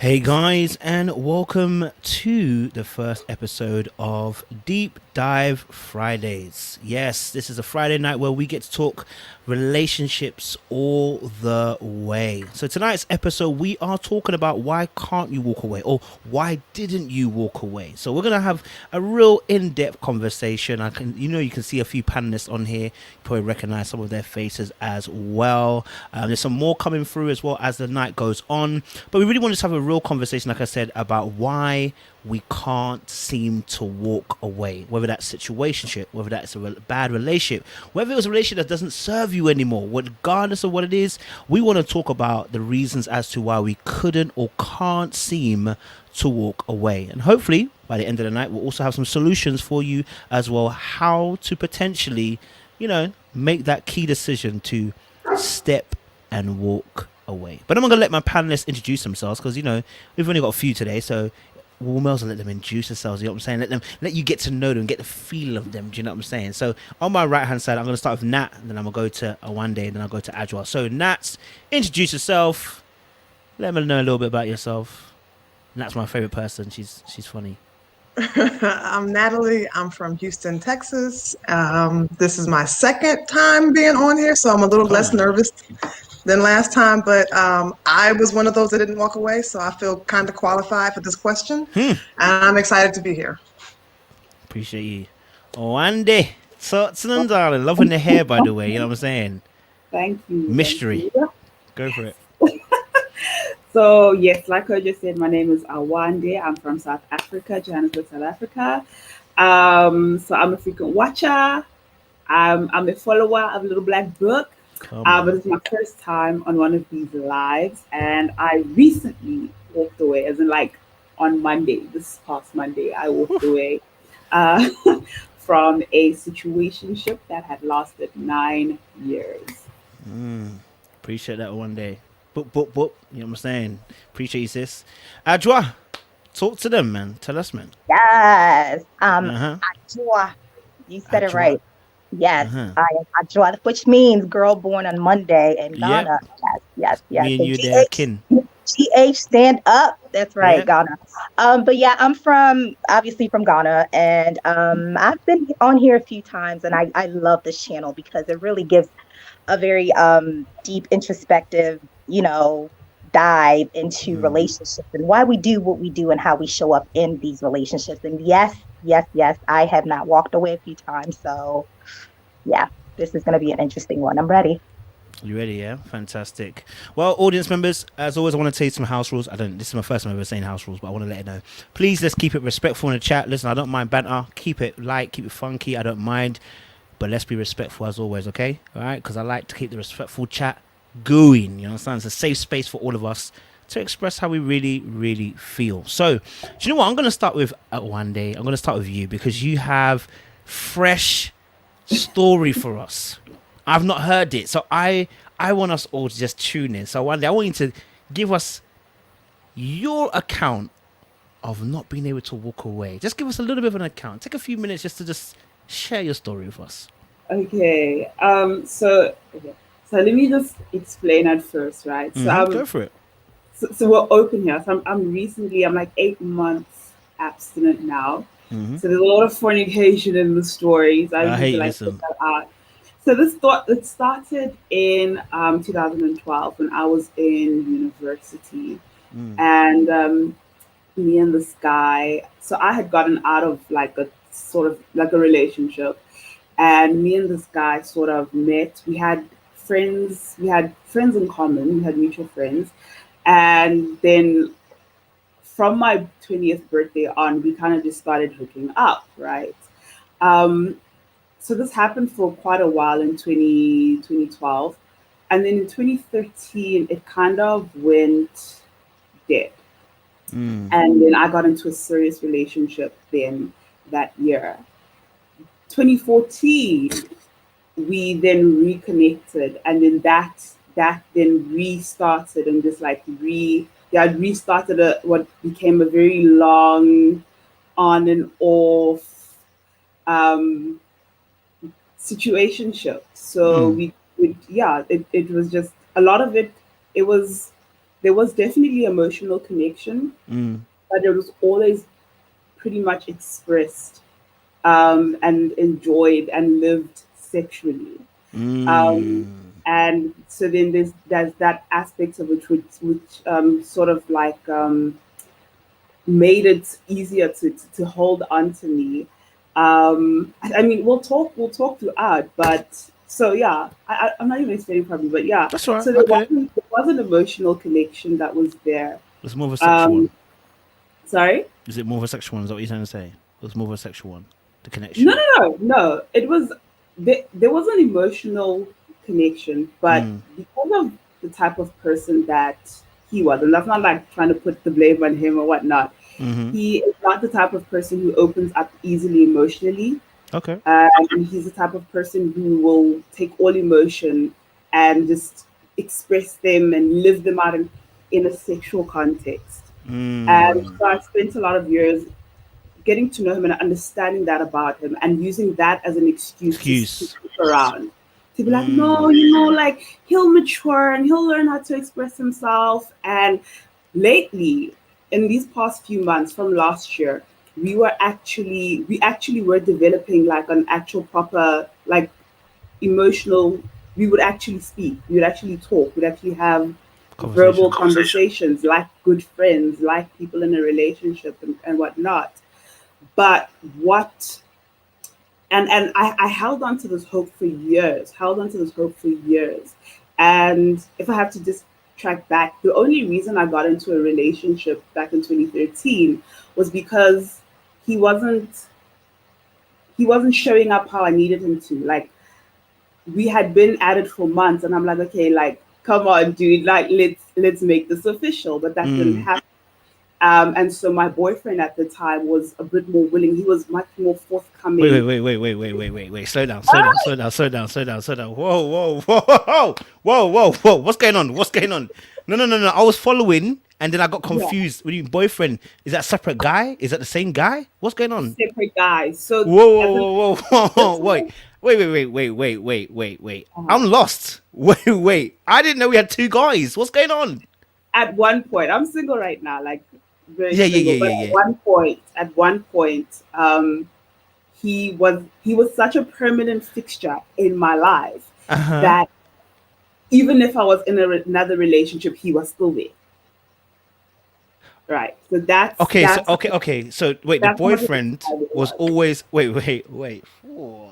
Hey guys, and welcome to the first episode of Deep Dive Fridays. Yes, this is a Friday night where we get to talk relationships all the way. So tonight's episode, we are talking about why can't you walk away, or why didn't you walk away. So we're gonna have a real in-depth conversation. You can see a few panelists on here. You probably recognize some of their faces as well. There's some more coming through as well as the night goes on. But we really want to just have a real conversation, like I said, about why we can't seem to walk away. Whether that's situationship, whether that's a bad relationship, whether it was a relationship that doesn't serve you anymore, regardless of what it is, we want to talk about the reasons as to why we couldn't or can't seem to walk away. And hopefully, by the end of the night, we'll also have some solutions for you as well, how to potentially, make that key decision to step and walk away. But I'm going to let my panelists introduce themselves because, we've only got a few today. So we'll also let them introduce themselves. You know what I'm saying? Let you get to know them, get the feel of them. Do you know what I'm saying? So on my right hand side, I'm going to start with Nat, and then I'm going to go to Awande, and then I'll go to Adjoah. So Nat, introduce yourself. Let me know a little bit about yourself. Nat's my favorite person. She's funny. I'm Natalie. I'm from Houston, Texas. This is my second time being on here, so I'm a little Come less on. nervous than last time. But I was one of those that didn't walk away, so I feel kind of qualified for this question, and I'm excited to be here. Appreciate you. Awande. Tottenham, darling. Loving the hair, by the way. You know what I'm saying? Thank you. Thank Mystery. you. Go for it. So, yes, like I just said, my name is Awande. I'm from South Africa, Johannesburg, South Africa. So I'm a frequent watcher. I'm a follower of Little Black Book. Come on. But it's my first time on one of these lives. And I recently walked away, as in like on Monday, this past Monday, I walked away uh, from a situationship that had lasted 9 years. Appreciate that one day. Boop. You know what I'm saying? Appreciate you, sis. Adjoah, talk to them, man. Tell us, man. Yes. Uh-huh. Adjoah. You said it Adjoah. right. Yes, Uh-huh. I am Adjoah, which means girl born on Monday in Yep. Ghana. Yes. Me and So you there, kin. GH, stand up. That's right, Yeah. Ghana. But yeah, I'm obviously from Ghana, and I've been on here a few times, and I love this channel because it really gives a very deep introspective, dive into relationships and why we do what we do and how we show up in these relationships. And yes, I have not walked away a few times. So yeah, this is going to be an interesting one. I'm ready. You ready, yeah? Fantastic. Well, audience members, as always, I want to tell you some house rules. This is my first time ever saying house rules, but I want to let you know. Please, let's keep it respectful in the chat. Listen, I don't mind banter. Keep it light, keep it funky. I don't mind. But let's be respectful as always, okay? All right? Because I like to keep the respectful chat going. You understand? It's a safe space for all of us to express how we really, really feel. So, do you know what? I'm going to start with one day. I'm going to start with you because you have fresh story for us. I've not heard it. So I want us all to just tune in. So one day I want you to give us your account of not being able to walk away. Just give us a little bit of an account. Take a few minutes just to share your story with us. Okay. So let me just explain at first, right? Go for it. So we're open here. So I'm like 8 months abstinent now. So there's a lot of fornication in the stories. I hate need to like listen. put that out. So it started in 2012 when I was in university, and me and this guy. So I had gotten out of like a sort of like a relationship, and me and this guy sort of met. We had friends. We had friends in common. We had mutual friends, and then from my 20th birthday on, we kind of just started hooking up, right? Um, so this happened for quite a while in 2012. And then in 2013, it kind of went dead. And then I got into a serious relationship then that year. 2014, we then reconnected. And then that then restarted and just like restarted what became a very long on and off um, situationship. So it was just a lot of it. It was there was definitely emotional connection, but it was always pretty much expressed and enjoyed and lived sexually. And so then there's that aspect of it which sort of like made it easier to hold on to me. I mean, we'll talk throughout, but so yeah, I'm not even explaining probably, but yeah. That's all right. So there was an emotional connection that was there. It's more of a sexual one. Sorry? Is it more of a sexual one? Is that what you're trying to say? It was more of a sexual one. The connection. No. It was there was an emotional connection, but because of the type of person that he was, and that's not like trying to put the blame on him or whatnot. He is not the type of person who opens up easily emotionally. Okay. And he's the type of person who will take all emotion and just express them and live them out in a sexual context. And so I spent a lot of years getting to know him and understanding that about him and using that as an excuse. To stick around. To be like, no, like he'll mature and he'll learn how to express himself. And lately, in these past few months from last year, we actually were developing like an actual proper like emotional. We would actually speak. We would actually talk. We'd actually have verbal conversations like good friends, like people in a relationship and whatnot. But and I held on to this hope for years. And if I have to just track back, the only reason I got into a relationship back in 2013 was because he wasn't showing up how I needed him to. Like, we had been at it for months, and I'm like, okay, like, come on, dude, like, let's make this official. But that didn't happen. And so my boyfriend at the time was a bit more willing. He was much more forthcoming. Wait. Slow down. Whoa. What's going on? No. I was following and then I got confused. What do you mean, boyfriend? Is that a separate guy? Is that the same guy? What's going on? Separate guys. So whoa. Wait. I'm lost. Wait. I didn't know we had two guys. What's going on? At one point, I'm single right now, like very single. But at one point, he was such a permanent fixture in my life that even if I was in another relationship, he was still there. Right. So that's okay. So wait, the boyfriend was always wait. Whoa.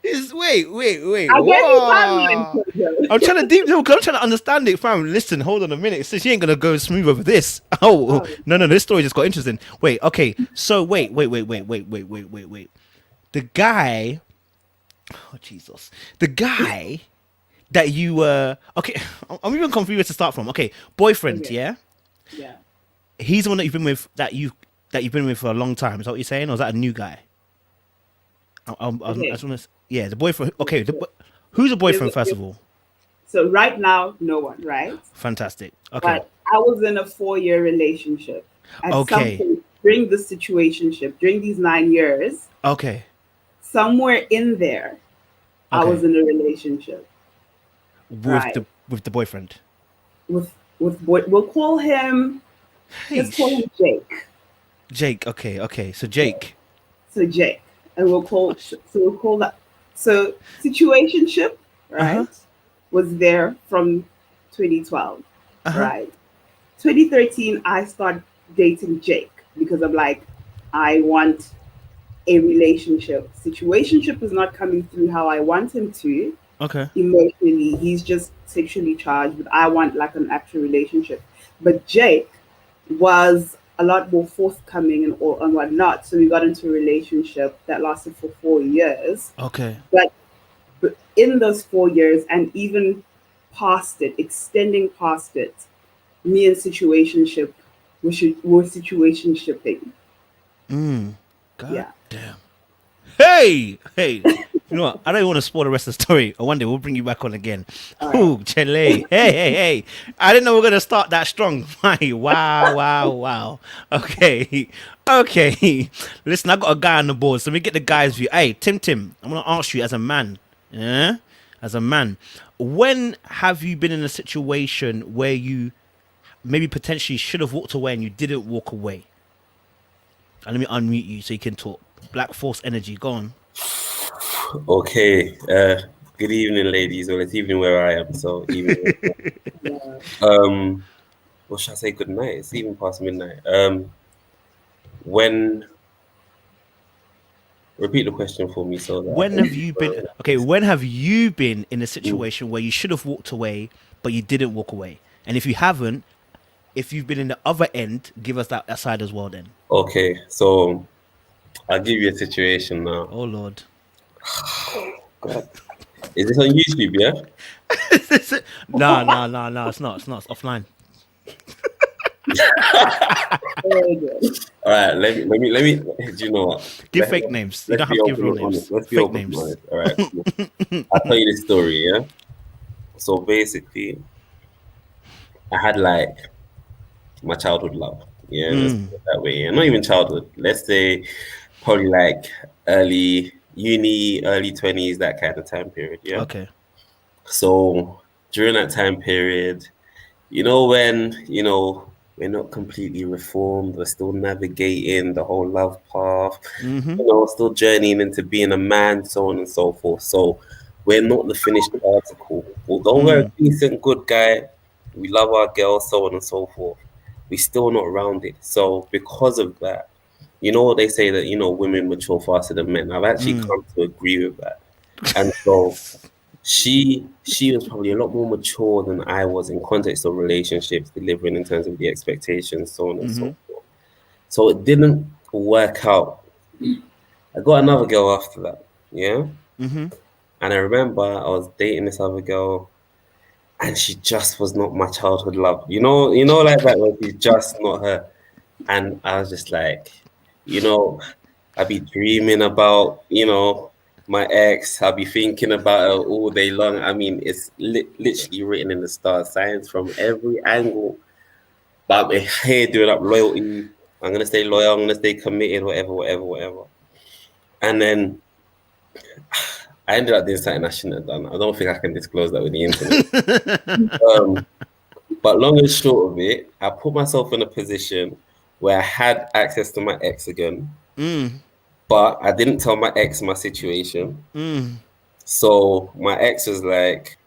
Wait. I'm trying to understand it, fam. Listen, hold on a minute. So she ain't gonna go smooth over this. No. This story just got interesting. Wait, okay. So wait. The guy. Oh Jesus. The guy that you were. Okay, I'm even confused where to start from. Okay, boyfriend. Okay. Yeah. Yeah. He's the one that you've been with. That you've been with for a long time. Is that what you're saying, or is that a new guy? I just want to. Yeah, the boyfriend. Okay, who's the boyfriend first of all? So right now, no one. Right. Fantastic. Okay. But I was in a 4-year relationship. At some point during this situationship, during these 9 years. Okay. Somewhere in there, I was in a relationship. With the boyfriend. We'll call him. Let's call him Jake. Jake. Okay. So Jake. And we'll call that. So situationship, right, was there from 2012, right? 2013, I started dating Jake because I'm like, I want a relationship. Situationship is not coming through how I want him to. Okay. Emotionally, he's just sexually charged, but I want like an actual relationship. But Jake was a lot more forthcoming and whatnot. So we got into a relationship that lasted for 4 years. Okay. But in those 4 years and even past it, extending past it, me and situationship, were situationshipping. God damn. Hey. You know what? I don't want to spoil the rest of the story. One day we'll bring you back on again. Ooh, Chile. Hey. I didn't know we are going to start that strong. Wow. Okay. Listen, I got a guy on the board, so let me get the guy's view. Hey, Tim, I'm going to ask you as a man. Yeah? As a man. When have you been in a situation where you maybe potentially should have walked away and you didn't walk away? And let me unmute you so you can talk. Black Force energy, go on. Okay. Good evening, ladies. Well, it's evening where I am, so evening. Yeah. What should I say? Good night. It's even past midnight. When repeat the question for me so that When have you been when have you been in a situation where you should have walked away but you didn't walk away? And if you haven't, if you've been in the other end, give us that side as well then. Okay, so I'll give you a situation now. Oh Lord. God. Is this on YouTube, yeah? No, it's not. It's offline. Very good. All right, let me. Do you know what? Give fake names. You don't have to give real names. Let's be Fake open names. honest. All right, cool. I'll tell you the story, yeah? So basically, I had like my childhood love. Yeah, let's put it that way. And not even childhood. Let's say probably like early uni, early 20s, that kind of time period. Yeah. Okay. So during that time period, when we're not completely reformed, we're still navigating the whole love path, still journeying into being a man, so on and so forth. So we're not the finished article. Although we're a decent, good guy, we love our girls, so on and so forth, we're still not rounded. So because of that, they say that, women mature faster than men. I've actually come to agree with that. And so she was probably a lot more mature than I was in context of relationships, delivering in terms of the expectations, so on and so forth. So it didn't work out. I got another girl after that, yeah? And I remember I was dating this other girl, and she just was not my childhood love. Like that, where she's just not her. And I was just like, I'd be dreaming about, my ex. I'll be thinking about her all day long. I mean, it's literally written in the stars, signs from every angle. But I'm here doing up loyalty. I'm going to stay loyal. I'm going to stay committed, whatever. And then I ended up doing something I shouldn't have done. I don't think I can disclose that with the internet. But long and short of it, I put myself in a position where I had access to my ex again. But I didn't tell my ex my situation. So my ex was like,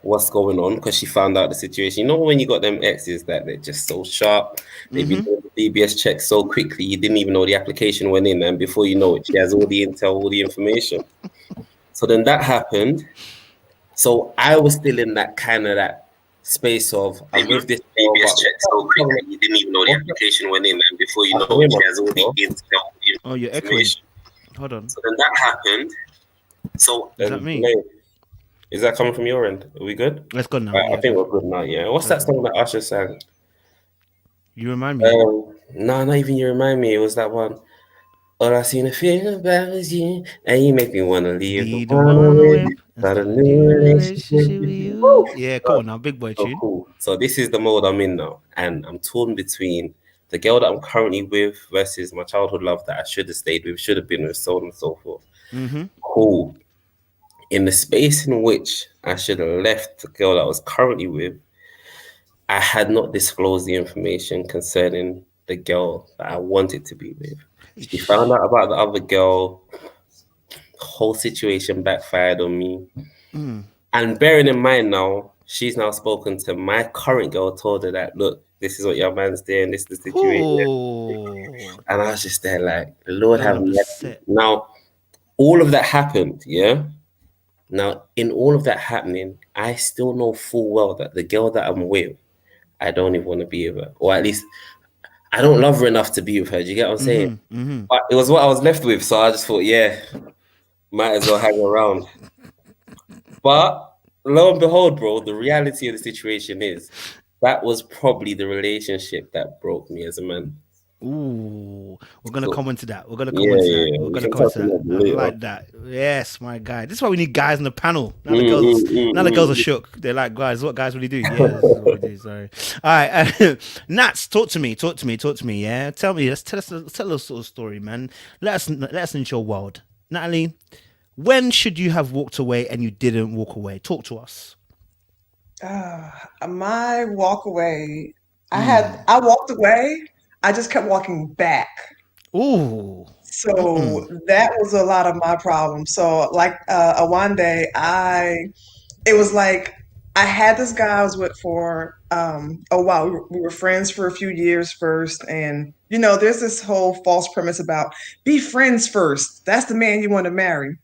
what's going on? Because she found out the situation. When you got them exes that they're just so sharp, they be doing the DBS check so quickly, you didn't even know the application went in, and before you know it, she has all the intel, all the information. So then that happened. So I was still in that space of I'm with this DBS check so quickly, you didn't even know the application went in, and before you know it, she has all the intel. Oh, you're echoing. Hold on. So then that happened. So is that me? Is that coming from your end? Are we good? Let's go now. I think we're good now. Yeah. What's that song that Usher sang? You remind me. No, not even you remind me. It was that one. All I seen a feel about is you, and you make me want to leave the one with start a new relationship with you. Yeah, come on now, big boy tune. Cool. So this is the mode I'm in now, and I'm torn between the girl that I'm currently with versus my childhood love that I should have stayed with, should have been with, so on and so forth. Cool. In the space in which I should have left the girl that I was currently with, I had not disclosed the information concerning the girl that I wanted to be with. She found out about the other girl. The whole situation backfired on me. And bearing in mind now, she's now spoken to my current girl, told her that, look, this is what your man's doing, this is the situation. And I was just there like, the Lord have mercy. Now, all of that happened, yeah? Now, in all of that happening, I still know full well that the girl that I'm with, I don't even want to be with her. Or at least, I don't love her enough to be with her. Do you get what I'm saying? But it was what I was left with, so I just thought, yeah, might as well hang around. But lo and behold, bro, the reality of the situation is that was probably the relationship that broke me as a man. Ooh, we're gonna come into that. We're gonna come into that. We're gonna come into that. I like that. Yes, my guy. This is why we need guys in the panel. Now the girls are shook. They're like, guys, what guys really do? Yeah, this is what we do. Sorry. All right, Nats, talk to me. Yeah, tell us a sort of story, man. Let us into your world. Natalie, when should you have walked away and you didn't walk away? Talk to us. My walk away, Mm. I walked away. I just kept walking back. Ooh. So Mm-mm. that was a lot of my problem. So like Awande, it was like I had this guy I was with for a while. We were friends for a few years first, and there's this whole false premise about be friends first. That's the man you want to marry.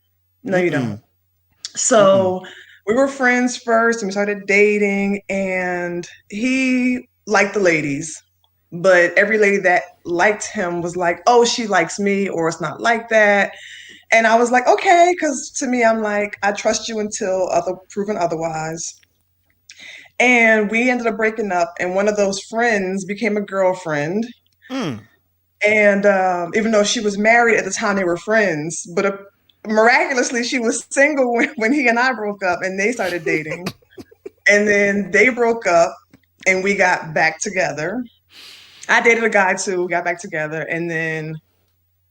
No, you don't. Mm-mm. Mm-mm. So we were friends first, and we started dating, and he liked the ladies, but every lady that liked him was like, "Oh, she likes me," or "It's not like that." And I was like, "Okay," because to me, I'm like, I trust you until other proven otherwise. And we ended up breaking up, and one of those friends became a girlfriend. Mm. And even though she was married at the time they were friends, but miraculously she was single when he and I broke up, and they started dating. And then they broke up, and we got back together. I dated a guy too, got back together, and then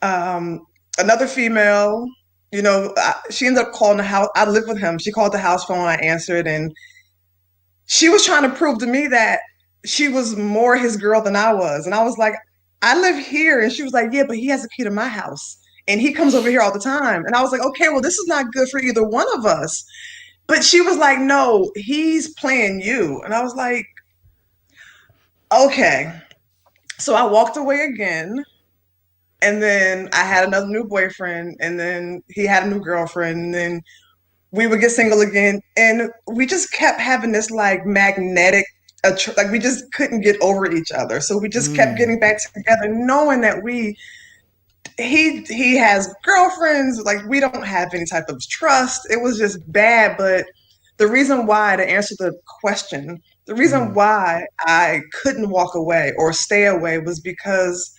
um, another female. She ended up calling the house. I lived with him. She called the house phone. I answered, and she was trying to prove to me that she was more his girl than I was. And I was like, I live here. And she was like, yeah, but he has a key to my house and he comes over here all the time. And I was like, okay, well, this is not good for either one of us. But she was like, no, he's playing you. And I was like, okay. So I walked away again. And then I had another new boyfriend. And then he had a new girlfriend. And then we would get single again, and we just kept having this like magnetic like we just couldn't get over each other, so we just kept Mm. getting back together knowing that he has girlfriends, like we don't have any type of trust. It was just bad. But the reason why, to answer the question, the reason Mm. why I couldn't walk away or stay away was because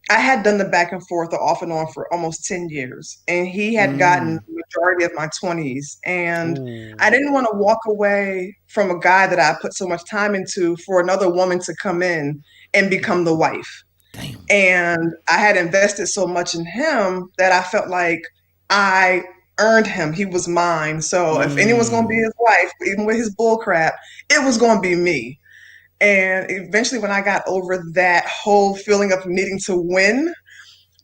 I had done the back and forth or off and on for almost 10 years, and he had gotten Mm. the majority of my 20s. And I Ooh. didn't want to walk away from a guy that I put so much time into for another woman to come in and become the wife. Damn. And I had invested so much in him that I felt like I earned him. He was mine. So if anyone's going to be Mm. his wife, even with his bull crap, it was going to be me. And eventually, when I got over that whole feeling of needing to win,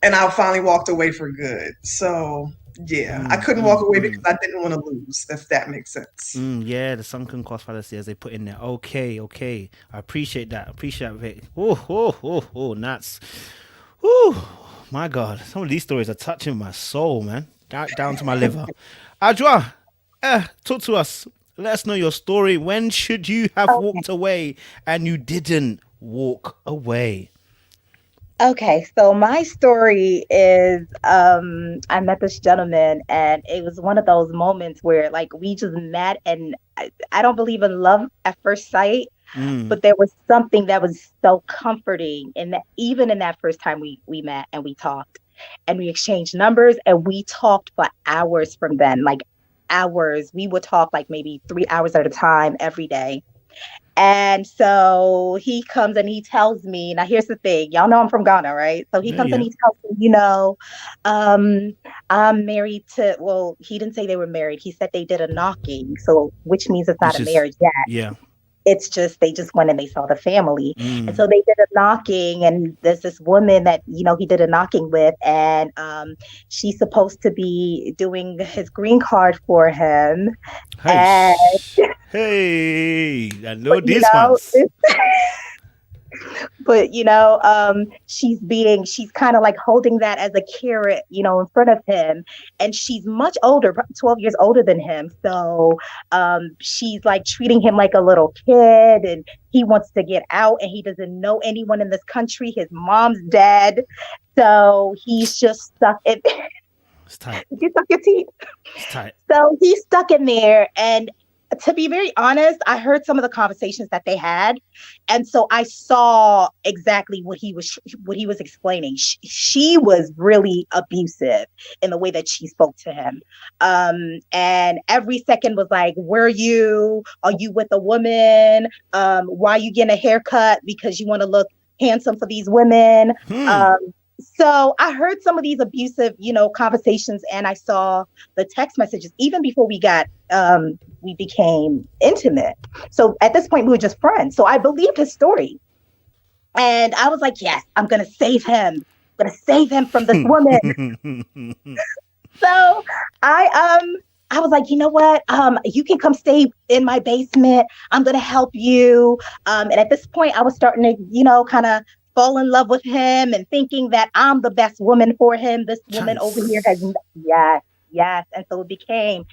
and I finally walked away for good. So, yeah, I Mm. couldn't walk Mm. away because Mm. I didn't want to lose, if that makes sense. Mm, yeah, the sunken cost fallacy as they put in there. Okay, okay. I appreciate that. Appreciate that, Vic. Oh, nuts. Oh, my God. Some of these stories are touching my soul, man. Down to my liver. Adjoah, talk to us. Let us know your story. When should you have Okay. walked away and you didn't walk away? Okay, so my story is I met this gentleman and it was one of those moments where like we just met and I don't believe in love at first sight, Mm, but there was something that was so comforting in that even in that first time we met and we talked and we exchanged numbers and we talked for hours from then, like hours. We would talk like maybe 3 hours at a time every day. And so he comes and he tells me, now here's the thing, y'all know I'm from Ghana, right? So he yeah, comes and yeah. he tells me, um, I'm married to, well, he didn't say they were married. He said they did a knocking. So, which means it's not Which a is, marriage yet. yeah. It's just, they just went and they saw the family. And Mm, so they did a knocking and there's this woman that, he did a knocking with and she's supposed to be doing his green card for him. hey, And, hey, I but know these ones. she's kind of like holding that as a carrot, in front of him. And she's much older, 12 years older than him. So she's like treating him like a little kid and he wants to get out and he doesn't know anyone in this country. His mom's dead. So he's just stuck in. It's tight. You suck your teeth. It's tight. So he's stuck in there. And to be very honest, I heard some of the conversations that they had. And so I saw exactly what he was explaining. She was really abusive in the way that she spoke to him. And every second was like, where are you? Are you with a woman? Why are you getting a haircut? Because you want to look handsome for these women. Hmm. Um, So I heard some of these abusive, conversations, and I saw the text messages even before we became intimate. So at this point, we were just friends. So I believed his story, and I was like, yes, I'm gonna save him. I'm gonna save him from this woman. So I was like, you know what? You can come stay in my basement. I'm gonna help you. And at this point, I was starting to, kind of fall in love with him and thinking that I'm the best woman for him. This woman over here has, yes, yes. And so it became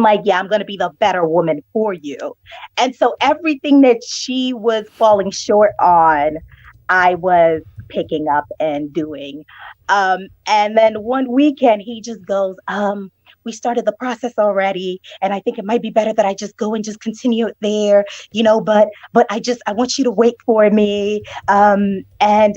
like, yeah, I'm gonna be the better woman for you. And so everything that she was falling short on, I was picking up and doing. And then one weekend he just goes, we started the process already, and I think it might be better that I just go and just continue it there, but I want you to wait for me. And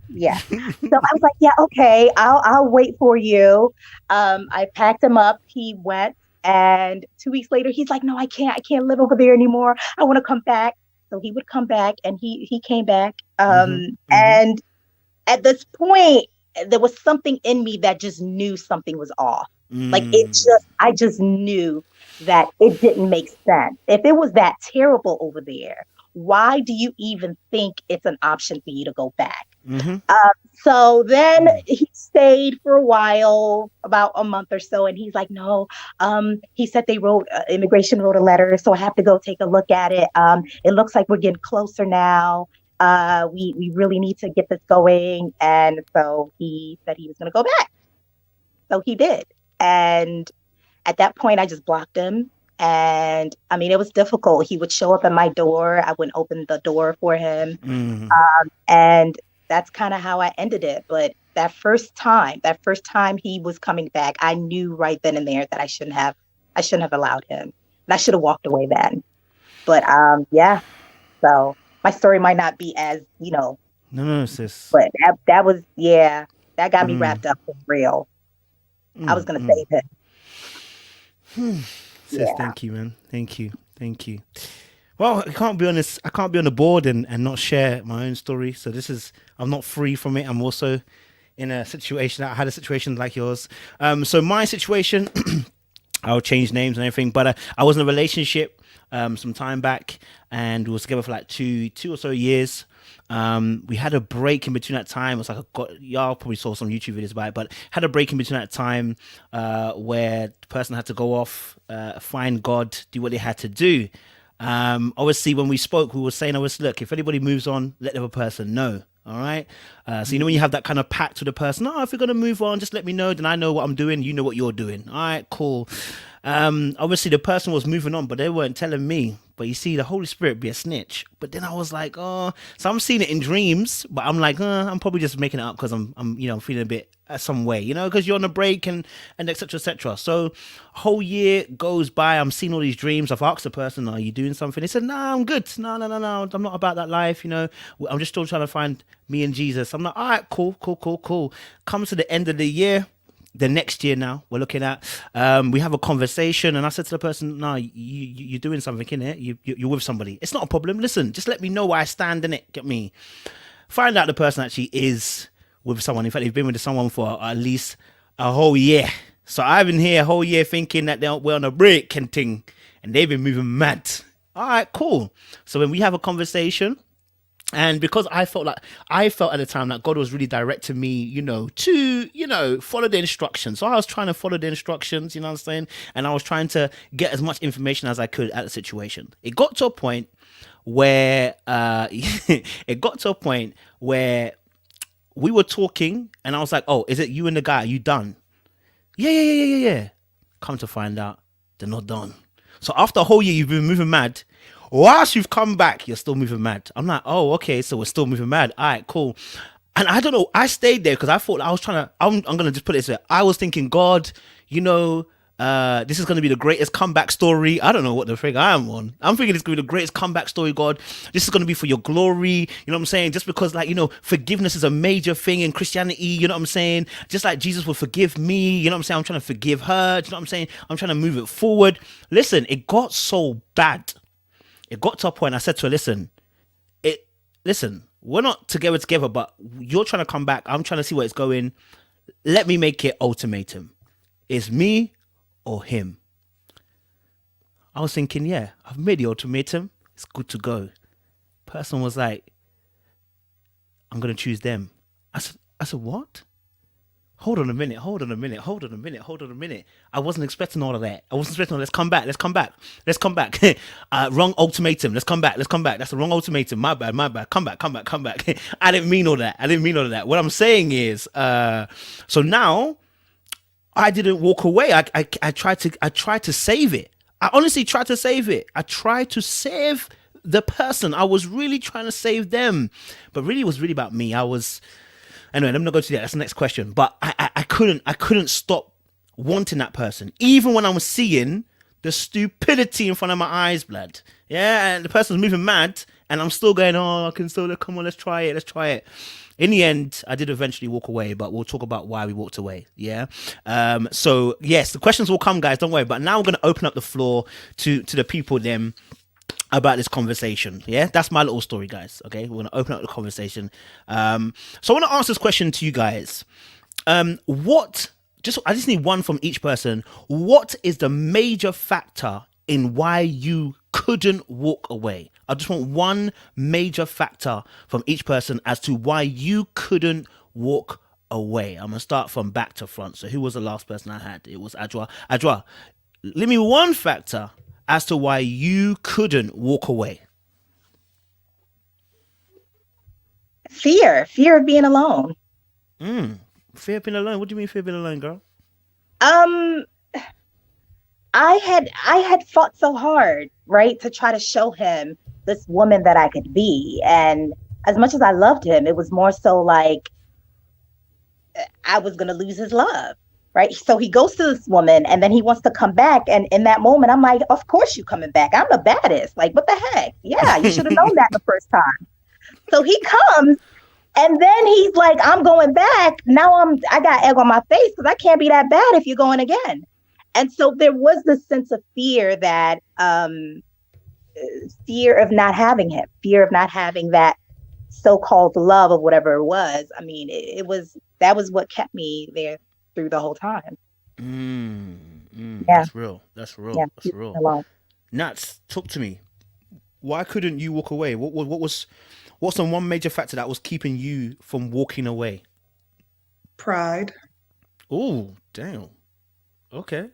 yeah. So I was like, yeah, okay, I'll wait for you. I packed him up, he went, and 2 weeks later he's like, no, I can't live over there anymore. I want to come back. So he would come back, and he came back. And at this point, there was something in me that just knew something was off. Like I just knew that it didn't make sense. If it was that terrible over there, why do you even think it's an option for you to go back? So then he stayed for a while, about a month or so, and he's like, no, he said immigration wrote a letter, so I have to go take a look at it. It looks like we're getting closer now. We really need to get this going. And so he said he was going to go back. So he did. And at that point, I just blocked him. And I mean, it was difficult. He would show up at my door. I wouldn't open the door for him. And that's kind of how I ended it. But that first time he was coming back, I knew right then and there that I shouldn't have allowed him. And I should have walked away then. But yeah, so my story might not be as, No, sis. But that was, yeah, that got me wrapped up for real. I was going to save him. Sis, yeah. Thank you, man. Thank you. Well, I can't be on the board and not share my own story. So I'm not free from it. I'm also in a situation. I had a situation like yours. So my situation, I'll change names and everything, but I was in a relationship some time back, and we were together for like two or so years. We had a break in between that time. It was like y'all probably saw some YouTube videos about it, but had a break in between that time where the person had to go off, find God, do what they had to do. Obviously, when we spoke, we were saying, look, if anybody moves on, let the other person know. All right. So, when you have that kind of pact with the person, if you're going to move on, just let me know. Then I know what I'm doing. You know what you're doing. All right, cool. Obviously the person was moving on, but they weren't telling me. But you see, the Holy Spirit be a snitch. But then I was like, so I'm seeing it in dreams, but I'm like, I'm probably just making it up because I'm feeling a bit some way, because you're on a break and et cetera, et cetera. So a whole year goes by. I'm seeing all these dreams. I've asked the person, are you doing something? They said, no, I'm good. No. I'm not about that life. I'm just still trying to find me and Jesus. I'm like, all right, cool. Comes to the end of the year. The next year now we're looking at, we have a conversation, and I said to the person, no, you're doing something in it. You're with somebody. It's not a problem. Listen, just let me know where I stand in it. Get me. Find out the person actually is with someone. In fact, they've been with someone for at least a whole year. So I've been here a whole year thinking that we're on a break and thing, and they've been moving mad. All right, cool. So when we have a conversation, and because I felt at the time that God was really directing me, to, follow the instructions. So I was trying to follow the instructions, you know what I'm saying? And I was trying to get as much information as I could at the situation. It got to a point where, we were talking, and I was like, oh, is it you and the guy? Are you done? Yeah. Come to find out, they're not done. So after a whole year, you've been moving mad. Whilst you've come back, you're still moving mad. I'm like, oh, okay, so we're still moving mad. All right, cool. And I don't know, I stayed there because I thought I'm going to just put it this way. I was thinking, God, this is going to be the greatest comeback story. I don't know what the frig I am on. I'm thinking it's going to be the greatest comeback story, God. This is going to be for your glory. You know what I'm saying? Just because, forgiveness is a major thing in Christianity. You know what I'm saying? Just like Jesus will forgive me. You know what I'm saying? I'm trying to forgive her. Do you know what I'm saying? I'm trying to move it forward. Listen, it got so bad. It got to a point, I said to her, listen, we're not together, but you're trying to come back. I'm trying to see where it's going. Let me make it ultimatum. It's me or him. I was thinking, yeah, I've made the ultimatum. It's good to go. Person was like, I'm going to choose them. I said, what? Hold on a minute. I wasn't expecting all of that. Let's come back. Wrong ultimatum. Let's come back. That's the wrong ultimatum. My bad. Come back. I didn't mean all that. What I'm saying is, so now I didn't walk away. I tried to save it. I honestly tried to save it. I tried to save the person. I was really trying to save them, but really it was really about me. Anyway, let me not go to that. That's the next question. But I couldn't stop wanting that person, even when I was seeing the stupidity in front of my eyes, blood. Yeah, and the person was moving mad, and I'm still going, oh, I can still, come on, let's try it. In the end, I did eventually walk away, but we'll talk about why we walked away. Yeah. So yes, the questions will come, guys. Don't worry. But now we're going to open up the floor to the people then about this conversation. Yeah, that's my little story, guys. Okay, we're going to open up the conversation. So I want to ask this question to you guys. I just need one from each person. What is the major factor in why you couldn't walk away? I just want one major factor from each person as to why you couldn't walk away. I'm going to start from back to front. So who was the last person I had? It was Adjoah. Adjoah, give me one factor as to why you couldn't walk away. Fear of being alone. Fear of being alone. What do you mean fear of being alone, girl? I had fought so hard, right, to try to show him this woman that I could be. And as much as I loved him, it was more so like I was going to lose his love, right? So he goes to this woman and then he wants to come back. And in that moment, I'm like, of course you coming back. I'm the baddest. Like, what the heck? Yeah, you should have known that the first time. So he comes and then he's like, I'm going back. Now I got egg on my face because I can't be that bad if you're going again. And so there was this sense of fear that, fear of not having him, fear of not having that so-called love of whatever it was. I mean, that was what kept me there through the whole time. Yeah. That's real. Nats, talk to me. Why couldn't you walk away? What's the one major factor that was keeping you from walking away? Pride. Oh, damn. Okay.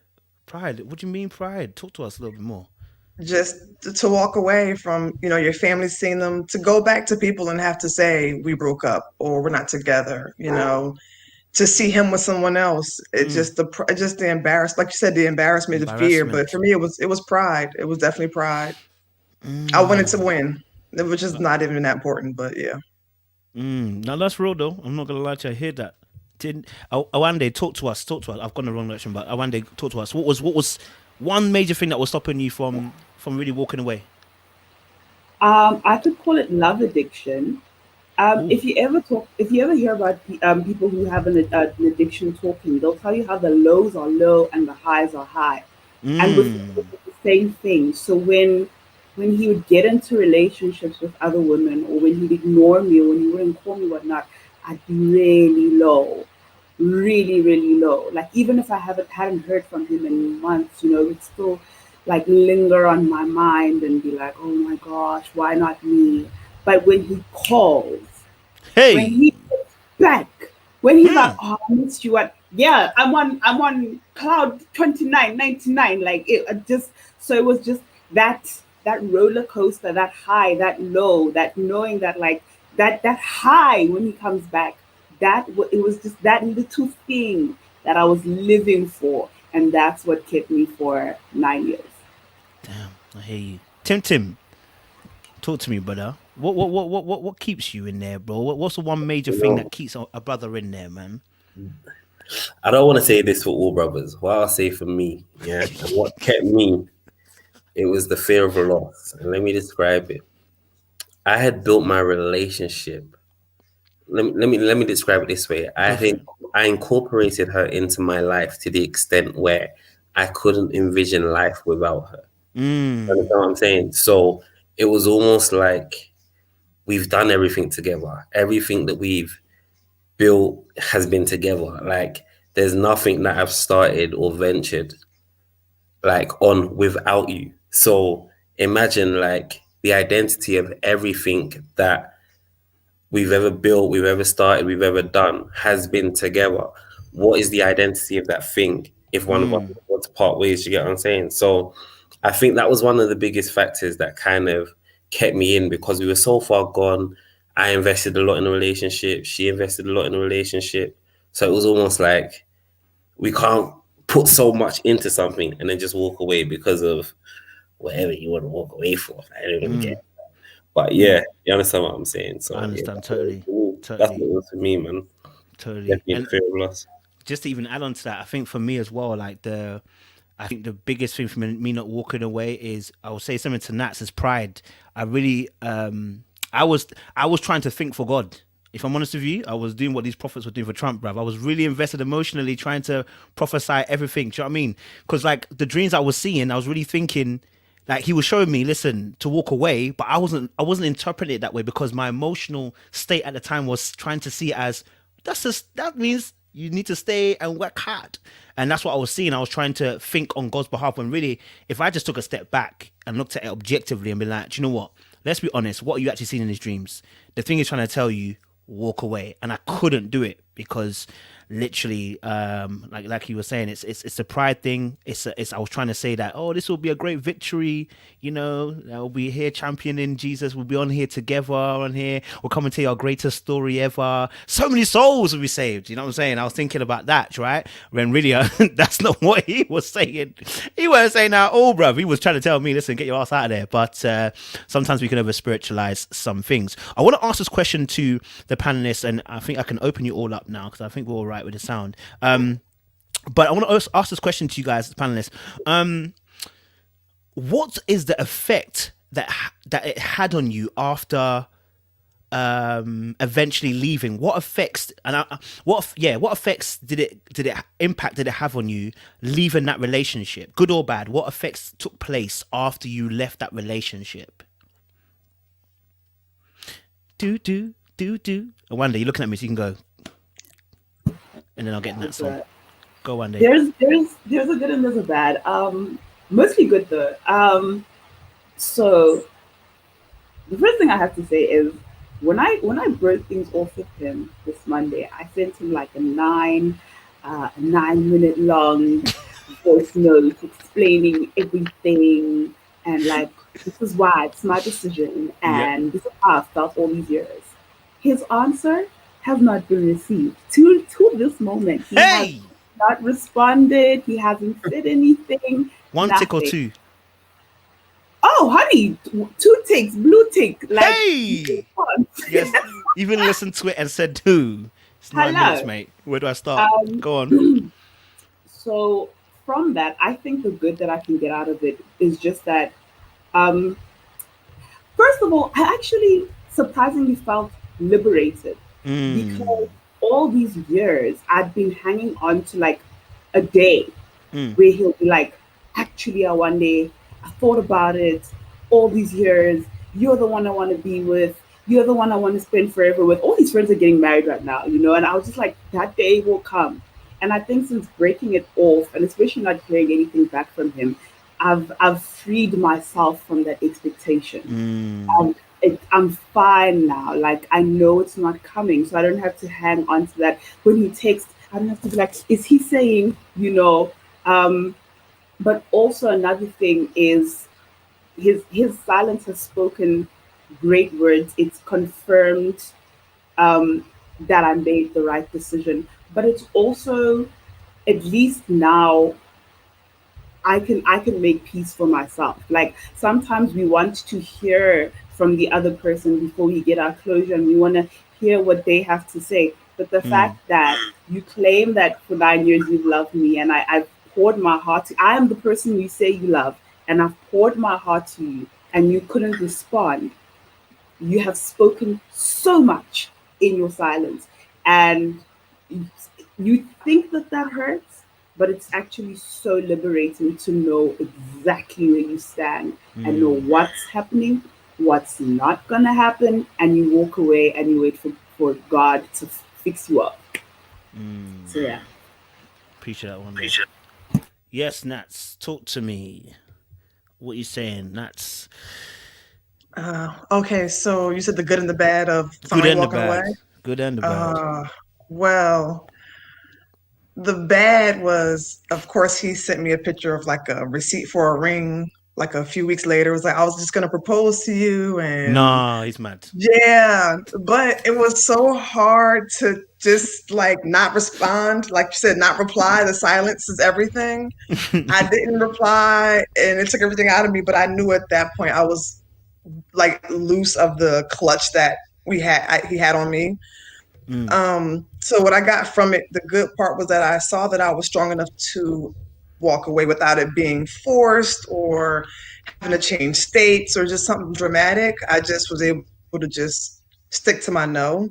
Pride. What do you mean pride? Talk to us a little bit more. Just to walk away from, your family seeing them, to go back to people and have to say we broke up or we're not together, to see him with someone else. It just the embarrassment, like you said, the embarrassment, the fear. But for me, it was pride. It was definitely pride. I wanted to win, which is not even that important, but yeah. No, that's real though. I'm not gonna lie to you. I hear that. Awande, talk to us. I've gone the wrong direction, but Awande, talk to us. What was one major thing that was stopping you from really walking away? I could call it love addiction. If you ever hear about people who have an addiction talking, they'll tell you how the lows are low and the highs are high, and with the same thing. So when he would get into relationships with other women, or when he'd ignore me, or when he wouldn't call me whatnot, I'd be really low, really, really low. Like even if I hadn't heard from him in months, it'd still like linger on my mind and be like, oh my gosh, why not me? But when he calls, when he gets back, when he's like, oh, I missed you I'm on cloud 2999. Like so it was just that roller coaster, that high, that low, that knowing that like that high when he comes back, it was just that little thing that I was living for, and that's what kept me for 9 years. Damn, I hear you. Tim, talk to me, brother. What keeps you in there, bro? What's the one major thing that keeps a brother in there, man? I don't want to say this for all brothers. What I'll say for me, yeah, and what kept me, it was the fear of a loss. And let me describe it. I had built my relationship. Let me describe it this way. I incorporated her into my life to the extent where I couldn't envision life without her. You understand what I'm saying? So it was almost like we've done everything together. Everything that we've built has been together. Like there's nothing that I've started or ventured like on without you. So imagine like the identity of everything that we've ever built, we've ever started, we've ever done has been together. What is the identity of that thing if one of us wants to part ways? You get what I'm saying? So I think that was one of the biggest factors that kind of kept me in, because we were so far gone. I invested a lot in a relationship. She invested a lot in a relationship. So it was almost like we can't put so much into something and then just walk away because of whatever you want to walk away for. I don't even get. But yeah, you understand what I'm saying. So I yeah, understand totally. that's what it was for me, man. Totally. Definitely the And fear of loss. just to even add on to that, I think for me as well, like I think the biggest thing for me not walking away is, I will say something to Nats, is pride. I really, I was trying to think for God. If I'm honest with you, I was doing what these prophets were doing for Trump, bruv. I was really invested emotionally, trying to prophesy everything. Do you know what I mean? Because like the dreams I was seeing, I was really thinking, like he was showing me, listen, to walk away, but I wasn't interpreting it that way, because my emotional state at the time was trying to see it as that means you need to stay and work hard. And that's what I was seeing. I was trying to think on God's behalf, when really, if I just took a step back and looked at it objectively and be like, do you know what? Let's be honest. What are you actually seeing in these dreams? The thing is trying to tell you, walk away. And I couldn't do it because literally, like you were saying, it's a pride thing. I was trying to say that, oh, this will be a great victory. You know, we'll be here championing Jesus. We'll be on here together on here. We'll come and tell you our greatest story ever. So many souls will be saved. You know what I'm saying? I was thinking about that, right? When really, that's not what he was saying. He wasn't saying that, oh, bruv. He was trying to tell me, listen, get your ass out of there. But sometimes we can over spiritualize some things. I want to ask this question to the panelists, and I think I can open you all up now, because I think we're all right with the sound. But I want to ask this question to you guys, the panelists. What is the effect that it had on you after eventually leaving? What effects what effects did it have on you leaving that relationship, good or bad? What effects took place after you left that relationship? Awande, you're looking at me, so you can go, and then I'll get in that song. Go, Awande. There's a good and there's a bad. Mostly good though. So the first thing I have to say is, when I broke things off with him this Monday, I sent him like a 9-minute long voice note explaining everything, and like, this is why it's my decision, and this is how I felt all these years. His answer has not been received to this moment. He has not responded. He hasn't said anything. One nothing. tick or two? Oh, honey, 2 ticks, blue tick. Like, yes, even listened to it and said 2. It's 9 minutes, mate. Where do I start? Go on. So from that, I think the good that I can get out of it is just that, first of all, I actually surprisingly felt liberated, because all these years I'd been hanging on to like a day where he'll be like, actually, Awande, I thought about it all these years. You're the one I want to be with. You're the one I want to spend forever with. All these friends are getting married right now, you know, and I was just like, that day will come. And I think since breaking it off, and especially not hearing anything back from him, I've freed myself from that expectation. I'm fine now. Like, I know it's not coming, so I don't have to hang on to that. When he texts, I don't have to be like, is he saying, you know? But also another thing is his silence has spoken great words. It's confirmed that I made the right decision. But it's also, at least now, I can make peace for myself. Like, sometimes we want to hear from the other person before we get our closure, and we want to hear what they have to say. But the fact that you claim that for 9 years you've loved me, and I've poured my heart to, I am the person you say you love, and I've poured my heart to you, and you couldn't respond. You have spoken so much in your silence, and you think that hurts, but it's actually so liberating to know exactly where you stand and know what's happening. what's not going to happen, and you walk away and you wait for God to fix you up. So, yeah. Appreciate that one. Yes, Nats, talk to me. What you saying, Nats? Okay, so you said the good and the bad of Good somebody and the walking away. bad. Good and the bad. Well, the bad was, of course, he sent me a picture of like a receipt for a ring. Like a few weeks later, it was like I was just gonna propose to you, and Nah, he's mad. yeah, but it was so hard to just like not respond. Like you said, not reply. The silence is everything. I didn't reply, and it took everything out of me. But I knew at that point I was like loose of the clutch that he had on me. So what I got from it, the good part was that I saw that I was strong enough to walk away without it being forced or having to change states or just something dramatic. I just was able to just stick to my no.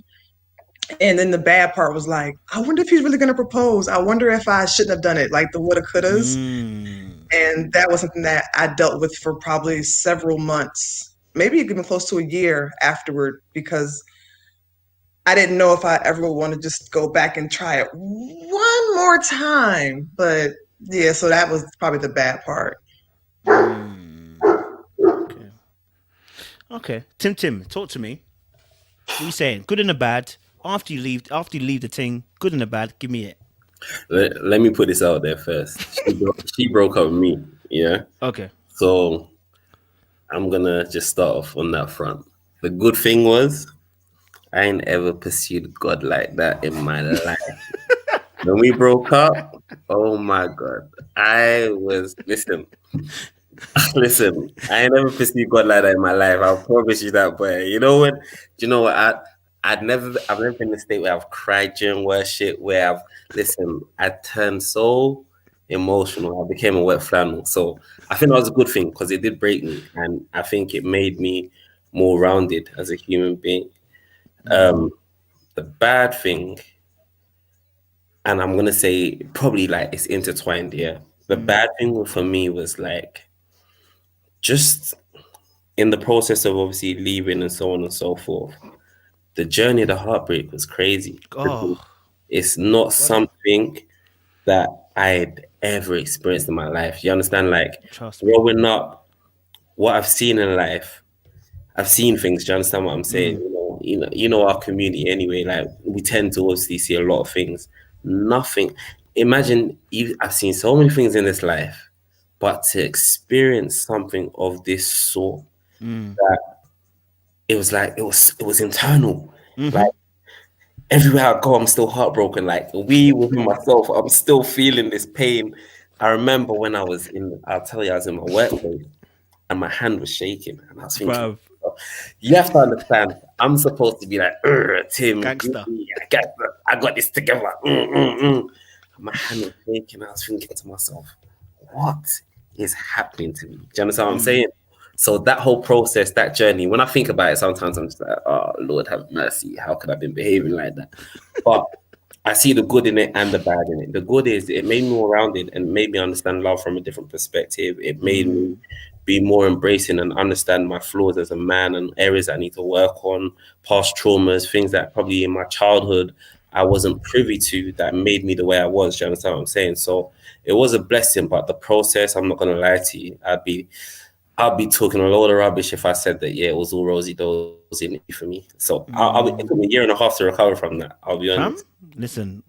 And then the bad part was like, I wonder if he's really going to propose. I wonder if I shouldn't have done it, like the woulda, couldas. And that was something that I dealt with for probably several months, maybe even close to a year afterward, because I didn't know if I ever would want to just go back and try it one more time. But yeah, so that was probably the bad part. Okay. Okay. Tim, talk to me. What are you saying? Good and the bad. After you leave the thing, good and the bad, give me it. Let me put this out there first. She broke up with me, yeah? Okay. So I'm gonna just start off on that front. The good thing was I ain't ever pursued God like that in my life. When we broke up, oh my God. Listen, I ain't never pursued God like that in my life. I'll promise you that. But you know what? I've never been in a state where I've cried during worship, where I turned so emotional. I became a wet flannel. So I think that was a good thing because it did break me. And I think it made me more rounded as a human being. The bad thing, and I'm going to say probably like it's intertwined here. The bad thing for me was like, just in the process of obviously leaving and so on and so forth, the journey of the heartbreak was crazy. Oh, It's not something that I'd ever experienced in my life. You understand? Like trust me. growing up, what I've seen in life, I've seen things. Do you understand what I'm saying? You know our community anyway. Like we tend to obviously see a lot of things. Nothing. Imagine I've seen so many things in this life, but to experience something of this sort, that it was like it was internal. Like everywhere I go, I'm still heartbroken. Like within myself, I'm still feeling this pain. I remember when I was in my workplace and my hand was shaking, and I was thinking, Bruv. you have to understand, I'm supposed to be like, Tim, Gangster. I got this together. And my hand was shaking. I was thinking to myself, what is happening to me? Do you understand what I'm saying? So that whole process, that journey, when I think about it, sometimes I'm just like, oh, Lord have mercy. How could I have been behaving like that? But I see the good in it and the bad in it. The good is it made me more rounded and made me understand love from a different perspective. It made me be more embracing and understand my flaws as a man and areas I need to work on, past traumas, things that probably in my childhood I wasn't privy to that made me the way I was. Do you understand what I'm saying? So it was a blessing, but the process, I'm not going to lie to you, I'll be talking a load of rubbish if I said that, yeah, it was all rosy dozy for me. So it took me a year and a half to recover from that. I'll be honest. Listen,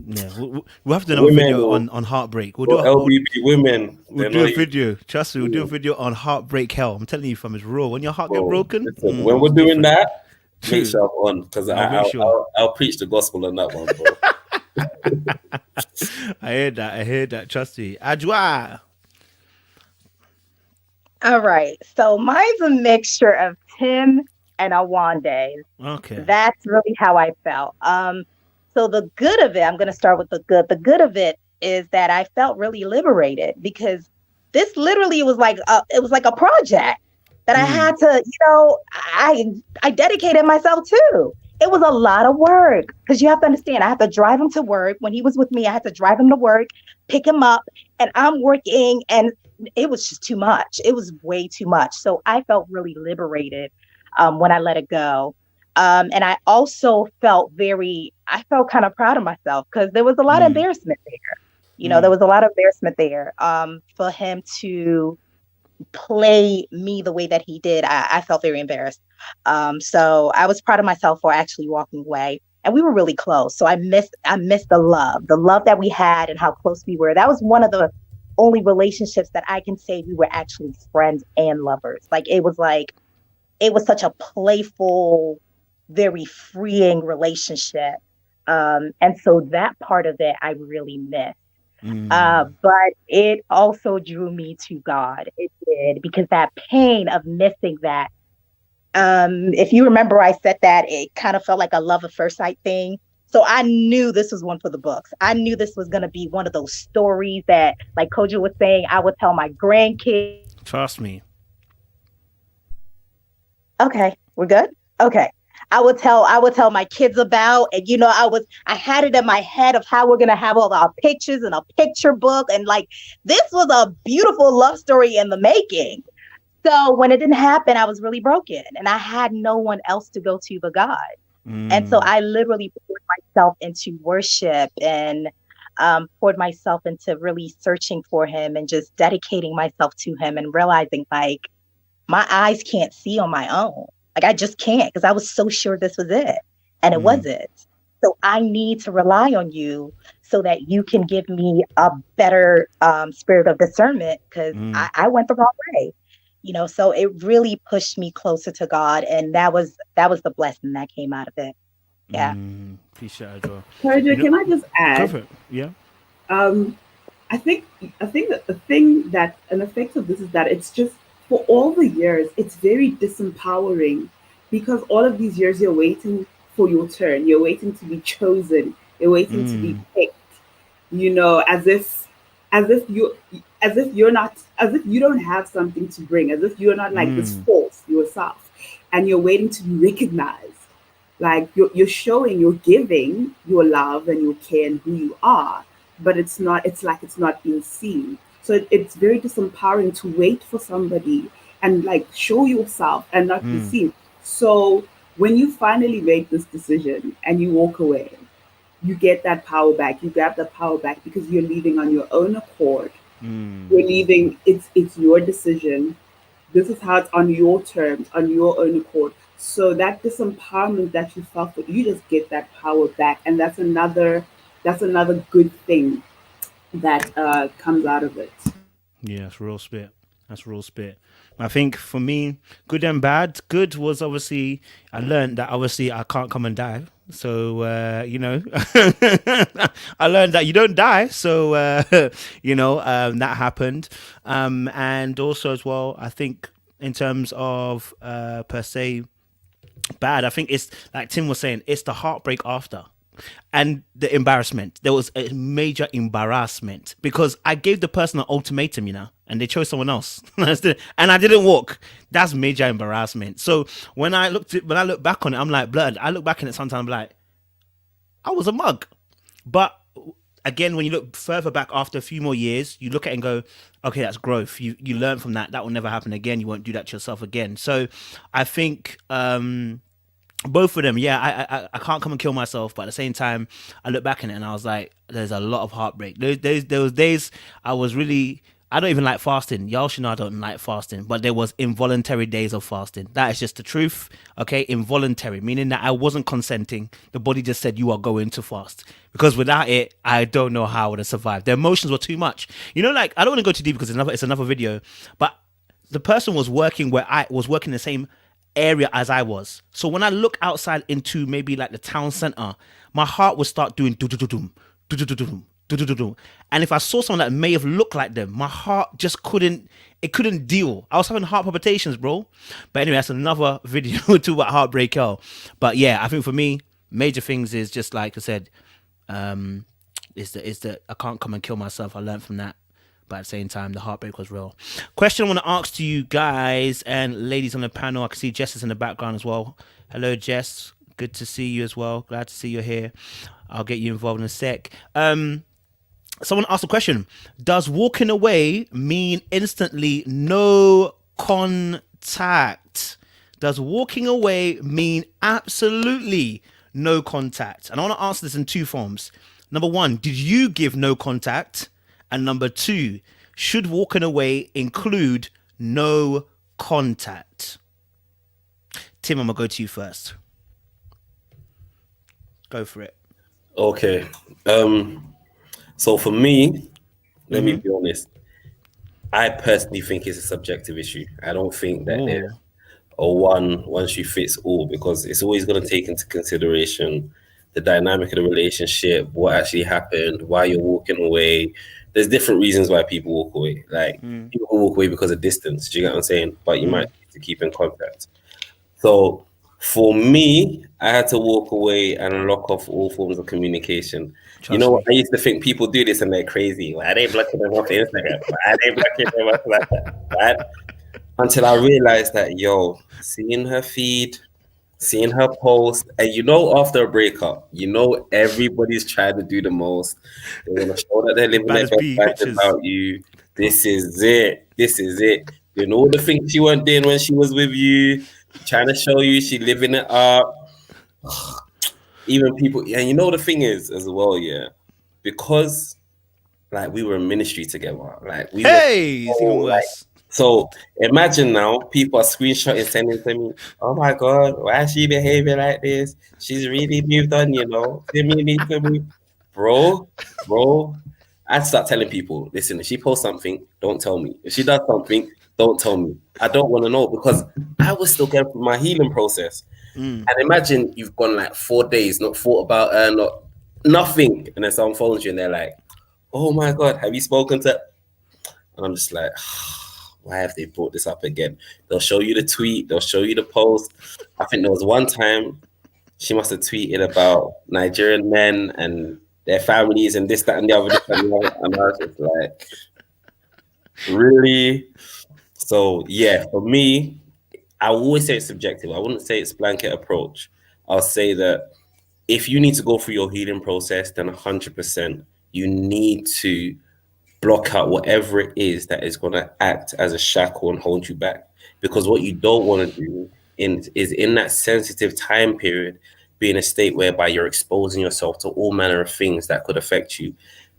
yeah, we'll have to do another video on heartbreak. We'll do LBB women. We'll do a video. Trust me, we'll do a video on heartbreak hell. I'm telling you, from it's raw. When your heart get broken, listen, when we're doing that, make sure I'm on because I'll preach the gospel on that one, bro. I heard that. Trust me, Adjoah. All right. So mine's a mixture of Tim and Awande. Okay. That's really how I felt. So the good of it, I'm going to start with the good. The good of it is that I felt really liberated because this literally was like a project that I had to, I dedicated myself to. It was a lot of work because you have to understand, I had to drive him to work. When he was with me, I had to drive him to work, pick him up, and I'm working and it was just too much. It was way too much. So I felt really liberated when I let it go. And I also I felt kind of proud of myself because there was a lot of embarrassment there. There was a lot of embarrassment there for him to play me the way that he did. I felt very embarrassed. So I was proud of myself for actually walking away. And we were really close. So I missed the love that we had and how close we were. That was one of the only relationships that I can say we were actually friends and lovers. It was such a playful, very freeing relationship. And so that part of it I really missed. But it also drew me to God. It did, because that pain of missing that. If you remember, I said that it kind of felt like a love at first sight thing. So I knew this was one for the books. I knew this was going to be one of those stories that, like Kojo was saying, I would tell my grandkids. Trust me. Okay, we're good. Okay. I would tell my kids about, and I had it in my head of how we're gonna have all our pictures and a picture book, and this was a beautiful love story in the making. So when it didn't happen, I was really broken, and I had no one else to go to but God. And so I literally poured myself into worship and poured myself into really searching for Him and just dedicating myself to Him and realizing my eyes can't see on my own. I just can't, because I was so sure this was it, and it wasn't. So I need to rely on you so that you can give me a better spirit of discernment, because I went the wrong way. So it really pushed me closer to God, and that was the blessing that came out of it. Yeah. Appreciate it, Adjoah. Kojo, can I just add? Go for it. Yeah. I think that the thing that an effect of this is that it's just, for all the years, it's very disempowering, because all of these years you're waiting for your turn, you're waiting to be chosen, you're waiting to be picked, as if you don't have something to bring, as if you're not this force yourself, and you're waiting to be recognized. You're showing, you're giving your love and your care and who you are, but it's not being seen. So it's very disempowering to wait for somebody and show yourself and not be seen. So when you finally make this decision and you walk away, you get that power back. You grab that power back because you're leaving on your own accord. You're leaving. It's your decision. This is how it's on your terms, on your own accord. So that disempowerment that you felt, you just get that power back, and that's another good thing that comes out of it. Yeah, that's real spit. I think for me, good and bad. Good was obviously, I learned that obviously I can't come and die. So, I learned that you don't die. So, that happened. And also as well, I think in terms of per se bad, I think it's like Tim was saying, it's the heartbreak after. And the embarrassment. There was a major embarrassment because I gave the person an ultimatum, and they chose someone else, and I didn't walk. That's major embarrassment. So when I look back on it, I'm like, blood. I look back on it sometimes, I'm like, I was a mug. But again, when you look further back after a few more years, you look at it and go, okay, that's growth. You learn from that. That will never happen again. You won't do that to yourself again. So I think both of them, yeah, I can't come and kill myself, but at the same time, I look back on it and I was like, there's a lot of heartbreak. There was days I was really, I don't even like fasting. Y'all should know I don't like fasting, but there was involuntary days of fasting. That is just the truth, okay? Involuntary, meaning that I wasn't consenting. The body just said, you are going to fast. Because without it, I don't know how I would have survived. The emotions were too much. I don't want to go too deep because it's another video, but the person was working where I was working the same area as I was. So when I look outside into maybe the town center, my heart would start doing do-do-do-doom, do-do-do-doom, do-do-do-doom. And if I saw someone that may have looked like them, my heart just couldn't deal. I was having heart palpitations, bro. But anyway, that's another video too about heartbreak, yo. But yeah, I think for me, major things is just like I said, is that I can't come and kill myself. I learned from that. But at the same time, the heartbreak was real. Question I want to ask to you guys and ladies on the panel. I can see Jess is in the background as well. Hello, Jess. Good to see you as well. Glad to see you're here. I'll get you involved in a sec. Someone asked a question: does walking away mean instantly no contact? Does walking away mean absolutely no contact? And I want to answer this in two forms. Number one, did you give no contact? And number two, should walking away include no contact? Tim, I'm gonna go to you first. Go for it. Okay. So for me, let me be honest. I personally think it's a subjective issue. I don't think that there's Ooh. a one shoe fits all, because it's always going to take into consideration the dynamic of the relationship, what actually happened, why you're walking away. There's different reasons why people walk away. Like people walk away because of distance. Do you get what I'm saying? But you might need to keep in contact. So for me, I had to walk away and lock off all forms of communication. You Trust know what? me. I used to think people do this and they're crazy. Why are they blocking them off Instagram? Why are they blocking them off like that? Right? Until I realized that, yo, seeing her feed, seeing her post, and after a breakup, everybody's trying to do the most. They want to show that they're living their Baddest best B life pictures. without you. This is it. This is it. All the things she wasn't doing when she was with you, trying to show you she living it up. Even people, and the thing is as well, yeah, because like we were in ministry together, like we were Hey, so it's even like. worse. So imagine now people are screenshotting, sending to me, oh my God, why is she behaving like this? She's really moved on, to me. Bro, bro. I start telling people, listen, if she posts something, don't tell me. If she does something, don't tell me. I don't want to know, because I was still going through my healing process. And imagine you've gone like 4 days, not thought about her, not nothing. And then someone phones you and they're like, oh my God, have you spoken to? And I'm just like, why have they brought this up again? They'll show you the tweet, they'll show you the post. I think there was one time she must have tweeted about Nigerian men and their families and this, that, and the other, this, that, and the other. And I was just like, really? So yeah, for me, I will always say it's subjective. I wouldn't say it's blanket approach. I'll say that if you need to go through your healing process, then 100% you need to block out whatever it is that is going to act as a shackle and hold you back. Because what you don't want to do is in that sensitive time period, be in a state whereby you're exposing yourself to all manner of things that could affect you.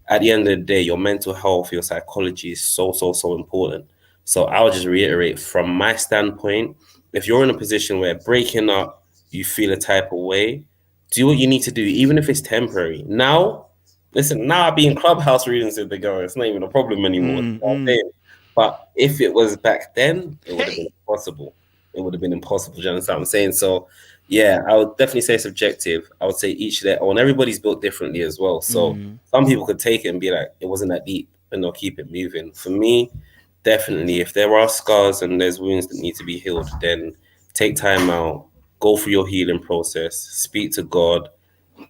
At the end of the day, your mental health, your psychology is so, so, so important. So I'll just reiterate from my standpoint, if you're in a position where breaking up, you feel a type of way, do what you need to do, even if it's temporary. Now, listen, now I be in clubhouse readings with the girl. It's not even a problem anymore. You know what I'm saying? But if it was back then, it would have been Hey. impossible. It would have been impossible. Do you understand what I'm saying? So, yeah, I would definitely say subjective. I would say each their own. Everybody's built differently as well. So some people could take it and be like, it wasn't that deep, and they'll keep it moving. For me, definitely, if there are scars and there's wounds that need to be healed, then take time out, go through your healing process, speak to God,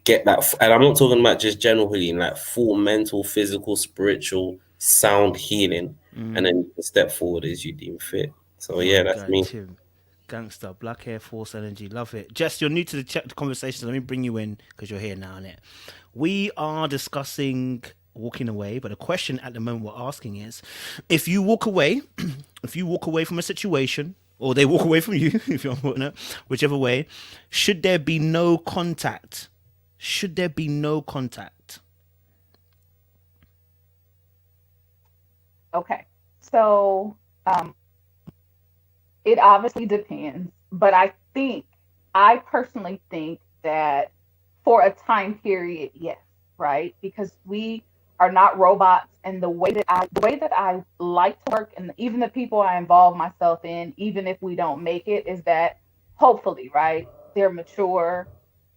get that. And I'm not talking about just general healing, like full mental, physical, spiritual, sound healing, and then you can step forward as you deem fit. So yeah, My that's God, me. Tim. Gangster, Black Air Force energy. Love it. Jess, you're new to the conversation. So let me bring you in because you're here now, innit? We are discussing walking away, but the question at the moment we're asking is if you walk away, if you walk away from a situation, or they walk away from you, if you're whichever way, should there be no contact? Should there be no contact? Okay. So it obviously depends, but I personally think that for a time period, yes, right? Because we are not robots, and the way that I like to work, and even the people I involve myself in, even if we don't make it, is that hopefully, right, they're mature.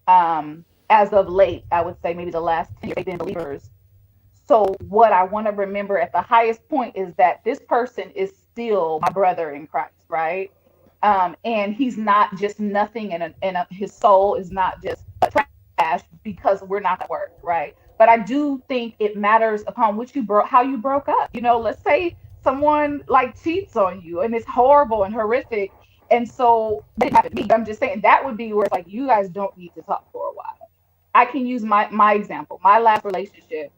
As of late, I would say maybe the last 10 years, they've been believers. So what I want to remember at the highest point is that this person is still my brother in Christ, right? And he's not just nothing, and his soul is not just trash because we're not at work, right? But I do think it matters upon which you broke, how you broke up. Let's say someone like cheats on you, and it's horrible and horrific, and so that didn't happen to me. I'm just saying that would be where it's like you guys don't need to talk for a while. I can use my example. My last relationship,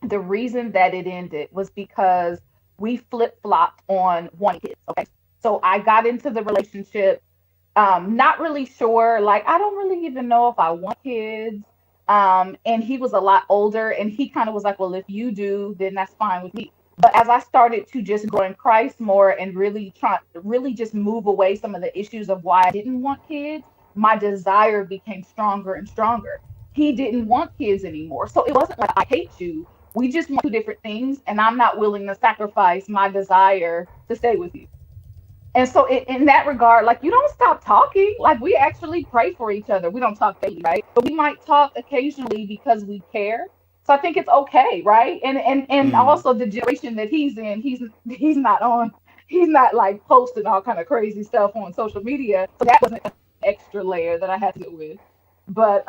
the reason that it ended was because we flip-flopped on wanting kids. Okay. So I got into the relationship, not really sure, like I don't really even know if I want kids. And he was a lot older, and he kind of was like, well, if you do, then that's fine with me. But as I started to just grow in Christ more and really just move away some of the issues of why I didn't want kids, my desire became stronger and stronger. He didn't want kids anymore. So it wasn't like I hate you. We just want two different things, and I'm not willing to sacrifice my desire to stay with you. And so in that regard, like you don't stop talking. Like we actually pray for each other. We don't talk daily, right? But we might talk occasionally because we care. So I think it's okay, right? And also the generation that he's in, he's not on, he's not like posting all kind of crazy stuff on social media. So that was an extra layer that I had to deal with. But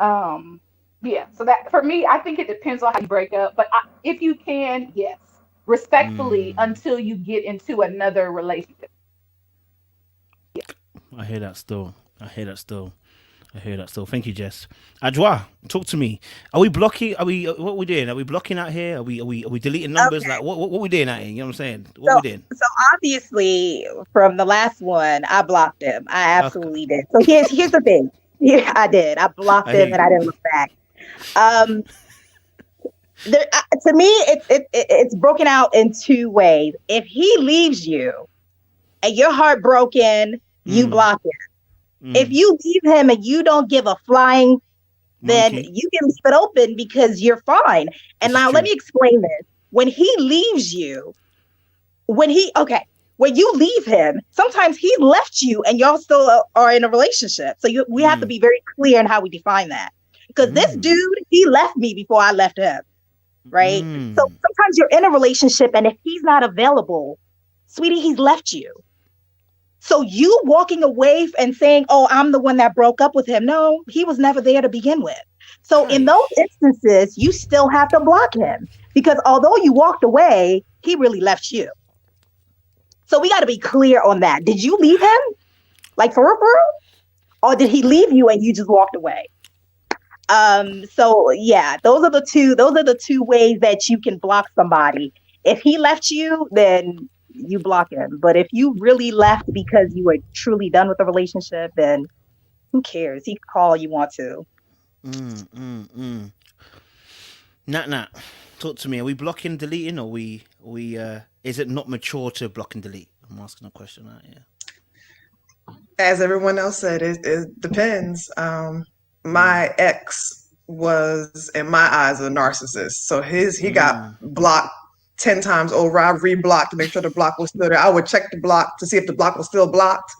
yeah. So that for me, I think it depends on how you break up. But if you can, yes, respectfully until you get into another relationship. I hear that still. I hear that still. Thank you, Jess. Adjoah, talk to me. Are we blocking? What are we doing? Are we blocking out here? Are we deleting numbers? Okay. Like what we doing out here? You know what I'm saying? What we doing? So obviously from the last one, I blocked him. I absolutely did. So here's the thing. Yeah, I did. I blocked him and I didn't look back. To me, it's broken out in two ways. If he leaves you and you're heartbroken, you block him. If you leave him and you don't give a flying, then you can leave it open because you're fine. And now let me explain this. When he leaves you, when you leave him, sometimes he left you and y'all still are in a relationship. So we have to be very clear in how we define that. Because this dude, he left me before I left him, right? So sometimes you're in a relationship and if he's not available, sweetie, he's left you. So you walking away and saying, oh, I'm the one that broke up with him. No, he was never there to begin with. So in those instances, you still have to block him because although you walked away, he really left you. So we got to be clear on that. Did you leave him? Like for real? Or did he leave you and you just walked away? So yeah, those are the two ways that you can block somebody. If he left you, then you block him. But if you really left because you were truly done with the relationship, then who cares? He can call all you want to. Nat, talk to me. Are we blocking, deleting, or we is it not mature to block and delete? I'm asking a question out here. As everyone else said, it depends. My ex was, in my eyes, a narcissist. So he got blocked 10 times over. I re-blocked to make sure the block was still there. I would check the block to see if the block was still blocked.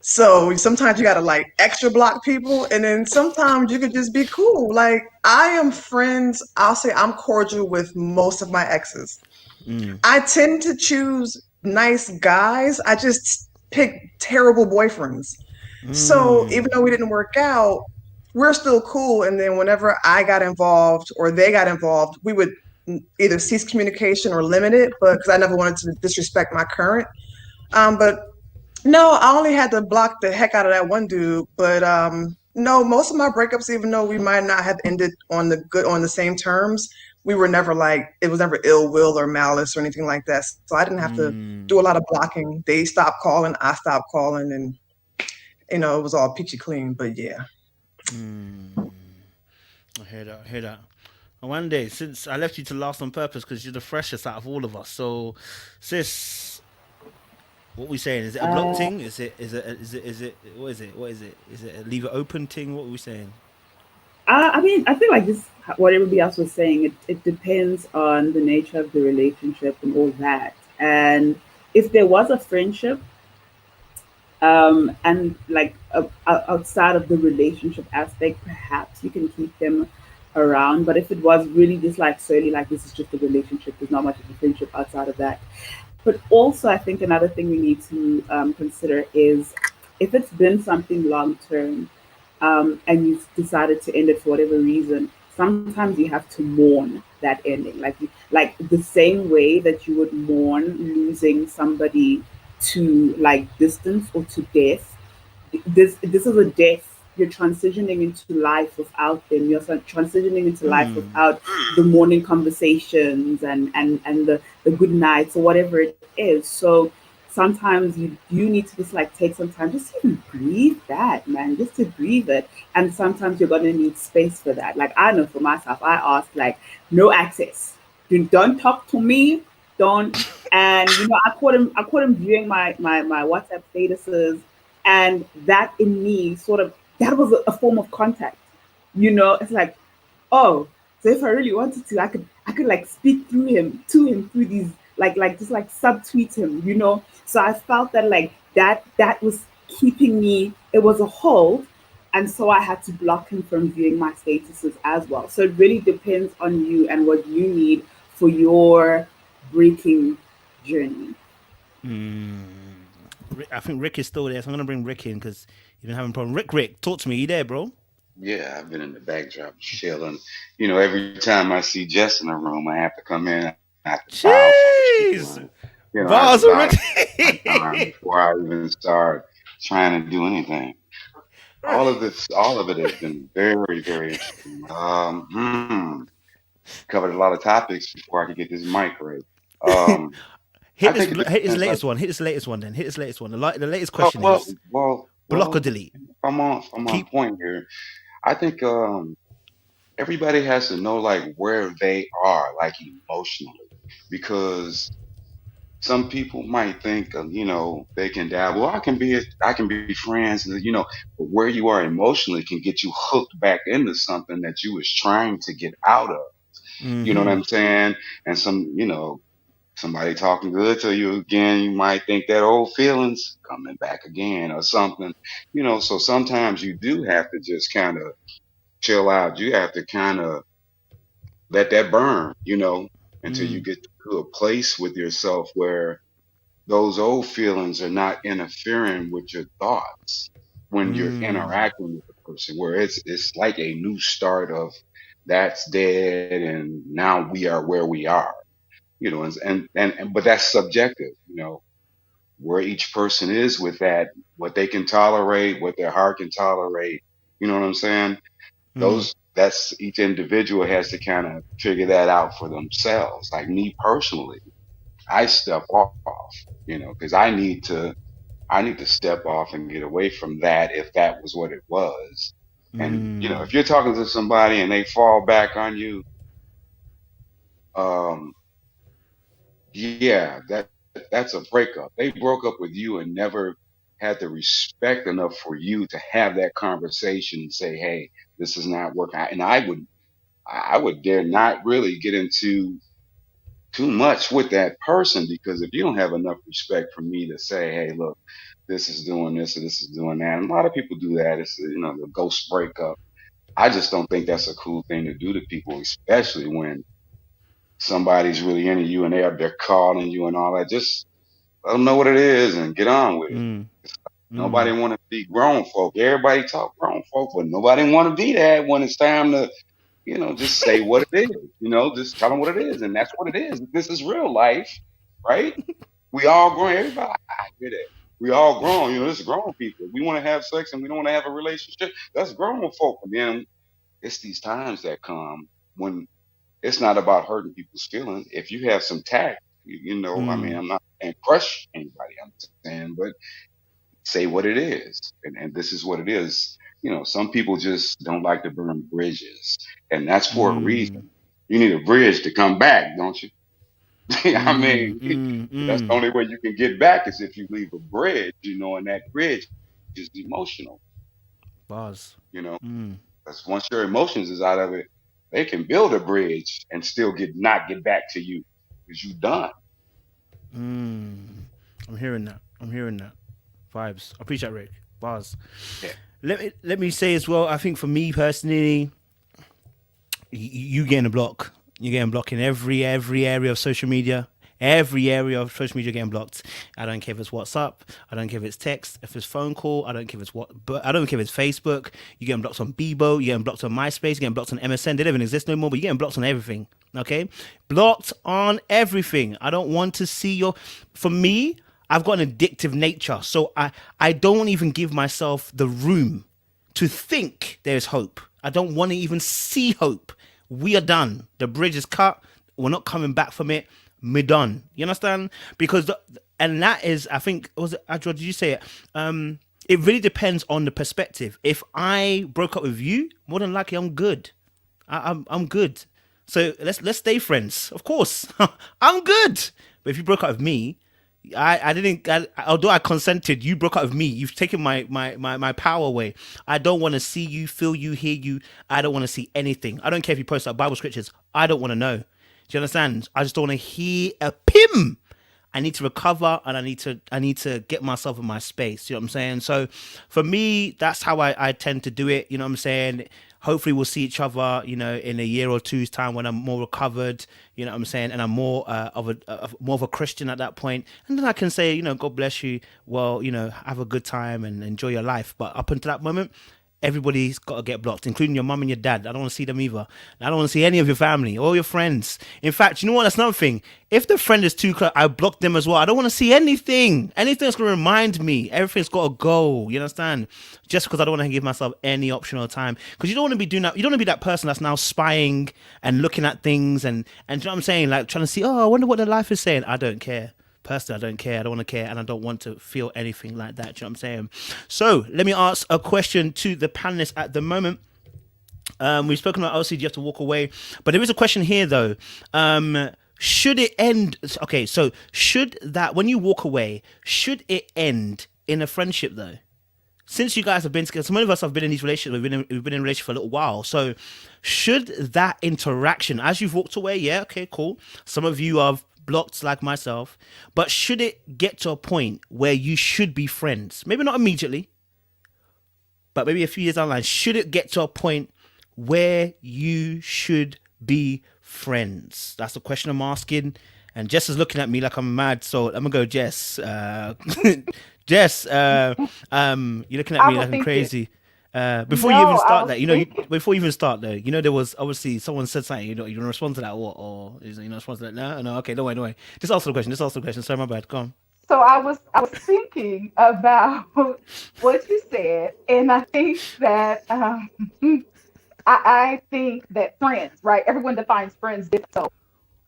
So sometimes you gotta like extra block people, and then sometimes you could just be cool. Like I am friends, I'll say I'm cordial with most of my exes. I tend to choose nice guys. I just pick terrible boyfriends. So even though we didn't work out, we're still cool. And then whenever I got involved or they got involved, we would either cease communication or limit it, but because I never wanted to disrespect my current. But no, I only had to block the heck out of that one dude. But no, most of my breakups, even though we might not have ended on the same terms, we were never like, it was never ill will or malice or anything like that. So I didn't have to do a lot of blocking. They stopped calling, I stopped calling, and it was all peachy clean. But yeah. I hear that. One day, since I left you to last on purpose because you're the freshest out of all of us. So, sis, what we saying? Is it a block thing? Is it? What is it? Is it a leave it open thing? What are we saying? I mean, I feel like this. What everybody else was saying, it depends on the nature of the relationship and all that. And if there was a friendship, and like outside of the relationship aspect, perhaps you can keep them around. But if it was really just like solely like this is just a relationship, there's not much of a friendship outside of that. But also, I think another thing we need to consider is if it's been something long term, and you decided to end it for whatever reason, sometimes you have to mourn that ending, like the same way that you would mourn losing somebody to like distance or to death. This is a death you're transitioning into life without them. You're transitioning into life without the morning conversations and the good nights or whatever it is. So sometimes you need to just like take some time just to even breathe that, man, just to breathe it. And sometimes you're gonna need space for that. Like I know for myself, I ask like no access. Don't talk to me. Don't. And I caught him viewing my WhatsApp statuses, and that in me sort of that was a form of contact. It's like, oh, so if I really wanted to, I could like speak through him to him through these like just like subtweet him. So I felt that like that was keeping me. It was a hold, and so I had to block him from viewing my statuses as well. So it really depends on you and what you need for your breaking journey. I think Rick is still there, so I'm gonna bring Rick in because you've been having a problem. Rick, talk to me. You there, bro? Yeah, I've been in the backdrop chilling. Every time I see Jess in the room, I have to come in. I have to bow first Jeez, before I have to bars of bow my time Rick. before I even start trying to do anything. All of it has been very, very interesting. Covered a lot of topics before I could get this mic right. Um, I think it Hit his depends. Like, latest one. Hit his latest one. Then hit his latest one. The latest well, question well, is well, block or well. delete. If I'm on Keep. point here. I think everybody has to know like where they are like emotionally, because some people might think they can dabble. I can be friends, but where you are emotionally can get you hooked back into something that you was trying to get out of. You know what I'm saying? And somebody talking good to you again, you might think that old feelings coming back again or something. So sometimes you do have to just kind of chill out. You have to kind of let that burn, until you get to a place with yourself where those old feelings are not interfering with your thoughts when you're interacting with the person, where it's like a new start of that's dead and now we are where we are, and but that's subjective, where each person is with that, what they can tolerate, what their heart can tolerate. You know what I'm saying? That's each individual has to kind of figure that out for themselves. Like me personally, I step off, because I need to step off and get away from that if that was what it was. And if you're talking to somebody and they fall back on you, um, yeah, that's a breakup. They broke up with you and never had the respect enough for you to have that conversation and say, "Hey, this is not working." And I would dare not really get into too much with that person, because if you don't have enough respect for me to say, "Hey, look, this is doing this or this is doing that," and a lot of people do that. It's the ghost breakup. I just don't think that's a cool thing to do to people, especially when somebody's really into you and they're calling you and all that. Just let them know what it is and get on with it. Nobody want to be grown folk. Everybody talk grown folk, but nobody want to be that when it's time to just say what it is, just tell them what it is. And that's what it is. This is real life, right? We all grown. Everybody, I hear that. We all grown. This is grown people. We want to have sex and we don't want to have a relationship. That's grown folk. And then it's these times that come when it's not about hurting people's feelings. If you have some tact, I mean, I'm not saying crush anybody. I'm saying, but say what it is. And this is what it is. Some people just don't like to burn bridges. And that's for a reason. You need a bridge to come back, don't you? I mean, that's the only way you can get back is if you leave a bridge, and that bridge is emotional, Bars. you know, because once your emotions is out of it, they can build a bridge and still not get back to you because you done. I'm hearing that. Vibes. I appreciate Rick. Bars. Yeah. Let me say as well. I think for me personally, you getting a block. You're getting blocked in every area of social media. Every area of social media getting blocked. I don't care if it's WhatsApp. I don't care if it's text. If it's phone call. I don't care if it's I don't care if it's Facebook. You're getting blocked on Bebo. You're getting blocked on MySpace. You're getting blocked on MSN. They don't even exist no more. But you're getting blocked on everything. Okay, blocked on everything. I don't want to see your. For me, I've got an addictive nature, so I don't even give myself the room to think there's hope. I don't want to even see hope. We are done. The bridge is cut. We're not coming back from it. We're done. You understand? Because and that is, I think, was it Adjoah? Did you say it? It really depends on the perspective. If I broke up with you, more than likely I'm good. I'm good. So let's stay friends. Of course, I'm good. But if you broke up with me, I didn't. Although I consented, you broke up with me. You've taken my power away. I don't want to see you, feel you, hear you. I don't want to see anything. I don't care if you post out Bible scriptures. I don't want to know. Do you understand? I just don't want to hear a pim. I need to recover, and I need to get myself in my space. You know what I'm saying? So for me, that's how I tend to do it. You know what I'm saying? Hopefully we'll see each other, you know, in a year or two's time when I'm more recovered, you know what I'm saying? And I'm more of a Christian at that point. And then I can say, you know, God bless you. Well, you know, have a good time and enjoy your life. But up until that moment, everybody's got to get blocked, including your mum and your dad. I don't want to see them either. I don't want to see any of your family or your friends. In fact, you know what? That's another thing. If the friend is too close, I block them as well. I don't want to see anything. Anything that's going to remind me. Everything's got to go. You understand? Just because I don't want to give myself any optional time. Because you don't want to be doing that. You don't want to be that person that's now spying and looking at things and you know what I'm saying? Like trying to see, oh, I wonder what their life is saying. I don't care. Personally, I don't care. I don't want to care, and I don't want to feel anything like that. Do you know what I'm saying? So let me ask a question to the panelists at the moment. We've spoken about obviously you have to walk away, but there is a question here though. Should it end? Okay, so should that when you walk away, should it end in a friendship though? Since you guys have been together, some of us have been in these relationships. We've been in a relationship for a little while. So should that interaction, as you've walked away, yeah, okay, cool. Some of you have blocked like myself, but should it get to a point where you should be friends? Maybe not immediately, but maybe a few years down the line, should it get to a point where you should be friends? That's the question I'm asking. And Jess is looking at me like I'm mad, so I'm gonna go Jess. Jess, you're looking at me like I'm crazy. Before you even start that, you know, before you even start though, you know, there was obviously someone said something, you know, you want to respond to that or is you know respond to that? No, okay, don't worry. Just answer the question. Sorry, my bad. Go on. So I was thinking about what you said, and I think that I think that friends, right? Everyone defines friends different.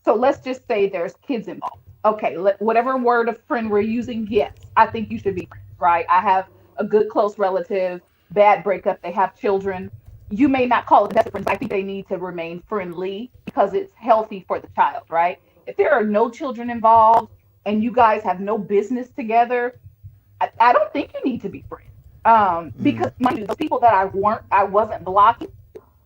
So let's just say there's kids involved. Okay, whatever word of friend we're using, yes, I think you should be friends, right? I have a good close relative, bad breakup, they have children. You may not call it best friends. I think they need to remain friendly because it's healthy for the child, right? If there are no children involved and you guys have no business together, I don't think you need to be friends. Because mind you, the people that I wasn't blocking,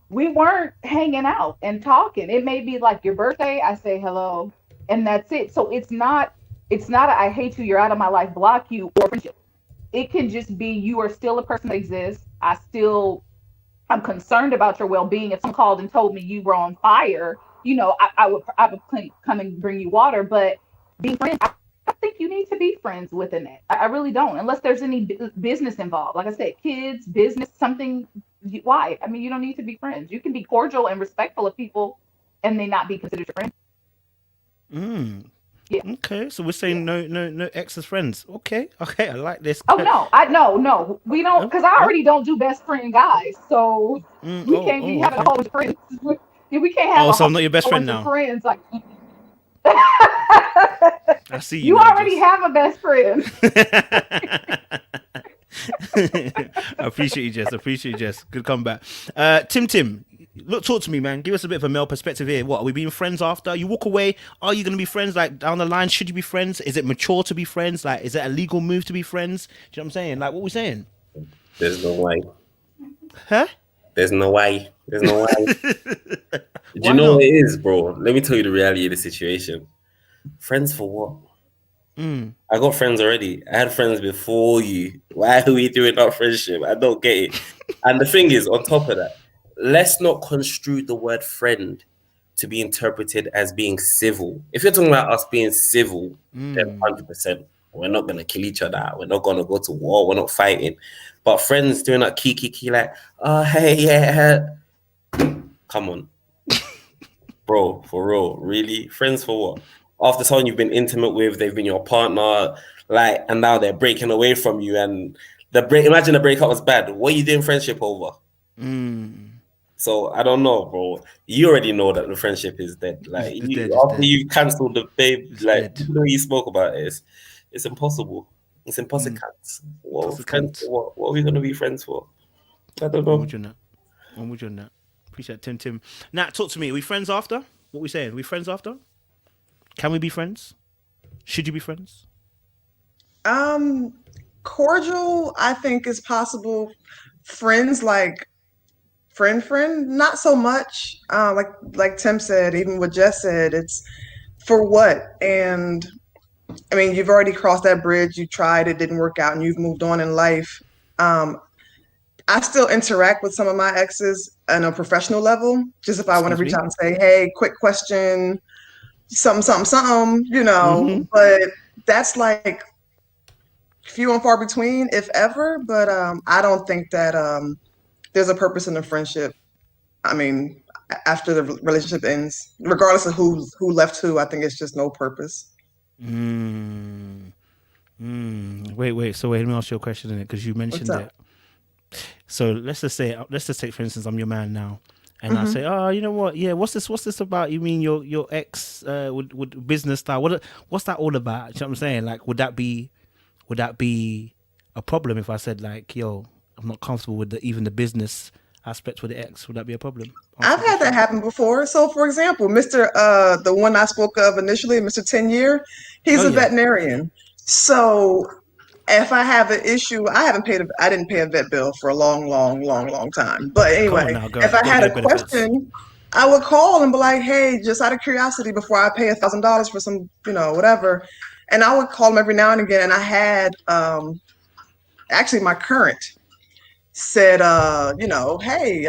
we weren't hanging out and talking. It may be like your birthday, I say hello, and that's it. So it's not a I hate you, you're out of my life, block you, or friendship. It can just be you are still a person that exists. I'm concerned about your well-being. If someone called and told me you were on fire, you know, I would come and bring you water. But being friends, I think you need to be friends within it. I really don't, unless there's any business involved. Like I said, kids, business, something. Why? I mean, you don't need to be friends. You can be cordial and respectful of people, and they not be considered your friend. Yeah. Okay, so we're saying no ex as friends. Okay, I like this. Oh no, we don't, because I already don't do best friend guys, so we can't be having a whole bunch of friends. We can't have. So I'm not your best friend now. Friends like. I see you. You already have a best friend. I appreciate you, Jess. Good comeback. Tim, look, talk to me, man. Give us a bit of a male perspective here. What, are we being friends after you walk away? Are you going to be friends like down the line? Should you be friends? Is it mature to be friends? Like, is it a legal move to be friends? Do you know what I'm saying? Like, what we saying? There's no way. Huh? There's no way. Do you know what it is, bro? Let me tell you the reality of the situation. Friends for what? I got friends already. I had friends before you. Why are we doing that friendship? I don't get it. And the thing is, on top of that, let's not construe the word friend to be interpreted as being civil. If you're talking about us being civil, then 100%. We're not going to kill each other. We're not going to go to war. We're not fighting. But friends doing that kiki like, oh, hey, yeah. Come on. Bro, for real. Really? Friends for what? After someone you've been intimate with, they've been your partner, like, and now they're breaking away from you, and Imagine the breakup was bad. What are you doing friendship over? So I don't know, bro. You already know that the friendship is dead. Like It's dead. after you've cancelled the babe, It's like dead. you know you spoke about it, it's impossible. It's impossible. Impossible. What are we gonna be friends for? I don't I'm know. with you on that. Appreciate it, Tim. Nat, talk to me. Are we friends after? What we saying? Are we friends after? Can we be friends? Should you be friends? Cordial, I think is possible. Friends, like friend, not so much. Like Tim said, even what Jess said, it's for what? And I mean, you've already crossed that bridge. You tried, it didn't work out, and you've moved on in life. I still interact with some of my exes on a professional level, just if I want to reach out and say, hey, quick question, something, but that's like few and far between, if ever. But I don't think that there's a purpose in the friendship. I mean, after the relationship ends, regardless of who left who, I think it's just no purpose. Wait. So let me ask you a question in it because you mentioned it. So let's just take for instance, I'm your man now, and I say, oh, you know what? Yeah, what's this about? You mean your ex would business style? What's that all about? You know what I'm saying? Like, would that be a problem if I said like, yo, I'm not comfortable with even the business aspect with the ex? Would that be a problem? I've had that happen before. So, for example, Mr. The one I spoke of initially, Mr. 10-year, he's a veterinarian. So, if I have an issue, I didn't pay a vet bill for a long time. But anyway, if I had a question, I would call and be like, hey, just out of curiosity, before I pay $1,000 for some, whatever. And I would call him every now and again. And I had, actually my current said, hey,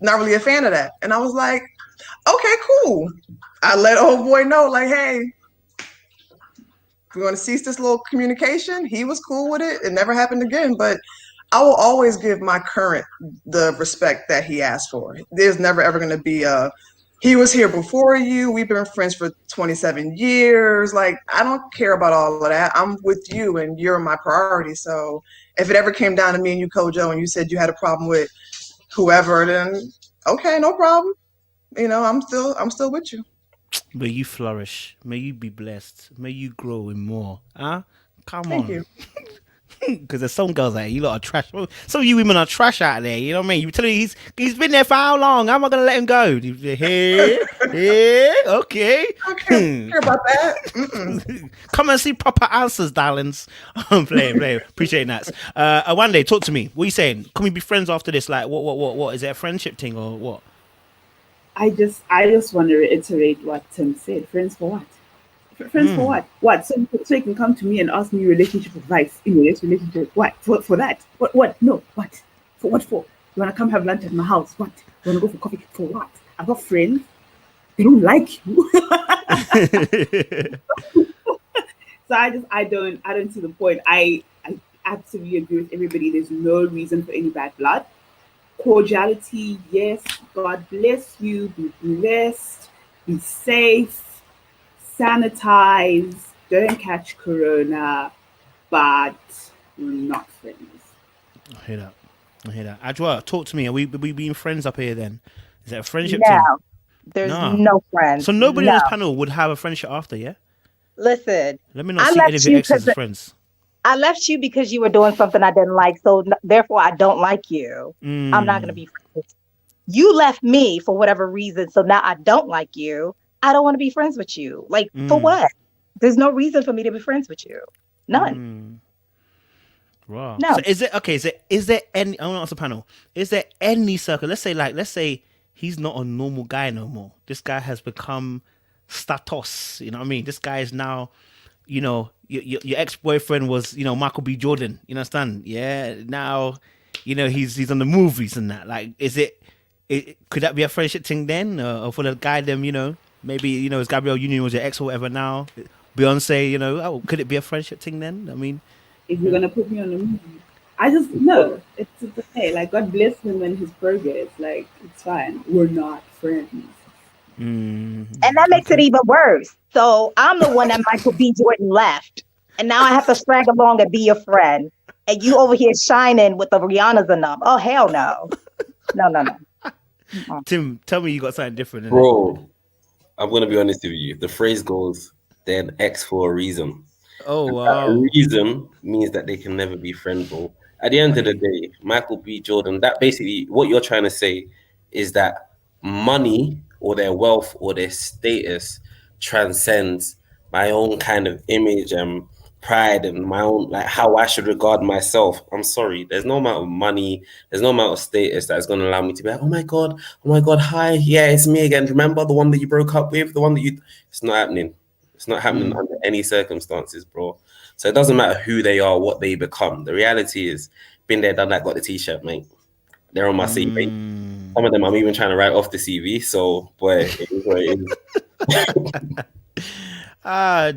not really a fan of that. And I was like, okay, cool. I let old boy know, like, hey, we want to cease this little communication. He was cool with it. It never happened again. But I will always give my current the respect that he asked for. There's never ever going to be he was here before you. We've been friends for 27 years. Like, I don't care about all of that. I'm with you and you're my priority. So if it ever came down to me and you, Kojo, and you said you had a problem with whoever, then okay, no problem. I'm still with you. May you flourish. May you be blessed. May you grow in more. Huh? Come Thank on. you. Because there's some girls like you lot are trash. Some of you women are trash out there. You know what I mean? You tell me he's been there for how long? How am I gonna let him go? Okay. I don't care about that. Come and see proper answers, darlings. I'm playing. Appreciate that. Awande, talk to me. What are you saying? Can we be friends after this? Like, what? Is it a friendship thing or what? I just want to reiterate what Tim said. Friends for what? Friends for what? What? So you can come to me and ask me relationship advice in this relationship. What? For that? What? No. What? For what for? You want to come have lunch at my house? What? You want to go for coffee? For what? I've got friends. They don't like you. So I don't see the point. I absolutely agree with everybody. There's no reason for any bad blood. Cordiality, yes. God bless you. Be blessed. Be safe. Sanitize. Don't catch corona. But we're not friends. I hear that. Adjoah, talk to me. Are we being friends up here then? Is that a friendship No, thing? there's no friends. So nobody on this panel would have a friendship after, yeah? Listen, let me not see any of your exes as friends. I left you because you were doing something I didn't like, so therefore I don't like you. I'm not going to be friends. You left me for whatever reason, so now I don't like you. I don't want to be friends with you. Like, for what? There's no reason for me to be friends with you. None. Wow. No. So is there any? I want to ask the panel. Is there any circle? Let's say he's not a normal guy no more. This guy has become status. You know what I mean? This guy is now, your ex-boyfriend was, Michael B. Jordan. You understand? Yeah. Now, he's on the movies and that. Like, could that be a friendship thing then, or for the guy them? Maybe as Gabrielle Union was your ex or whatever now. Beyonce, could it be a friendship thing then? I mean, if you're gonna put me on a movie, I just no. It's okay. Like, God bless him and his progress. Like, it's fine. We're not friends. And that makes it even worse. So I'm the one that Michael B. Jordan left, and now I have to drag along and be your friend. and you over here shining with the Rihanna's and them. Oh, hell no. No. Tim, tell me you got something different. Bro, I'm going to be honest with you. The phrase goes, they're an ex for a reason. Oh, And wow. that reason means that they can never be friends, bro. At the end of the day, Michael B. Jordan, that basically what you're trying to say is that money or their wealth or their status transcends my own kind of image and pride and my own, like, how I should regard myself. I'm sorry, there's no amount of money, there's no amount of status that's going to allow me to be like, oh my god, hi, yeah, it's me again. Remember the one that you broke up with, the one that you? It's not happening. It's not happening under any circumstances, bro. So it doesn't matter who they are, what they become. The reality is, been there, done that, got the t-shirt, mate. They're on my CV. Some of them I'm even trying to write off the CV. So, boy, it is what it is.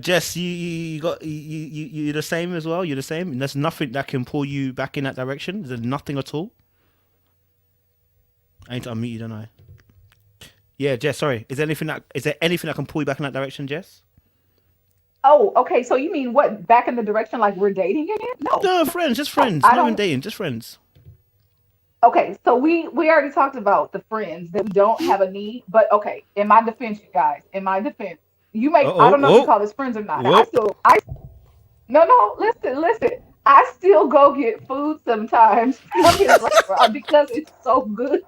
Jess, you're the same as well. You're the same. And there's nothing that can pull you back in that direction. There's nothing at all. I need to unmute you, don't I? Yeah, Jess. Sorry. Is there anything that can pull you back in that direction, Jess? Oh, okay. So you mean what? Back in the direction like we're dating again? No, friends, just friends. I Not even don't. dating, just friends. Okay, so we already talked about the friends that we don't have a need. But okay, in my defense, you guys, you make. I don't know if you call this friends or not. No. Listen. I still go get food sometimes from his restaurant because it's so good.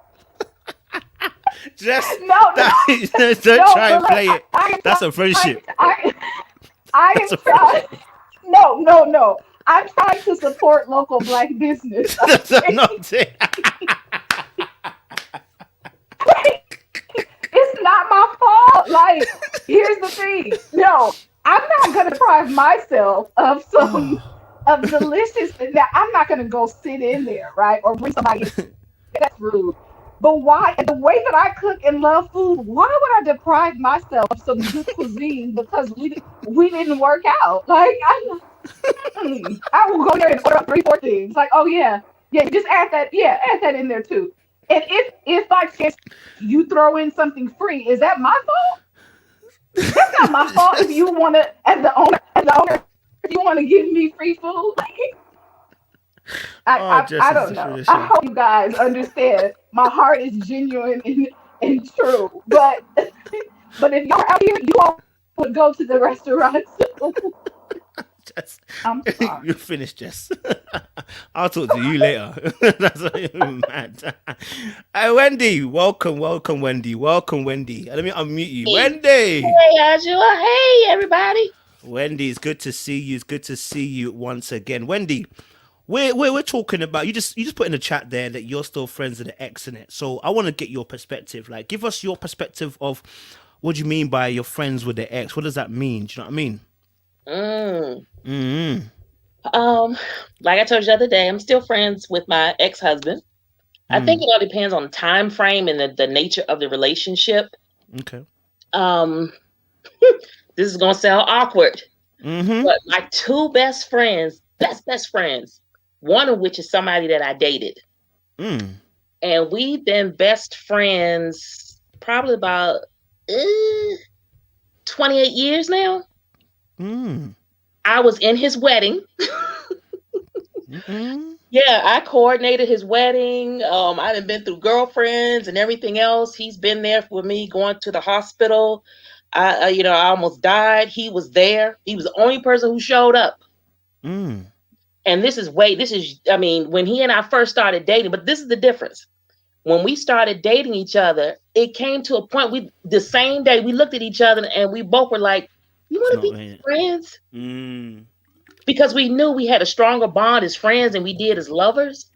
Just don't try and play it. That's a friendship. I am trying. No. I'm trying to support local Black business. That's not it. It's not my fault. Like, here's the thing. No, I'm not gonna deprive myself of some of delicious. Now, I'm not gonna go sit in there, right, or bring somebody. That's rude. But why? The way that I cook and love food, why would I deprive myself of some good cuisine because we didn't work out? Like, I will go there and order up 3-4 things. Like, oh yeah, just add that in there too. And if by chance you throw in something free, is that my fault? That's not my fault. If you want to, as the owner, if you want to give me free food, like, I don't know. I hope you guys understand. My heart is genuine and true. But if you're out here, you all would go to the restaurant. Jess, I'm sorry. You finished, Jess. I'll talk to you later. That's mad. Hey, Wendy, welcome, Wendy. Let me unmute you, Wendy. Hey, Adjoah. Hey, everybody. Wendy, it's good to see you. It's good to see you once again, Wendy. We're talking about, you just put in the chat there that you're still friends with the ex in it. So I want to get your perspective. Like, give us your perspective of what do you mean by you're friends with the ex? What does that mean? Do you know what I mean? Like I told you the other day, I'm still friends with my ex-husband. I think it all depends on the time frame and the nature of the relationship. Okay. This is gonna sound awkward, but my two best friends, best friends, one of which is somebody that I dated, and we've been best friends probably about 28 years now. I was in his wedding. Yeah, I coordinated his wedding. I've been through girlfriends and everything else. He's been there for me going to the hospital. I almost died. He was there. He was the only person who showed up. And when he and I first started dating, but this is the difference. When we started dating each other, it came to a point, the same day we looked at each other and we both were like, you want to be friends? Because we knew we had a stronger bond as friends than we did as lovers.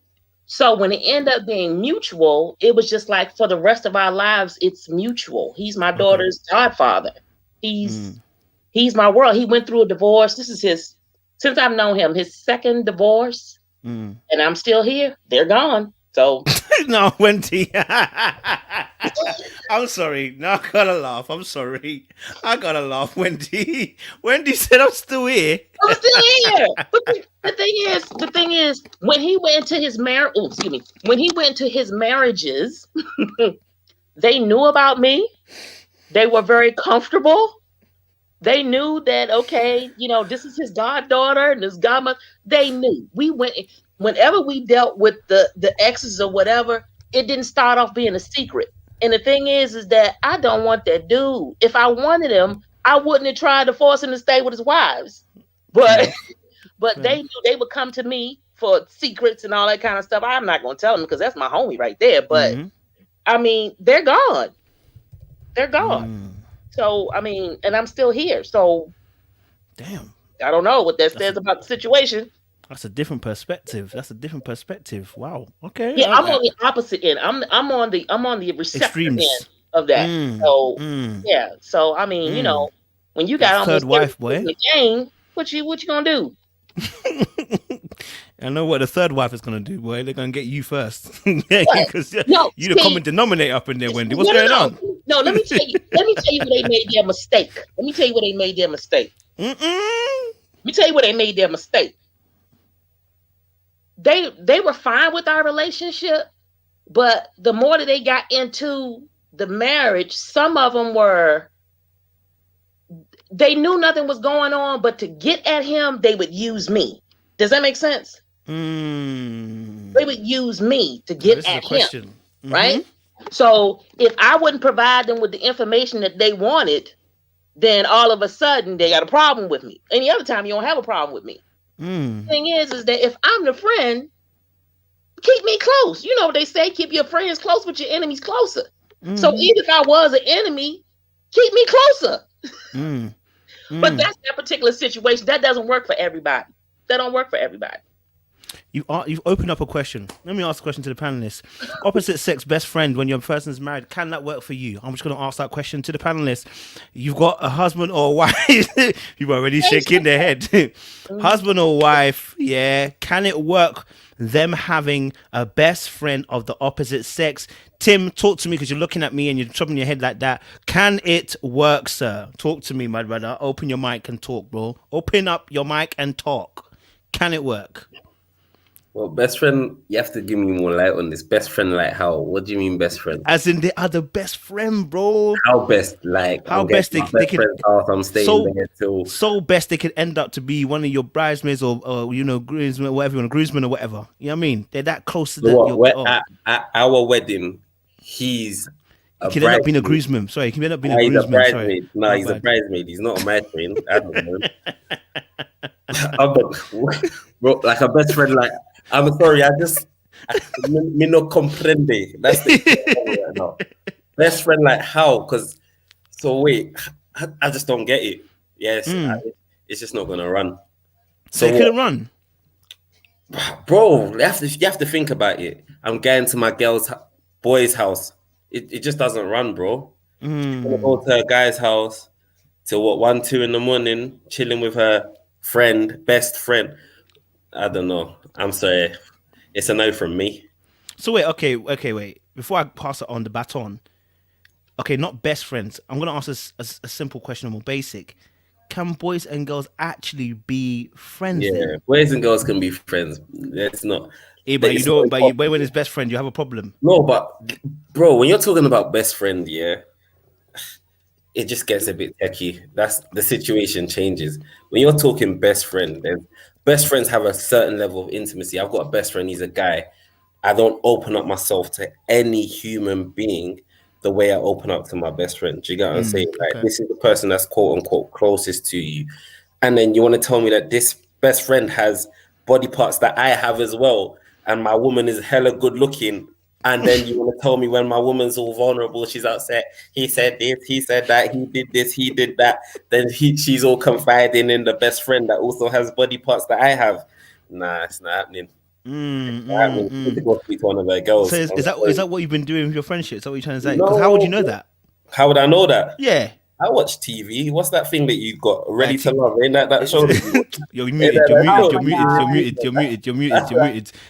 So when it ended up being mutual, it was just like for the rest of our lives, it's mutual. He's my daughter's godfather. He's my world. He went through a divorce. This is since I've known him, his second divorce. And I'm still here. They're gone. So no, Wendy. I'm sorry. No, I gotta laugh. I'm sorry. I gotta laugh, Wendy. Wendy said I'm still here. I'm still here. But the thing is, when he went to his when he went to his marriages, they knew about me. They were very comfortable. They knew that, okay, this is his goddaughter and his godmother. They knew. We went, whenever we dealt with the exes or whatever, it didn't start off being a secret. And the thing is that I don't want that dude. If I wanted him, I wouldn't have tried to force him to stay with his wives. But but they knew they would come to me for secrets and all that kind of stuff. I'm not going to tell them because that's my homie right there. But I mean, they're gone. They're gone. So, I mean, and I'm still here. So, damn. I don't know what that says about the situation. That's a different perspective. Wow. Okay. Yeah, I'm on the opposite end. I'm on the receptor end of that. Yeah. So, I mean, when you got almost third wife, boy, in the game, what you gonna do? I know what the third wife is gonna do, boy. They're gonna get you first. Because you're the common denominator up in there, Wendy. What's going on? No, let me tell you where they made their mistake. Let me tell you where they made their mistake. They were fine with our relationship, but the more that they got into the marriage, some of them they knew nothing was going on, but to get at him, they would use me. Does that make sense? They would use me to get at him, right? So if I wouldn't provide them with the information that they wanted, then all of a sudden they got a problem with me. Any other time you don't have a problem with me. The thing is that if I'm the friend, keep me close. You know what they say, keep your friends close, but your enemies closer. So even if I was an enemy, keep me closer. But that's that particular situation. That doesn't work for everybody. That don't work for everybody. You've opened up a question. Let me ask a question to the panelists. Opposite sex best friend when your person's married, can that work for you? I'm just going to ask that question to the panelists. You've got a husband or a wife. You've already shaking their head. Husband or wife, yeah. Can it work, them having a best friend of the opposite sex? Tim, talk to me because you're looking at me and you're chopping your head like that. Can it work, sir? Talk to me, my brother. Open your mic and talk, bro. Open up your mic and talk. Can it work? Well, best friend, you have to give me more light on this. Best friend, like how? What do you mean best friend? As in they are the best friend, bro. How best? Like how best they can? I'm staying there till so best they could end up to be one of your bridesmaids or groomsmen, whatever you want, groomsmen or whatever. You know what I mean? They're that close to at our wedding. He's he can end up being a groomsman. Sorry, he can end up being a groomsman. Bridesmaid. No, he's a bridesmaid. He's not a bridesmaid. I don't know. Bro, like a best friend, like I'm sorry, me no comprende. That's the no. Best friend, like how? Because so wait, I just don't get it. Yes, it's just not gonna run. So it couldn't run, bro. You have to think about it. I'm going to my boy's house. It just doesn't run, bro. I'm gonna go to a guy's house till 1, 2 in the morning, chilling with her best friend. I don't know. I'm sorry. It's a no from me. So wait. Before I pass it on the baton, okay, not best friends. I'm gonna ask a simple question, more basic. Can boys and girls actually be friends? Yeah, then? Boys and girls can be friends. It's not. Yeah, but when it's best friend, you have a problem. No, but bro, when you're talking about best friend, yeah, it just gets a bit techie. That's the situation changes. When you're talking best friend, then best friends have a certain level of intimacy. I've got a best friend, he's a guy. I don't open up myself to any human being the way I open up to my best friend. Do you get what I'm saying? Like, this is the person that's quote unquote closest to you. And then you want to tell me that this best friend has body parts that I have as well. And my woman is hella good looking. And then you want to tell me when my woman's all vulnerable, she's upset. He said this, he said that, he did this, he did that. Then she's all confiding in the best friend that also has body parts that I have. Nah, it's not happening. To go speak to one of their girls. So is that what you've been doing with your friendship? Is that what you're trying to say? Because how would you know that? How would I know that? Yeah. I watch TV. What's that thing that you got? Ready to Love? Ain't that show? You're muted.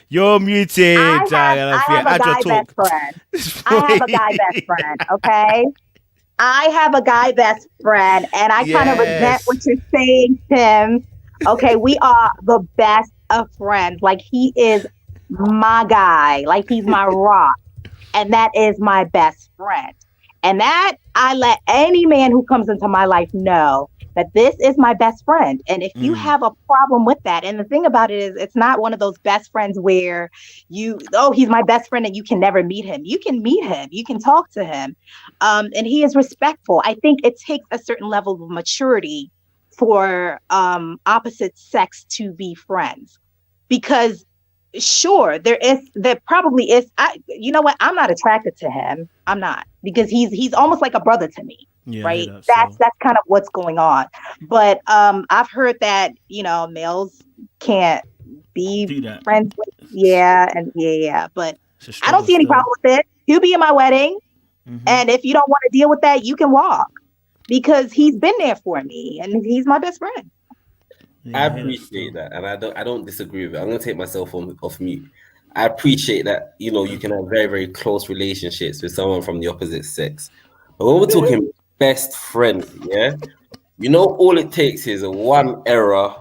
You're muted. I have a guy best friend. I have a guy best friend. Okay. I have a guy best friend, and I kind of resent what you're saying, Tim. Okay, we are the best of friends. Like, he is my guy. Like, he's my rock, and that is my best friend. And that I let any man who comes into my life know that this is my best friend. And if you have a problem with that, and the thing about it is, it's not one of those best friends where he's my best friend and you can never meet him. You can meet him, you can talk to him. And he is respectful. I think it takes a certain level of maturity for opposite sex to be friends, because sure, there probably is. You know what? I'm not attracted to him. I'm not, because he's almost like a brother to me, right? That's kind of what's going on. But I've heard that males can't be friends with. But I don't see any problem with it. He'll be in my wedding, and if you don't want to deal with that, you can walk, because he's been there for me and he's my best friend. I appreciate that, and I don't disagree with it. I'm gonna take myself off mute. I appreciate that, you can have very, very close relationships with someone from the opposite sex. But when we're talking best friend, all it takes is one error.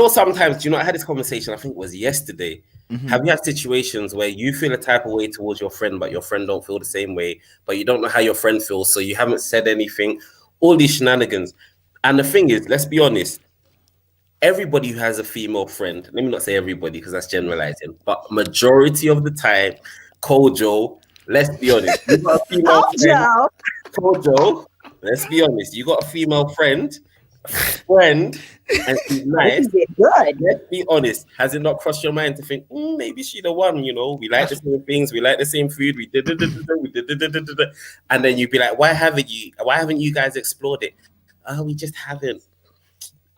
Sometimes, I had this conversation, I think it was yesterday. Have you had situations where you feel a type of way towards your friend, but your friend don't feel the same way, but you don't know how your friend feels, so you haven't said anything, all these shenanigans. And the thing is, let's be honest, everybody who has a female friend, let me not say everybody because that's generalizing, but majority of the time, Kojo, let's be honest, you got a female friend. Kojo, let's be honest, you got a female friend, and she's nice. Good. Let's be honest, has it not crossed your mind to think, maybe she the one, we like the same things, we like the same food, we did, and then you'd be like, why haven't you guys explored it? We just haven't.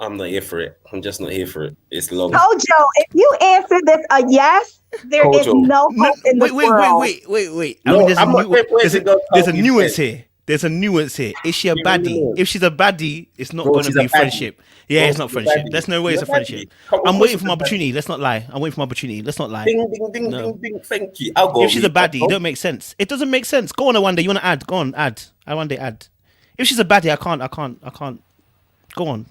I'm not here for it. I'm just not here for it. It's long. Kojo, if you answer this a yes, there is no hope in this world. Wait. There's a nuance here. There's a nuance here. Is she a baddie? If she's a baddie, it's not going to be friendship. Yeah, it's not friendship. There's no way it's a friendship. I'm waiting for my opportunity. Let's not lie. Let's not lie. Ding, ding, ding. Thank you. I'll go. If she's a baddie, it don't make sense. It doesn't make sense. Go on, Awande. You want to add? Go on, add. Awande, add. If she's a baddie, I can't. Go on.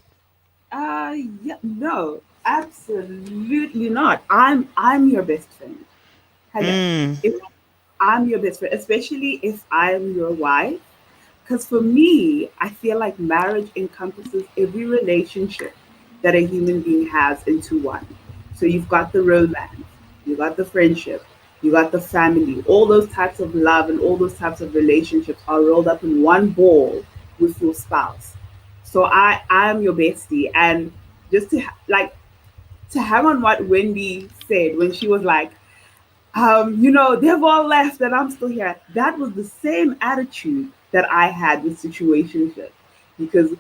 No, absolutely not. I'm your best friend. If I'm your best friend, especially if I'm your wife. Because for me, I feel like marriage encompasses every relationship that a human being has into one. So you've got the romance, you got the friendship, you got the family, all those types of love and all those types of relationships are rolled up in one ball with your spouse. So I'm your bestie. And just to have on what Wendy said when she was like, they've all left and I'm still here. That was the same attitude that I had with Situationship, because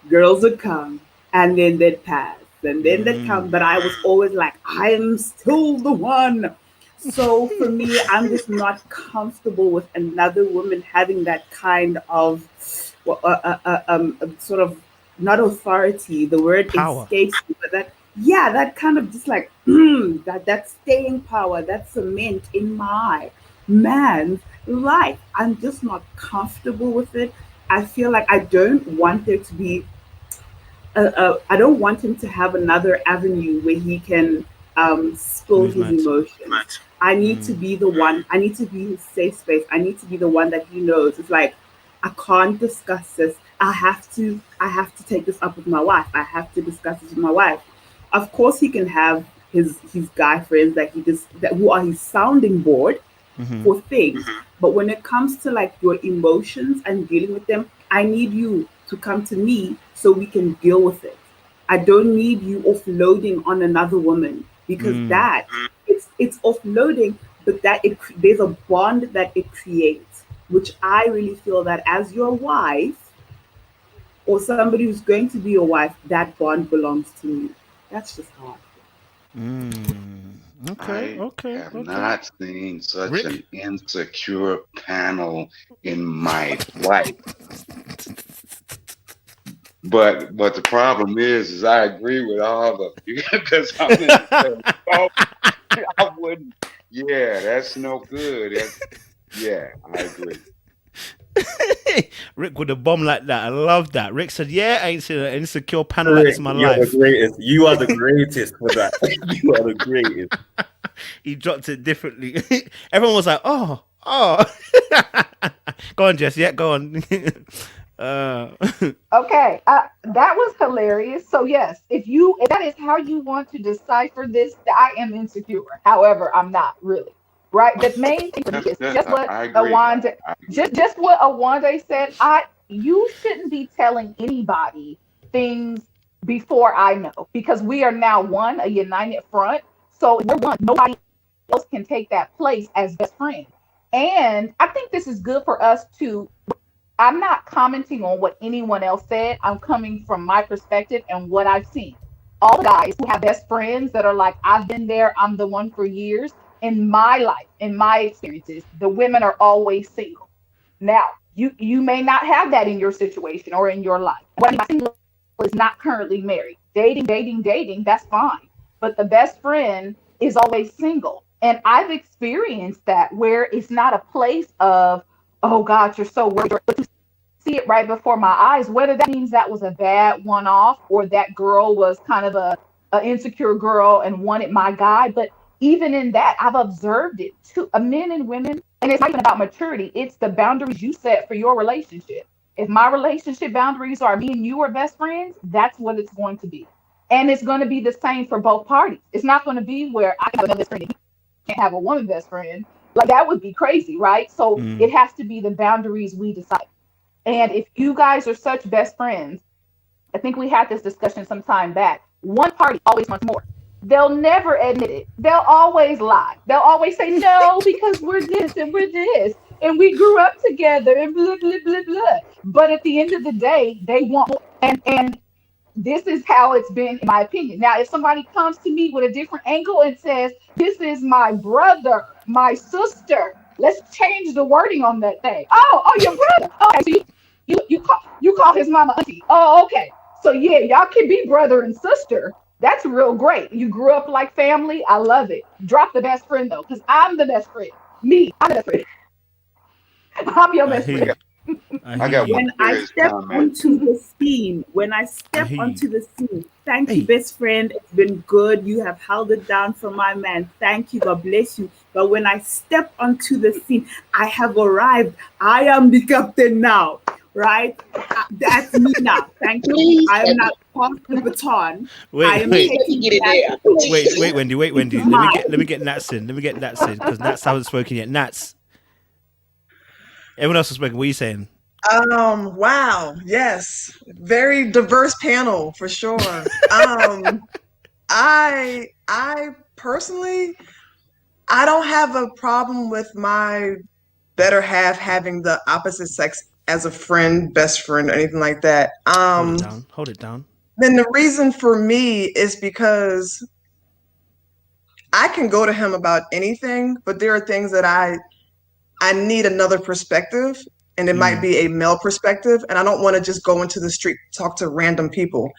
girls would come and then they'd pass and then they'd come, but I was always like, I'm still the one. So for me, I'm just not comfortable with another woman having that kind of sort of, not authority, the word power. Escapes me, but that kind of just like that staying power, that cement in my man's life. I'm just not comfortable with it. I feel like I don't want there to be I don't want him to have another avenue where he can spill his emotions. I need to be the one. I need to be his safe space. I need to be the one that he knows. It's like, I can't discuss this. I have to take this up with my wife. I have to discuss this with my wife. Of course, he can have his guy friends who are his sounding board for things. But when it comes to like your emotions and dealing with them, I need you to come to me so we can deal with it. I don't need you offloading on another woman, because that it's offloading, but there's a bond that it creates, which I really feel that as your wife or somebody who's going to be your wife, that bond belongs to me. That's just how I feel. Okay. I have not seen such an insecure panel in my life. But the problem is I agree with all of you, because I'm in the same. I wouldn't. Yeah, that's no good. I agree. Rick with a bomb like that. I love that. Rick said, I ain't seen an insecure panel like this in my life. You are the greatest for that. You are the greatest. He dropped it differently. Everyone was like, oh. Go on, Jess. Yeah, go on. Uh, Okay, that was hilarious. So yes, if that is how you want to decipher this, I am insecure. However, I'm not really. Right. The main thing for me is just what I agree. Awande, I agree. just what Awande said. You shouldn't be telling anybody things before I know, because we are now one, a united front. So we're one. Nobody else can take that place as best friend. And I think this is good for us to, I'm not commenting on what anyone else said. I'm coming from my perspective and what I've seen. All the guys who have best friends that are like, I've been there, I'm the one for years. In my life, in my experiences, the women are always single. Now, you may not have that in your situation or in your life. What I mean by single is not currently married. Dating, that's fine. But the best friend is always single. And I've experienced that where it's not a place of, oh God, you're so worried, but you see it right before my eyes, whether that means that was a bad one off or that girl was kind of a insecure girl and wanted my guy. But even in that, I've observed it too. Men and women, and it's not even about maturity, it's the boundaries you set for your relationship. If my relationship boundaries are me and you are best friends, that's what it's going to be. And it's going to be the same for both parties. It's not going to be where I can have a best friend and you can't have a woman best friend. Like that would be crazy, right? So it has to be the boundaries we decide. And if you guys are such best friends, I think we had this discussion some time back. One party always wants more. They'll never admit it. They'll always lie. They'll always say, no, because we're this and we're this. And we grew up together and blah, blah, blah, blah. But at the end of the day, they want more. And this is how it's been, in my opinion. Now, if somebody comes to me with a different angle and says, this is my brother, my sister, let's change the wording on that thing. Oh, your brother. Okay, so you call his mama auntie. Oh, okay. So yeah, y'all can be brother and sister. That's real great. You grew up like family. I love it. Drop the best friend though, because I'm the best friend. I'm the best friend. I'm your best friend. I got one. When I step onto the scene, thank you, best friend. It's been good. You have held it down for my man. Thank you. God bless you. But when I step onto the scene, I have arrived. I am the captain now, right? That's me now. Thank you. I am not passing the baton. Wait, Wendy. Let me get Nats in. Because Nats hasn't spoken yet. Nats. Everyone else has spoken. What are you saying? Wow. Yes. Very diverse panel for sure. I personally, I don't have a problem with my better half having the opposite sex as a friend, best friend, or anything like that. Hold it down. Then the reason for me is because I can go to him about anything, but there are things that I need another perspective, and it might be a male perspective, and I don't want to just go into the street, talk to random people.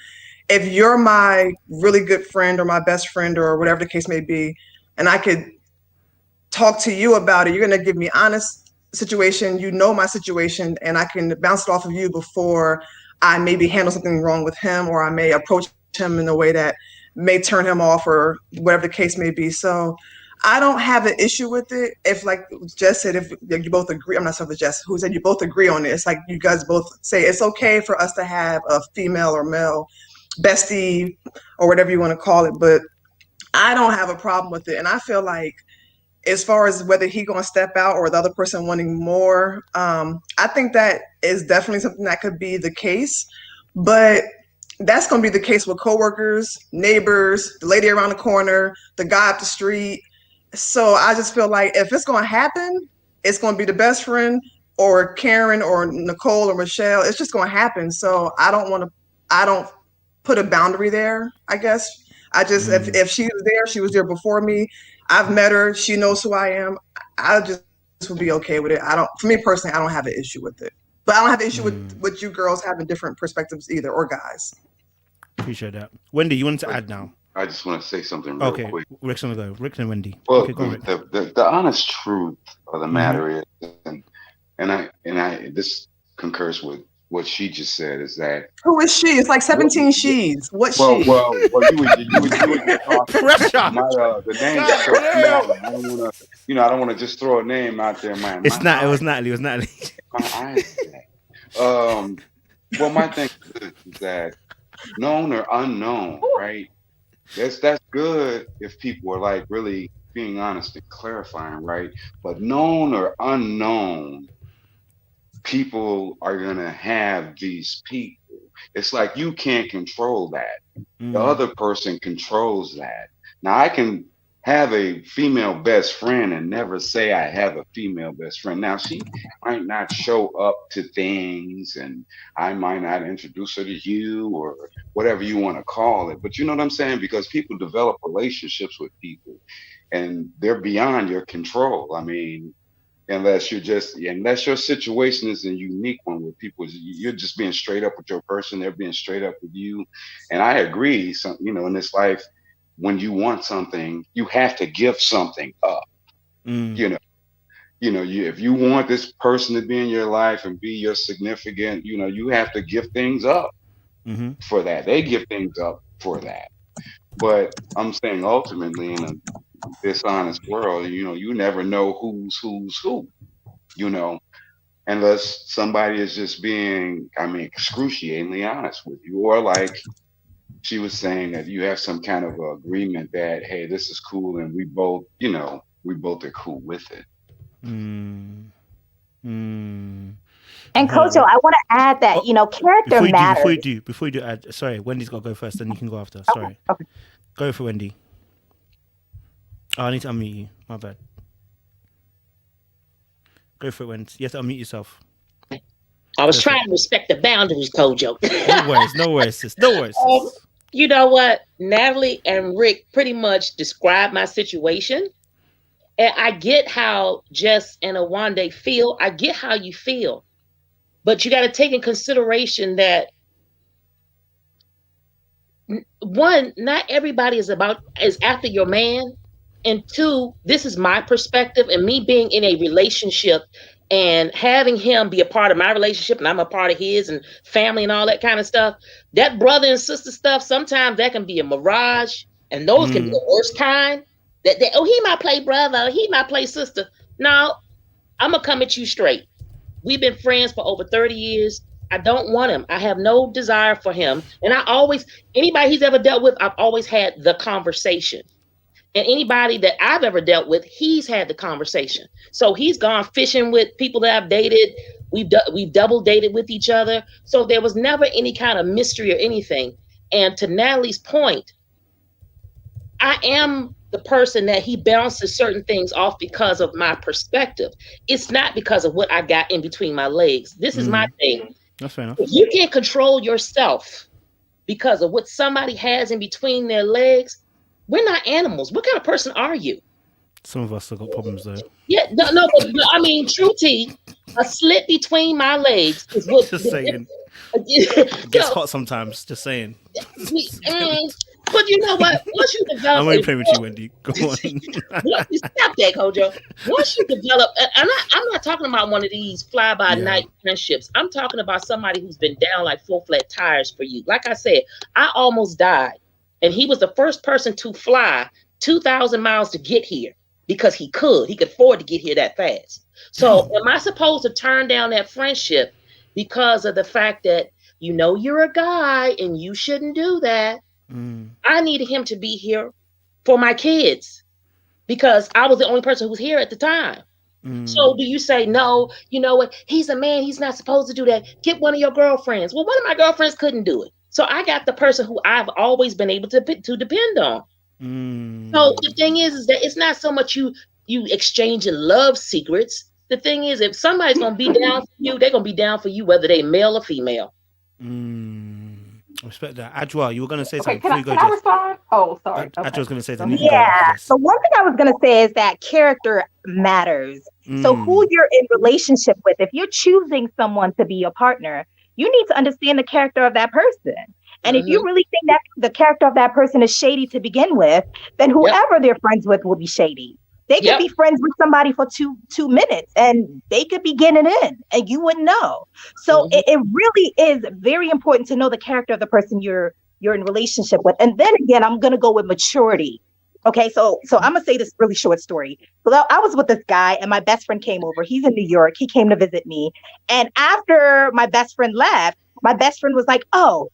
If you're my really good friend or my best friend or whatever the case may be, and I could talk to you about it, you're going to give me honest situation, my situation, and I can bounce it off of you before I maybe handle something wrong with him, or I may approach him in a way that may turn him off or whatever the case may be. So I don't have an issue with it. If, like Jess said, if you both agree, I'm not sure if it's Jess who said you both agree on it. It's like you guys both say it's okay for us to have a female or male bestie or whatever you want to call it, but I don't have a problem with it. And I feel like as far as whether he gonna step out or the other person wanting more, I think that is definitely something that could be the case. But that's gonna be the case with coworkers, neighbors, the lady around the corner, the guy up the street. So I just feel like if it's gonna happen, it's gonna be the best friend or Karen or Nicole or Michelle. It's just gonna happen. So I don't put a boundary there, I guess. I just, if she was there before me. I've met her. She knows who I am. I just would be okay with it. For me personally, I don't have an issue with it. But I don't have an issue with you girls having different perspectives either, or guys. Appreciate that. Wendy, you wanted to add now? I just want to say something real quick. Rick's gonna go. Rick and Wendy. Well, okay, go on, Rick. The honest truth of the matter is, and I this concurs with what she just said, is that who is she? It's like 17 she's. What she? Well, you would pressure. The name is so small. I don't want to just throw a name out there, man. It was Natalie. My eyes. Well, my thing is that known or unknown, right? That's good if people are like really being honest and clarifying, right? But known or unknown, people are gonna have these people. It's like you can't control that. The other person controls that. Now I can have a female best friend and never say I have a female best friend. Now she might not show up to things and I might not introduce her to you or whatever you want to call it. But you know what I'm saying? Because people develop relationships with people and they're beyond your control. I mean, unless your situation is a unique one where you're just being straight up with your person, they're being straight up with you. And I agree, in this life, when you want something, you have to give something up. You know, if you want this person to be in your life and be your significant, you have to give things up for that. They give things up for that. But I'm saying ultimately in a dishonest world, you never know who's who, unless somebody is just being, excruciatingly honest with you, or like she was saying that you have some kind of agreement that, hey, this is cool, and we both are cool with it. And Coach, I want to add that character matters. Before you do, sorry, Wendy's got to go first, then you can go after. Sorry, okay. Go for Wendy. Oh, I need to unmute you. My bad. Go for it, Wendy. You have to unmute yourself. I was trying to respect the boundaries, Kojo. No worries, sis. No worries. You know what? Natalie and Rick pretty much described my situation. And I get how Jess and Awande feel. I get how you feel. But you got to take in consideration that, one, not everybody is after your man. And two, this is my perspective, and me being in a relationship and having him be a part of my relationship and I'm a part of his and family and all that kind of stuff. That brother and sister stuff, sometimes that can be a mirage, and those can be the worst kind. That he might play brother, he might play sister. No, I'm gonna come at you straight. We've been friends for over 30 years. I don't want him. I have no desire for him. And anybody he's ever dealt with, I've always had the conversation. And anybody that I've ever dealt with, he's had the conversation. So he's gone fishing with people that I've dated. We've double dated with each other. So there was never any kind of mystery or anything. And to Natalie's point, I am the person that he bounces certain things off because of my perspective. It's not because of what I got in between my legs. This is my thing. That's fair enough. If you can't control yourself because of what somebody has in between their legs, we're not animals. What kind of person are you? Some of us have got problems though. Yeah, no, but I mean, true tea, a slit between my legs is what. Just saying. It gets hot sometimes. Just saying. But you know what? Once you develop, I'm only playing with you, Wendy. Go on. Stop that, Kojo. Once you develop, and I'm not talking about one of these fly-by-night friendships. I'm talking about somebody who's been down like full flat tires for you. Like I said, I almost died. And he was the first person to fly 2,000 miles to get here because he could afford to get here that fast. So am I supposed to turn down that friendship because of the fact that, you're a guy and you shouldn't do that? I needed him to be here for my kids because I was the only person who was here at the time. So do you say, no, you know what? He's a man. He's not supposed to do that. Get one of your girlfriends. Well, one of my girlfriends couldn't do it. So I got the person who I've always been able to depend on. So the thing is that it's not so much you exchanging love secrets. The thing is, if somebody's going to be down for you, they're going to be down for you, whether they male or female. Respect that. Adjoah, you were going to say something before you go. Can I respond? Oh, sorry. Adjoah's going to say something. Yeah. So one thing I was going to say is that character matters. So who you're in relationship with, if you're choosing someone to be your partner, you need to understand the character of that person. And if you really think that the character of that person is shady to begin with, then whoever they're friends with will be shady. They could be friends with somebody for two minutes and they could be getting in and you wouldn't know. So it really is very important to know the character of the person you're in relationship with. And then again, I'm going to go with maturity. Okay, so I'm going to say this really short story. So I was with this guy and my best friend came over. He's in New York. He came to visit me. And after my best friend left, my best friend was like, oh,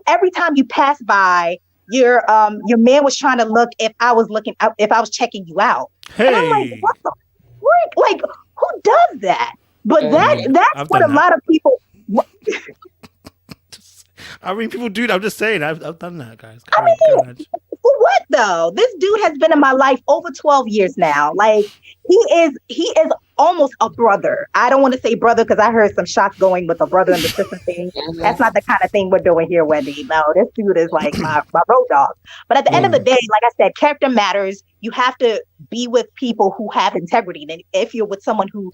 every time you pass by, your man was trying to look if I was checking you out. Hey. And I'm like, what the freak? Like, who does that? But that's I've what done a lot of people. I mean, people do that. I'm just saying, I've done that, guys. For what though? This dude has been in my life over 12 years now. Like, he is almost a brother. I don't want to say brother because I heard some shots going with a brother and the sister thing. That's not the kind of thing we're doing here, Wendy. No, this dude is like my road dog. But at the end of the day, like I said, character matters. You have to be with people who have integrity. Then if you're with someone who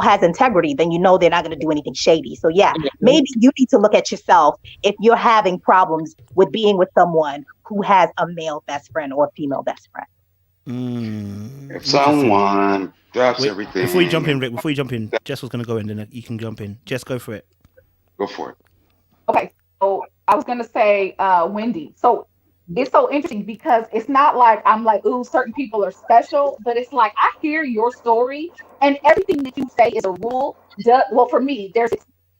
has integrity, then they're not going to do anything shady. So yeah, maybe you need to look at yourself if you're having problems with being with someone who has a male best friend or a female best friend. If someone drops everything. Before you jump in, Jess was going to go in, then you can jump in. Jess, go for it. Go for it. Okay, so I was going to say, Wendy. So it's so interesting because it's not like I'm like, ooh, certain people are special, but it's like I hear your story and everything that you say is a rule. Well, for me, there's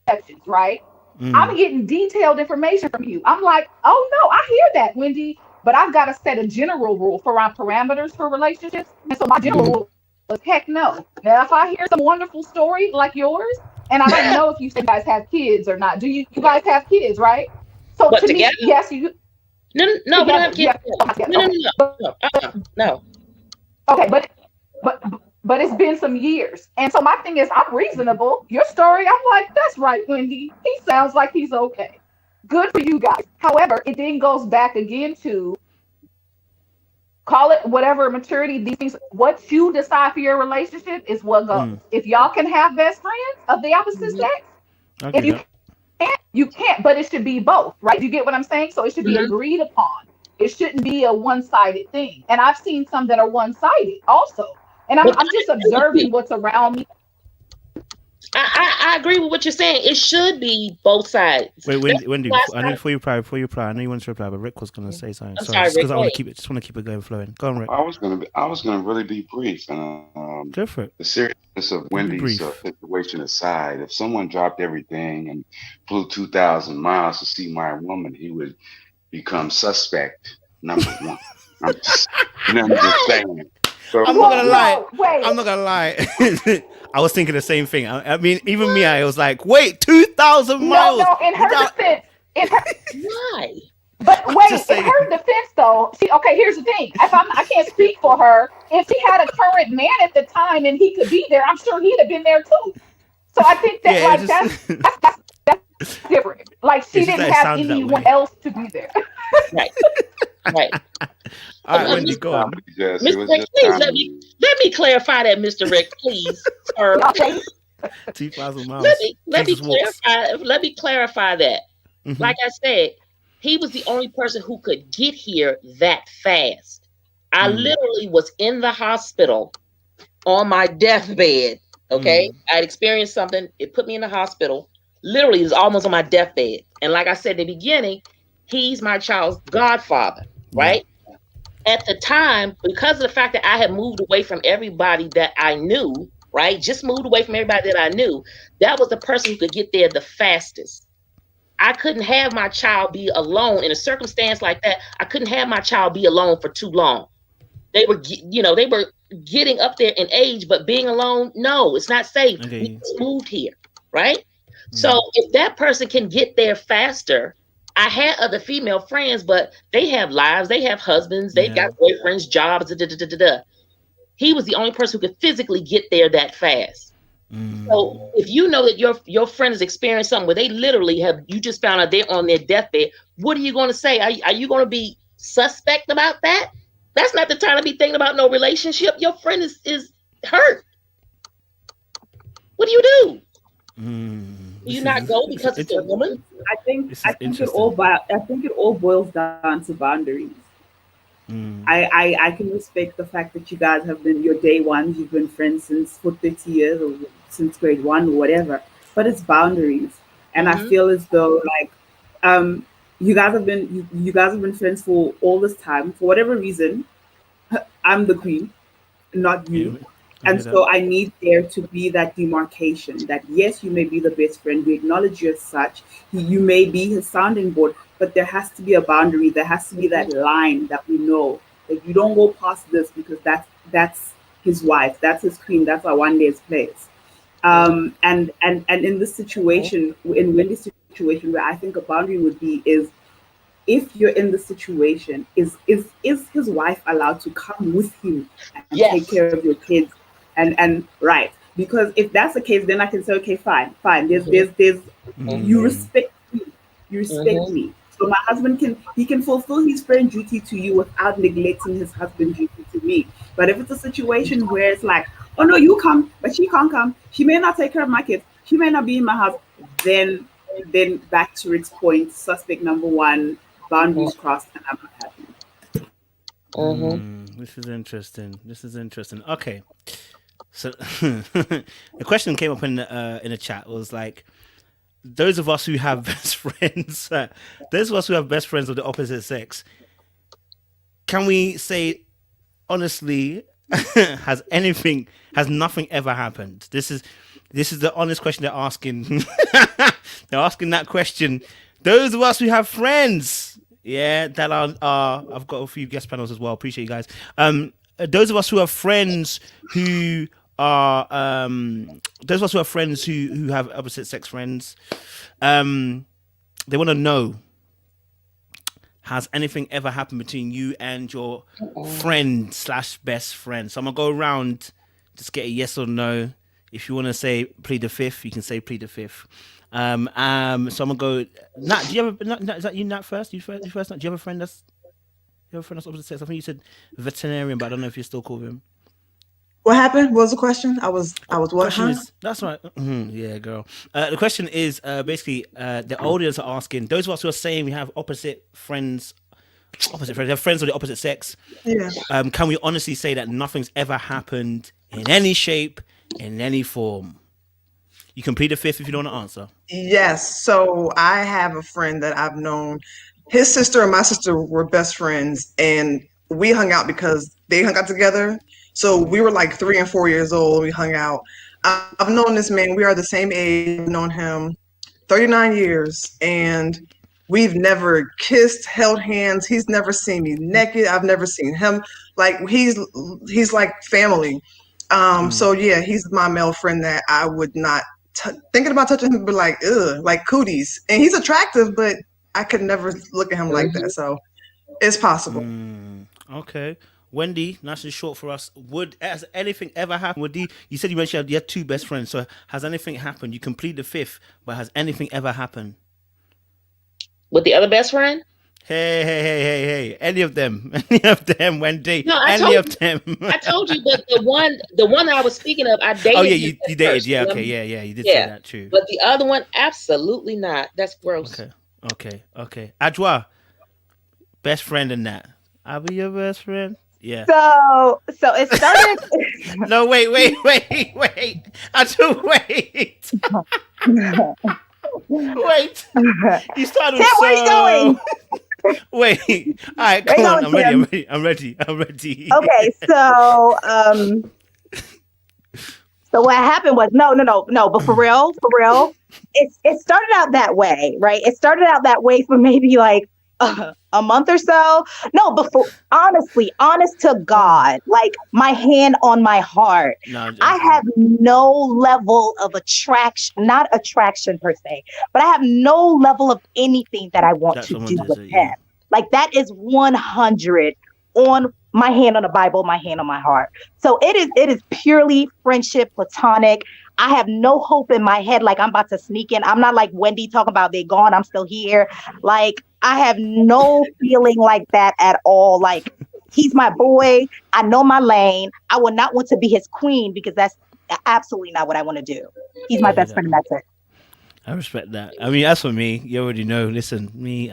exceptions, right? I'm getting detailed information from you. I'm like, oh no, I hear that, Wendy, but I've got to set a general rule for our parameters for relationships. And so my general rule is heck no. Now, if I hear some wonderful story like yours, and I don't know if you guys have kids or not. Do you guys have kids, right? So what, to together? me, yes, you. No, we don't have kids. No. Okay, but it's been some years. And so my thing is, I'm reasonable. Your story, I'm like, that's right, Wendy. He sounds like he's okay. Good for you guys. However, it then goes back again to call it whatever maturity, these things, what you decide for your relationship is what goes. If y'all can have best friends of the opposite sex, if you can't, you can't, but it should be both, right? You get what I'm saying? So it should be agreed upon. It shouldn't be a one-sided thing. And I've seen some that are one-sided also. And I'm just observing what's around me. I agree with what you're saying. It should be both sides. Wait, Wendy, I know before you reply, I know you want to reply, but Rick was going to say something. Sorry, because I want to keep it going flowing. Go on, Rick. I was gonna really be brief. Go for it. The seriousness of Wendy's situation aside, if someone dropped everything and flew 2,000 miles to see my woman, he would become suspect number one. I'm just saying. So, I'm not gonna lie. I was thinking the same thing. I mean, even me, I was like, wait, 2,000 miles. No, in her defense. Why? But wait, in her defense, though, here's the thing. I can't speak for her. If she had a current man at the time and he could be there, I'm sure he'd have been there too. So I think that that's different. Like she didn't have anyone else to be there. Right. All right, Wendy, go on. Mr. Rick, please let me clarify that, Mr. Rick, please. 2,000 miles. Let me clarify that. Mm-hmm. Like I said, he was the only person who could get here that fast. I literally was in the hospital on my deathbed. Okay, I'd experienced something. It put me in the hospital. Literally, it was almost on my deathbed. And like I said in the beginning, he's my child's godfather, right? At the time, because of the fact that I had moved away from everybody that I knew, right? Just moved away from everybody that I knew. That was the person who could get there the fastest. I couldn't have my child be alone in a circumstance like that. I couldn't have my child be alone for too long. They were getting up there in age, but being alone, no, it's not safe. Okay. We just moved here, right? So if that person can get there faster, I had other female friends, but they have lives, they have husbands, they've got boyfriends, jobs, He was the only person who could physically get there that fast. So if you know that your friend has experienced something where they literally you just found out they're on their deathbed, what are you going to say? Are you going to be suspect about that? That's not the time to be thinking about no relationship. Your friend is hurt. What do you do? Do you not go because it's a woman? I think it all boils down to boundaries. I can respect the fact that you guys have been your day ones, you've been friends for 30 years or since grade 1 or whatever, but it's boundaries. And I feel as though you guys have been friends for all this time. For whatever reason, I'm the queen, not you. And so I need there to be that demarcation that, yes, you may be the best friend. We acknowledge you as such. You may be his sounding board, but there has to be a boundary. There has to be that line that we know that you don't go past this, because that's his wife. That's his queen. That's Awande's place. And in this situation, in Wendy's situation, where I think a boundary would be is, if you're in the situation, is his wife allowed to come with him and take care of your kids? And right, because if that's the case, then I can say, okay, fine. There's you respect me. So my husband can fulfill his friend duty to you without neglecting his husband duty to me. But if it's a situation where it's like, oh no, you come, but she can't come. She may not take care of my kids. She may not be in my house. Then back to Rick's point, suspect number one, boundaries crossed, and I'm not happy. This is interesting. Okay. So the question came up in the chat was like, those of us who have best friends, those of us who have best friends of the opposite sex, can we say honestly, has nothing ever happened? This is the honest question they're asking. They're asking that question. Those of us who have friends, that are I've got a few guest panels as well. Appreciate you guys. Those of us who have friends who are those of us who have friends who have opposite sex friends, they want to know, has anything ever happened between you and your friend / best friend? So I'm gonna go around, just get a yes or no. If you want to say plead the fifth, you can say plead the fifth. So I'm gonna go. Nat, do you have Nat, is that you, Nat, first? You first, Nat? Do you have a friend that's opposite sex? I think you said veterinarian, but I don't know if you're still called him. What happened? What was the question? I was what? That's right. Yeah, girl. The question is basically the audience are asking, those of us who are saying we have opposite friends, we have friends of the opposite sex. Yeah. Can we honestly say that nothing's ever happened in any shape, in any form? You can plead the fifth if you don't want to answer. Yes. So I have a friend that I've known. His sister and my sister were best friends, and we hung out because they hung out together. So we were like 3 and 4 years old. We hung out. I've known this man. We are the same age. I've known him 39 years, and we've never kissed, held hands. He's never seen me naked. I've never seen him. Like he's like family. So yeah, he's my male friend that I would not thinking about touching him, but like ugh, like cooties. And he's attractive, but I could never look at him like that. So it's possible. Okay. Wendy, nice and short for us. Has anything ever happened? You said you mentioned you had 2 best friends. So has anything happened? You can plead the fifth, but has anything ever happened with the other best friend? Hey! Any of them, Wendy? No, I told you, but the one I was speaking of, I dated. Oh yeah, you dated. First, yeah, okay, yeah, you did say that too. But the other one, absolutely not. That's gross. Okay. Adjoah, best friend in that. I'll be your best friend. Yeah. So it started. No, wait. Adjoah, wait. Wait. You started. Tim, where you going? Wait. All right, come on. I'm ready. Okay, so what happened was no, but for real, it started out that way, right? It started out that way for maybe like a month or so. No, but honest to God, like my hand on my heart, I have no level of attraction, not attraction per se, but I have no level of anything that I want to do with him. Like that is 100 on my hand on the Bible, my hand on my heart. So it is purely friendship, platonic. I have no hope in my head like I'm about to sneak in. I'm not like Wendy talking about they're gone, I'm still here. Like I have no feeling like that at all. Like he's my boy. I know my lane. I would not want to be his queen because that's absolutely not what I want to do. He's my best friend and that's it. I respect that. I mean, as for me, you already know. Listen, me,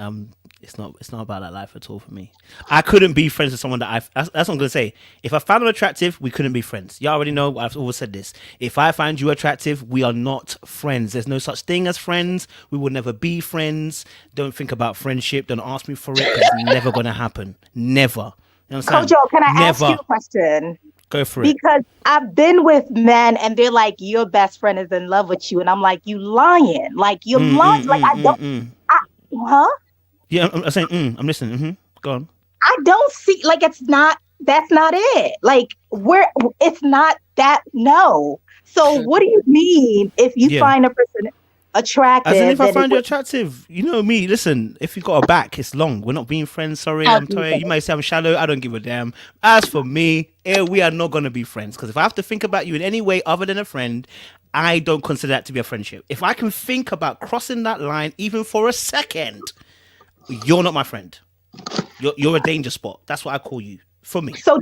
it's not about that life at all for me. I couldn't be friends with someone that's what I'm gonna say. If I found him attractive, we couldn't be friends. You already know. I've always said this. If I find you attractive, we are not friends. There's no such thing as friends. We will never be friends. Don't think about friendship. Don't ask me for it. It's never gonna happen. Never. You understand? Kojo, can I ask you a question? Go for it. Because I've been with men and they're like, your best friend is in love with you. And I'm like, you lying. Like, you're lying. Like, I don't. Huh? Yeah, I'm saying, I'm listening. Go on. I don't see, like, that's not it. Like, it's not that, no. So what do you mean if you find a person attractive? As in, if I find you attractive, you know me, listen, if you got a back, it's long. We're not being friends, sorry. I'm sorry. You might say I'm shallow. I don't give a damn. As for me, we are not going to be friends. Because if I have to think about you in any way other than a friend, I don't consider that to be a friendship. If I can think about crossing that line even for a second, you're not my friend. You're a danger spot. That's what I call you. For me. So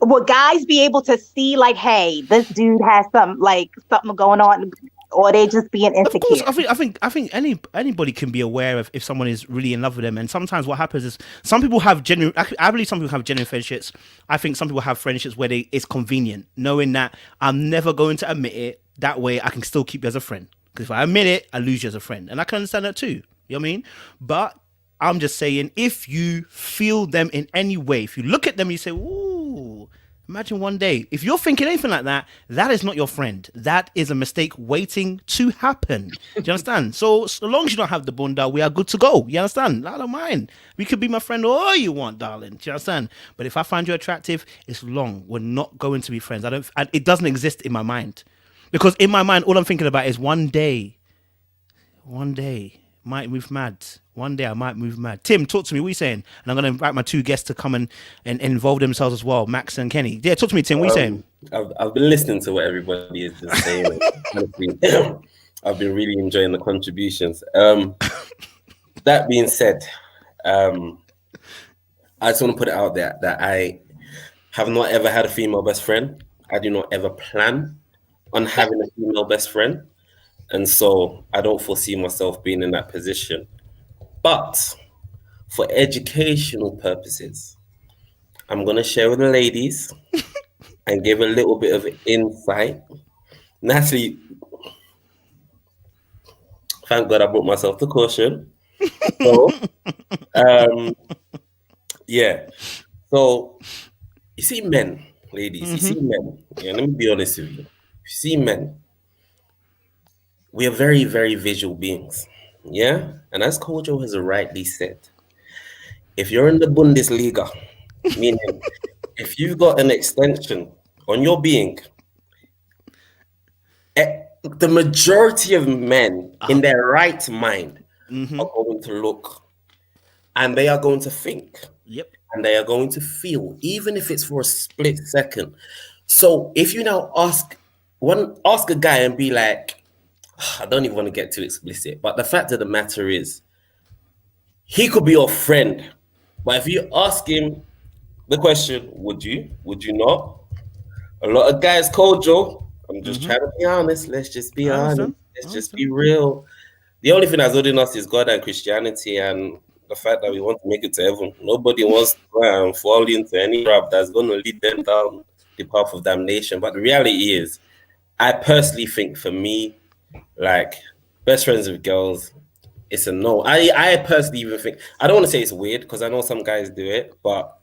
will guys be able to see, like, hey, this dude has something going on, or they just being insecure? Of course, I think anybody can be aware of if someone is really in love with them. And sometimes what happens is some people have genuine. I believe some people have genuine friendships. I think some people have friendships where it's convenient, knowing that I'm never going to admit it. That way, I can still keep you as a friend. Because if I admit it, I lose you as a friend, and I can understand that too. You know what I mean? But I'm just saying, if you feel them in any way, if you look at them, you say, ooh, imagine one day. If you're thinking anything like that, that is not your friend. That is a mistake waiting to happen. Do you understand? So long as you don't have the bunda, we are good to go. You understand? I don't mind. We could be my friend all you want, darling. Do you understand? But if I find you attractive, it's long. We're not going to be friends. It doesn't exist in my mind. Because in my mind, all I'm thinking about is one day, might move mad. One day I might move mad. Tim, talk to me. What are you saying? And I'm going to invite my two guests to come and involve themselves as well, Max and Kenny. Yeah, talk to me, Tim. What are you saying? I've been listening to what everybody is just saying. I've been really enjoying the contributions. That being said, I just want to put it out there that I have not ever had a female best friend. I do not ever plan on having a female best friend. And so I don't foresee myself being in that position. But for educational purposes, I'm going to share with the ladies and give a little bit of insight. Natalie, thank God I brought myself to caution. So, yeah. So, you see men, ladies, you see men. Yeah, let me be honest with you. You see men. We are very, very visual beings. Yeah? And as Kojo has rightly said, if you're in the Bundesliga, meaning if you've got an extension on your being, the majority of men in their right mind are going to look and they are going to think. Yep. And they are going to feel, even if it's for a split second. So if you now ask a guy and be like, I don't even want to get too explicit, but the fact of the matter is, he could be your friend. But if you ask him the question, would you not? A lot of guys, Kojo, I'm just trying to be honest. Let's just be honest. Let's just be real. The only thing that's holding us is God and Christianity and the fact that we want to make it to heaven. Nobody wants to fall into any trap that's going to lead them down the path of damnation. But the reality is, I personally think for me, like, best friends with girls, it's a no. I personally even think, I don't want to say it's weird because I know some guys do it, but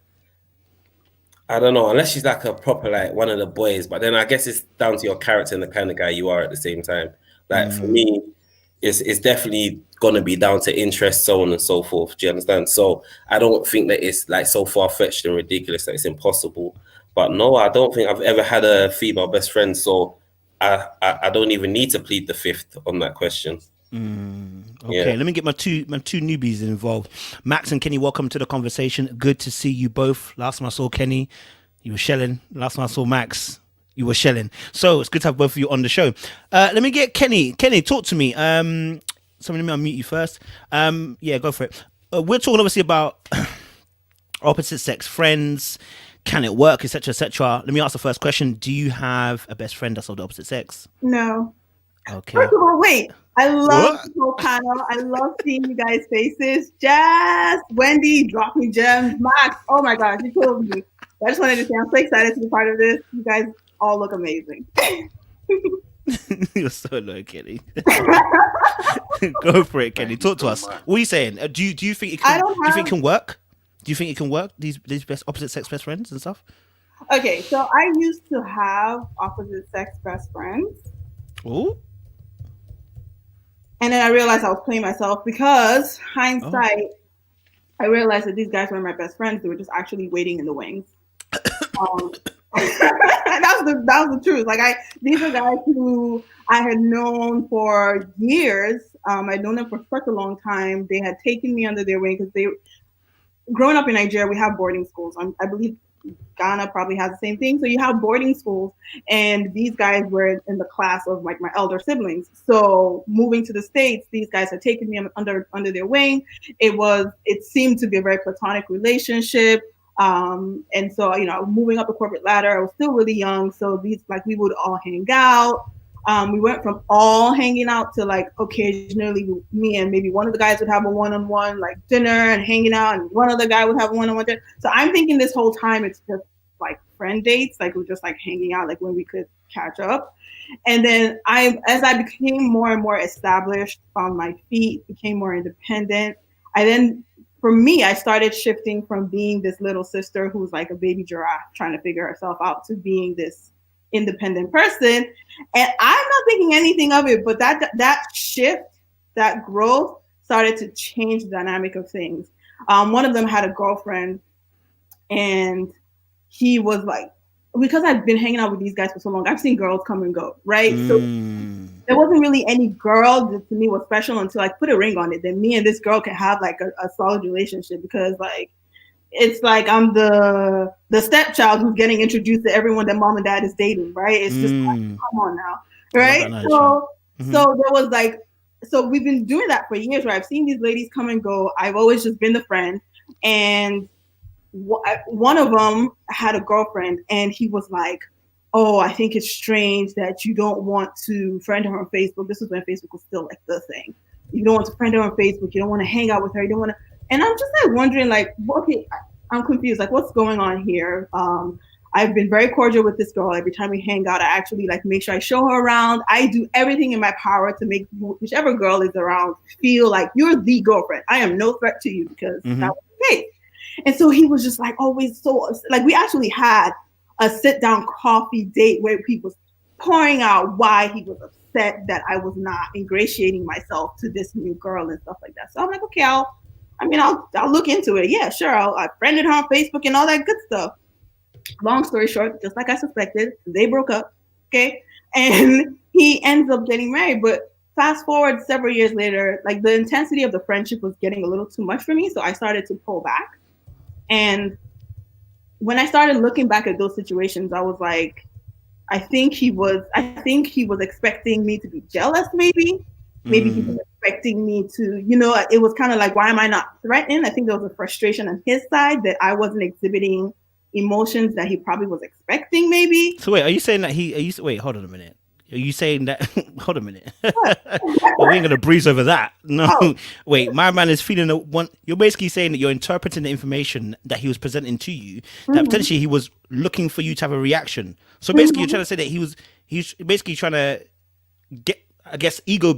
I don't know, unless she's like a proper, like, one of the boys. But then I guess it's down to your character and the kind of guy you are at the same time. Like, for me, it's definitely going to be down to interest, so on and so forth. Do you understand? So I don't think that it's like so far-fetched and ridiculous that it's impossible. But no, I don't think I've ever had a female best friend. So I don't even need to plead the fifth on that question. Okay, let me get my two newbies involved. Max and Kenny, welcome to the conversation. Good to see you both. Last time I saw Kenny, you were shelling. Last time I saw Max, you were shelling. So it's good to have both of you on the show. Let me get Kenny. Kenny, talk to me. So let me unmute you first. Yeah, go for it. We're talking obviously about opposite sex friends. Can it work, etc., etc. Let me ask the first question. Do you have a best friend that's of the opposite sex? No. Okay. First of all, wait. I love the whole panel. I love seeing you guys' faces. Jazz, Wendy, drop me gems. Max, oh my gosh, you killed me. I just wanted to say I'm so excited to be part of this. You guys all look amazing. You're so low, Kenny. Go for it, Kenny. Talk to us. What are you saying? Do you think it can? Do you think it can work? Do you think it can work? These opposite sex best friends and stuff. Okay, so I used to have opposite sex best friends. Oh. And then I realized I was playing myself because hindsight, I realized that these guys weren't my best friends. They were just actually waiting in the wings. That was the truth. Like these are guys who I had known for years. I'd known them for such a long time. They had taken me under their wing because growing up in Nigeria, we have boarding schools. I believe Ghana probably has the same thing. So you have boarding schools, and these guys were in the class of like my elder siblings. So moving to the States, these guys had taken me under their wing. It seemed to be a very platonic relationship. And so, moving up the corporate ladder, I was still really young. So we would all hang out. We went from all hanging out to like occasionally me and maybe one of the guys would have a one-on-one like dinner and hanging out, and one other guy would have a one-on-one dinner. So I'm thinking this whole time it's just like friend dates, like we're just like hanging out, like when we could catch up. And then as I became more and more established, found my feet, became more independent, for me, I started shifting from being this little sister who's like a baby giraffe trying to figure herself out to being this independent person. And I'm not thinking anything of it, but that shift, that growth started to change the dynamic of things. One of them had a girlfriend, and he was like, because I've been hanging out with these guys for so long, I've seen girls come and go, right? So there wasn't really any girl that to me was special until I put a ring on it. Then me and this girl can have like a solid relationship, because like it's like I'm the stepchild who's getting introduced to everyone that mom and dad is dating, right? It's just like, come on now, right? So there was like, so we've been doing that for years, right? I've seen these ladies come and go. I've always just been the friend, and one of them had a girlfriend, and he was like, oh, I think it's strange that you don't want to friend her on Facebook. This was when Facebook was still like the thing. You don't want to friend her on Facebook. You don't want to hang out with her. You don't want to. And I'm just like wondering, like, okay, I'm confused. Like, what's going on here? I've been very cordial with this girl. Every time we hang out, I actually like make sure I show her around. I do everything in my power to make whichever girl is around feel like you're the girlfriend. I am no threat to you, because that was the case. And so he was just like always so like, we actually had a sit down coffee date where he was pouring out why he was upset that I was not ingratiating myself to this new girl and stuff like that. So I'm like, okay, I'll look into it. Yeah, sure. I friended her on Facebook and all that good stuff. Long story short, just like I suspected, they broke up. Okay. And he ends up getting married. But fast forward several years later, like the intensity of the friendship was getting a little too much for me. So I started to pull back. And when I started looking back at those situations, I was like, I think he was expecting me to be jealous, maybe he was expecting me to, it was kind of like, why am I not threatened? I think there was a frustration on his side that I wasn't exhibiting emotions that he probably was expecting, maybe. So wait, are you saying that wait, hold on a minute. Are you saying that? Hold a minute. Well, we ain't gonna breeze over that. No, wait. My man is feeling one. You're basically saying that you're interpreting the information that he was presenting to you. That potentially he was looking for you to have a reaction. So basically, you're trying to say that he's basically trying to get, I guess, ego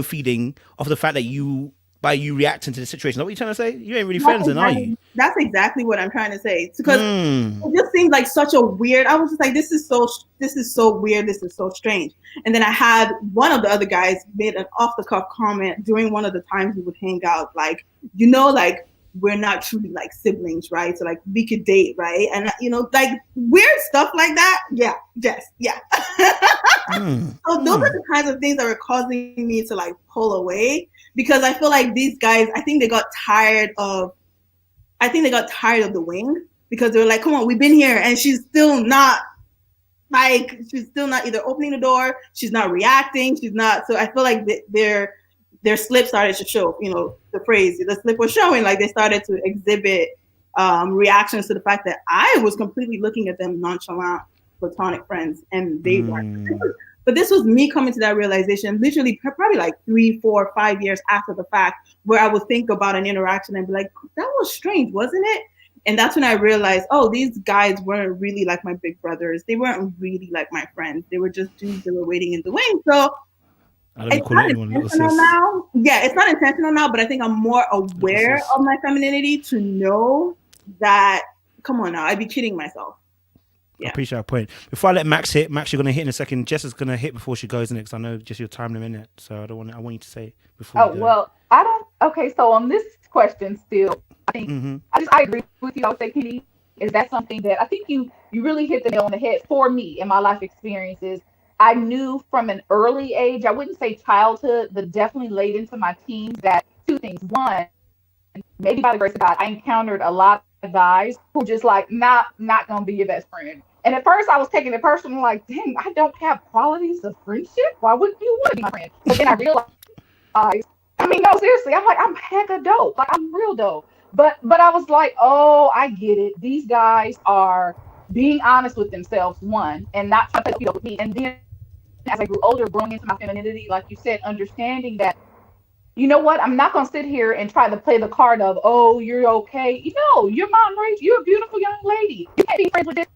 feeding off the fact that by you reacting to the situation. Is that what you're trying to say? You ain't really friends, then, are you? That's exactly what I'm trying to say. Because it just seems like such a weird. I was just like, this is so weird. This is so strange. And then I had one of the other guys made an off the cuff comment during one of the times we would hang out, like, like we're not truly like siblings, right? So like we could date, right? And like weird stuff like that. Yeah, yes, yeah. So those are the kinds of things that were causing me to like pull away, because I feel like these guys, I think they got tired of the wing, because they were like, come on, we've been here, and she's still not either opening the door, she's not reacting, she's not. So I feel like their slip started to show, the phrase, the slip was showing, like they started to exhibit reactions to the fact that I was completely looking at them nonchalant, platonic friends, and they weren't. But this was me coming to that realization literally probably like 3, 4, 5 years after the fact, where I would think about an interaction and be like, that was strange, wasn't it? And that's when I realized, oh, these guys weren't really like my big brothers. They weren't really like my friends. They were just dudes that were waiting in the wing. So it's not intentional now. Yeah, it's not intentional now, but I think I'm more aware of my femininity to know that, come on now, I'd be kidding myself. I appreciate that point. Before I let Max hit, Max, you're gonna hit in a second. Jess is gonna hit before she goes in it, because I know just your time limit. So I want you to say it before you go. Well, I don't. Okay, so on this question, still, I think I agree with you. I would say, Kenny, is that something that I think you really hit the nail on the head for me in my life experiences. I knew from an early age, I wouldn't say childhood, but definitely late into my teens, that two things. One, maybe by the grace of God, I encountered a lot of guys who just like not gonna be your best friend. And at first I was taking it personal, like, dang, I don't have qualities of friendship. Why wouldn't you want to be my friend? But then I realized, I mean, no, seriously, I'm like, I'm hecka dope. Like, I'm real dope. But I was like, oh, I get it. These guys are being honest with themselves, one, and not trying to with me. And then as I grew older, growing into my femininity, like you said, understanding that, you know what, I'm not going to sit here and try to play the card of, oh, you're okay. You know, you're mountain raised. You're a beautiful young lady. You can't be friends with this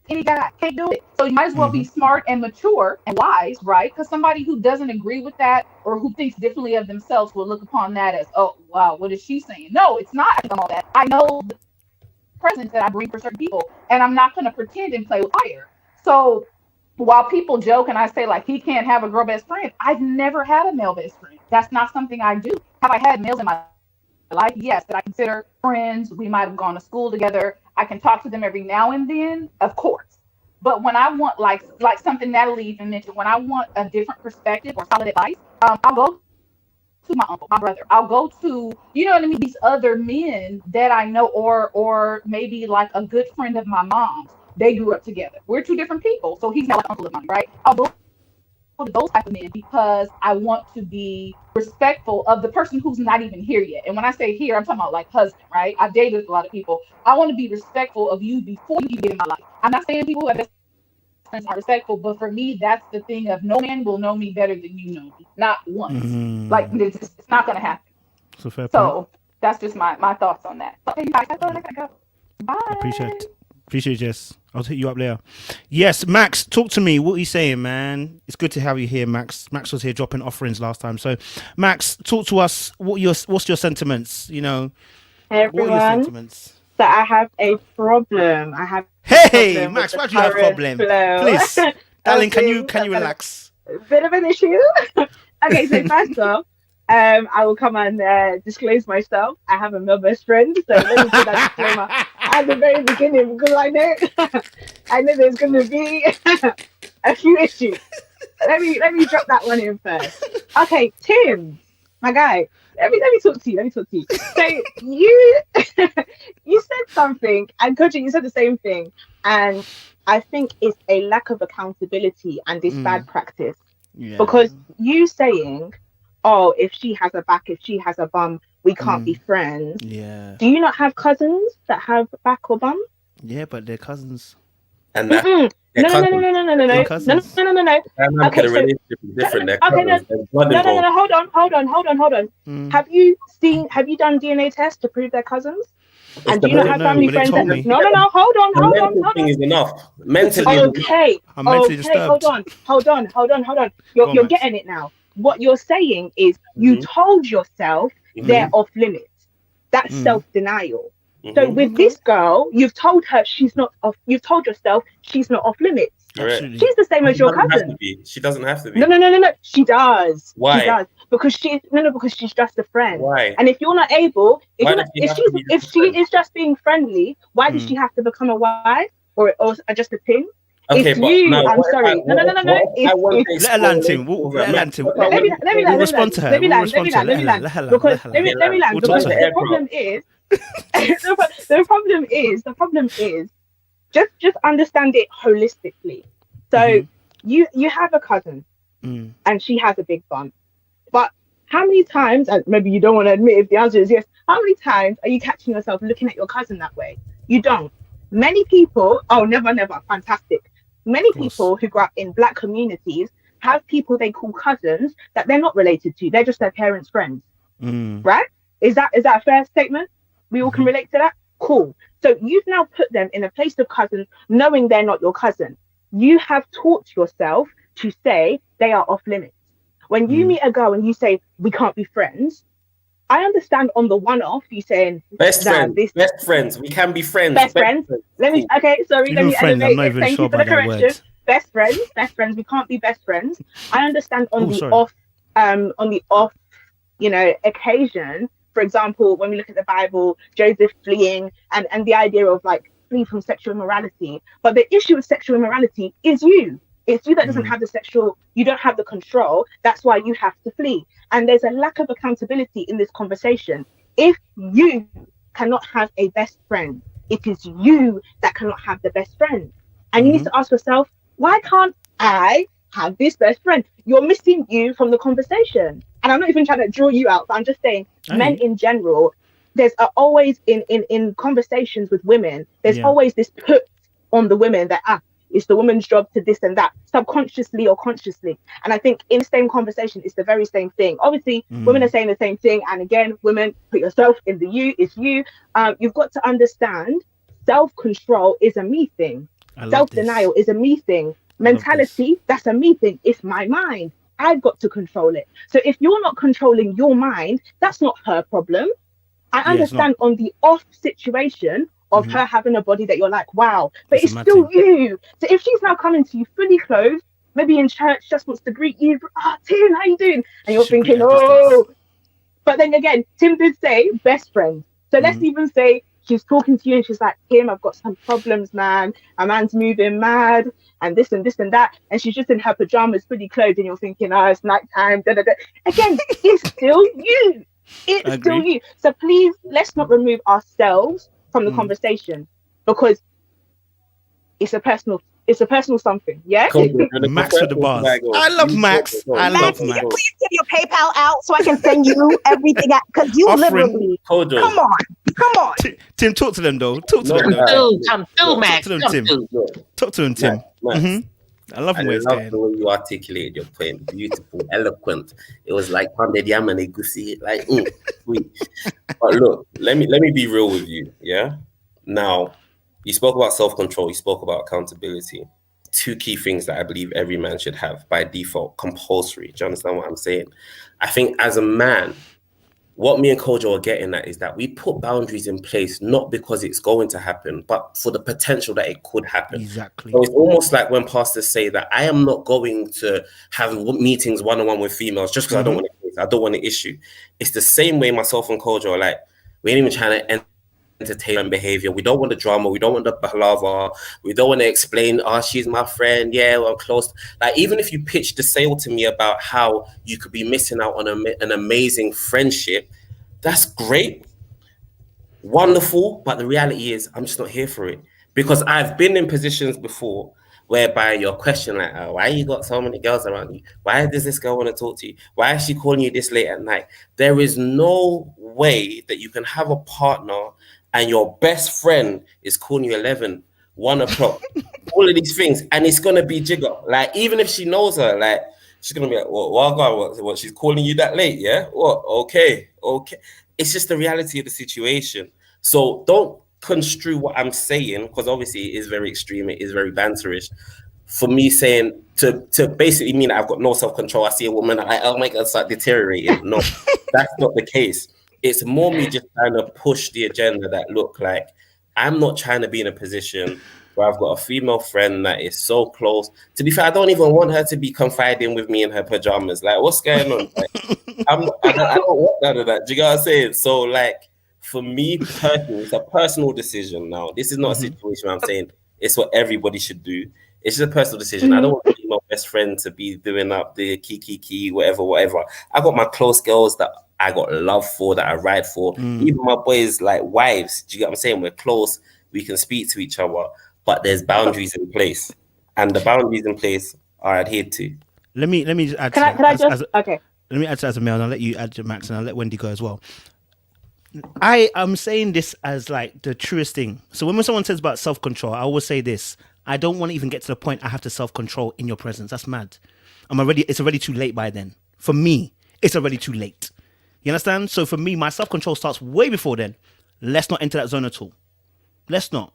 any guy. Can't do it. So you might as well be smart and mature and wise, right? Because somebody who doesn't agree with that or who thinks differently of themselves will look upon that as, oh, wow, what is she saying? No, it's not all that. I know the presence that I bring for certain people, and I'm not going to pretend and play with fire. So while people joke and I say, like, he can't have a girl best friend, I've never had a male best friend. That's not something I do. Have I had males in my life? Yes, that I consider friends. We might have gone to school together. I can talk to them every now and then, of course. But when I want, like something Natalie even mentioned, when I want a different perspective or solid advice, I'll go to my uncle, my brother. I'll go to, you know what I mean, these other men that I know, or maybe like a good friend of my mom's. They grew up together. We're two different people. So he's not like uncle of mine, right? I'll go to those type of men because I want to be respectful of the person who's not even here yet. And when I say here, I'm talking about like husband, right? I've dated a lot of people. I want to be respectful of you before you get in my life. I'm not saying people who have best friends are respectful, but for me, that's the thing of no man will know me better than you know me. Not once. Like, it's not going to happen. So that's just my thoughts on that. Okay, you guys, I gotta go. Bye. Appreciate it, Jess. I'll hit you up later. Yes, Max, talk to me. What are you saying, man? It's good to have you here, Max. Max was here dropping offerings last time. So, Max, talk to us. What's your sentiments? You know, hey, everyone. What are your sentiments? So I have a problem. Hey, Max, why do you have a problem? Please, darling, can you relax? A bit of an issue. Okay, so first off, I will come and disclose myself. I have a male best friend, so let me put that disclaimer at the very beginning because I know there's going to be a few issues. Let me drop that one in first. Okay, Tim, my guy. Let me talk to you. So you you said something, and Koji, you said the same thing, and I think it's a lack of accountability and it's bad practice. Yeah. Because you saying, oh, if she has a back, if she has a bum, we can't be friends. Yeah. Do you not have cousins that have back or bum? Yeah, but they're cousins. And No. Okay, so relationship is different. Okay, no. Hold on. Have you done DNA tests to prove they're cousins? And do you not have family friends? No. Hold on. Thing is enough. Mentally. Okay. I'm mentally disturbed. Hold on. You're getting it now. What you're saying is you told yourself they're off limits. That's self-denial. So with this girl, you've told her she's not off. You've told yourself she's not off limits. Correct. She's the same as your cousin. She doesn't have to be. No. She does. Why? She does because she's just a friend. Why? And if you're not able, if she is just being friendly, why does she have to become a wife or just a thing? Okay, but you. No, I'm sorry. No. Let her land him. We'll respond to her. Let me land. Because the problem is. The problem is just understand it holistically. So you have a cousin and she has a big bum, but how many times, and maybe you don't want to admit if the answer is yes, how many times are you catching yourself looking at your cousin that way? You don't. Many people, never, fantastic. Many people who grow up in black communities have people they call cousins that they're not related to. They're just their parents' friends. Right? Is that a fair statement? We all can relate to that? Cool. So you've now put them in a place of cousins, knowing they're not your cousin. You have taught yourself to say they are off limits. When you meet a girl and you say, we can't be friends, I understand on the one-off you saying best friends. We can be friends. Best friends. Let me. Okay, sorry. Let me friends, elevate I'm not it. even Thank sure you for the about that correction. word. Best friends. We can't be best friends. I understand on the off, occasion. For example, when we look at the Bible, Joseph fleeing and the idea of like flee from sexual immorality. But the issue with sexual immorality is you. It's you that doesn't have you don't have the control. That's why you have to flee. And there's a lack of accountability in this conversation. If you cannot have a best friend, it is you that cannot have the best friend. And you need to ask yourself, why can't I have this best friend? You're missing you from the conversation. And I'm not even trying to draw you out, but I'm just saying men in general, there's always in conversations with women, there's always this put on the women that it's the woman's job to this and that, subconsciously or consciously. And I think in the same conversation, it's the very same thing. Obviously, women are saying the same thing. And again, women, put yourself in the you, it's you. You've got to understand self-control is a me thing. Self-denial is a me thing. Mentality, that's a me thing. It's my mind. I've got to control it. So if you're not controlling your mind, that's not her problem. I understand on the off situation of her having a body that you're like, wow, but it's still you. So if she's now coming to you fully clothed, maybe in church, just wants to greet you, Tim, how you doing? And you're thinking, but then again, Tim did say best friend. So let's even say she's talking to you and she's like, Tim, I've got some problems, man. My man's moving mad and this and that. And she's just in her pajamas, fully clothed, and you're thinking, it's nighttime. Again, it's still you. It's still you. So please, let's not remove ourselves from the conversation, because it's a personal something. Yeah. Max with the bars. I love Max. Max, please give your PayPal out so I can send you everything out, because you literally come on. Tim, talk to them though. Talk to them, Tim. I love him. The way you articulated your point. Beautiful, eloquent. It was like pounded yam and egusi. Like, sweet. But look, let me be real with you. Yeah. Now, you spoke about self-control. You spoke about accountability. Two key things that I believe every man should have by default, compulsory. Do you understand what I'm saying? I think as a man, what me and Kojo are getting at is that we put boundaries in place not because it's going to happen, but for the potential that it could happen. Exactly. So it's almost like when pastors say that I am not going to have meetings one-on-one with females just because I don't want an issue. It's the same way myself and Kojo are like, we ain't even trying to entertain behavior. We don't want the drama. We don't want the palaver. We don't want to explain, she's my friend. Yeah, we're close. Like, even if you pitch the sale to me about how you could be missing out on an amazing friendship, that's great, wonderful. But the reality is, I'm just not here for it, because I've been in positions before whereby you're questioning, like, why you got so many girls around you? Why does this girl want to talk to you? Why is she calling you this late at night? There is no way that you can have a partner and your best friend is calling you 11, 1 o'clock, all of these things, and it's going to be jigger. Like, even if she knows her, like, she's going to be like, what, she's calling you that late, yeah? What? Okay. It's just the reality of the situation. So don't construe what I'm saying, because obviously it is very extreme, it is very banterish, for me saying to basically mean that I've got no self-control. I see a woman, oh my God, start deteriorating. No, that's not the case. It's more me just trying to push the agenda that, look, like, I'm not trying to be in a position where I've got a female friend that is so close. To be fair, I don't even want her to be confiding with me in her pajamas. Like, what's going on? Like, I don't want none of that. Do you get what I'm saying? So, like, for me personally, it's a personal decision now. This is not a situation where I'm saying it's what everybody should do. It's just a personal decision. I don't want my best friend to be doing up the key, whatever. I got my close girls that I got love for, that I ride for. Even my boys, like, wives. Do you get what I'm saying? We're close. We can speak to each other, but there's boundaries in place, and the boundaries in place are adhered to. Let me just add. Let me add to as a male, and I'll let you add to Max, and I'll let Wendy go as well. I am saying this as like the truest thing. So when someone says about self-control, I always say this: I don't want to even get to the point I have to self-control in your presence. That's mad. It's already too late by then. For me, it's already too late. You understand? So for me, my self-control starts way before then. Let's not enter that zone at all. Let's not.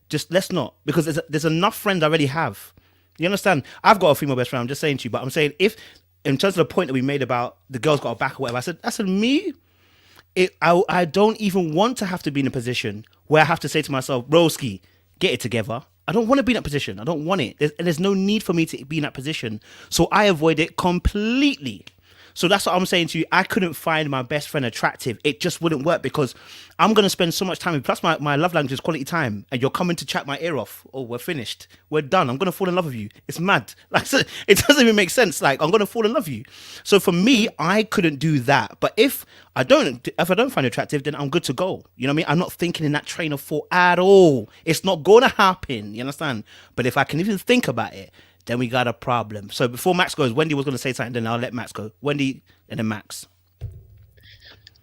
Just let's not. Because there's enough friends I already have. You understand? I've got a female best friend. I'm just saying to you. But I'm saying, if, in terms of the point that we made about the girl's got a back or whatever, I said, me, I don't even want to have to be in a position where I have to say to myself, broski, get it together. I don't want to be in that position. I don't want it. There's no need for me to be in that position. So I avoid it completely. So that's what I'm saying to you. I couldn't find my best friend attractive. It just wouldn't work because I'm going to spend so much time with, plus my love language is quality time, and you're coming to chat my ear off. Oh, we're finished. We're done. I'm going to fall in love with you. It's mad. Like, so it doesn't even make sense. Like, I'm going to fall in love with you. So for me, I couldn't do that. But if I don't find it attractive, then I'm good to go. You know what I mean? I'm not thinking in that train of thought at all. It's not going to happen. You understand? But if I can even think about it, then we got a problem. So before Max goes, Wendy was going to say something, then I'll let Max go. Wendy and then Max.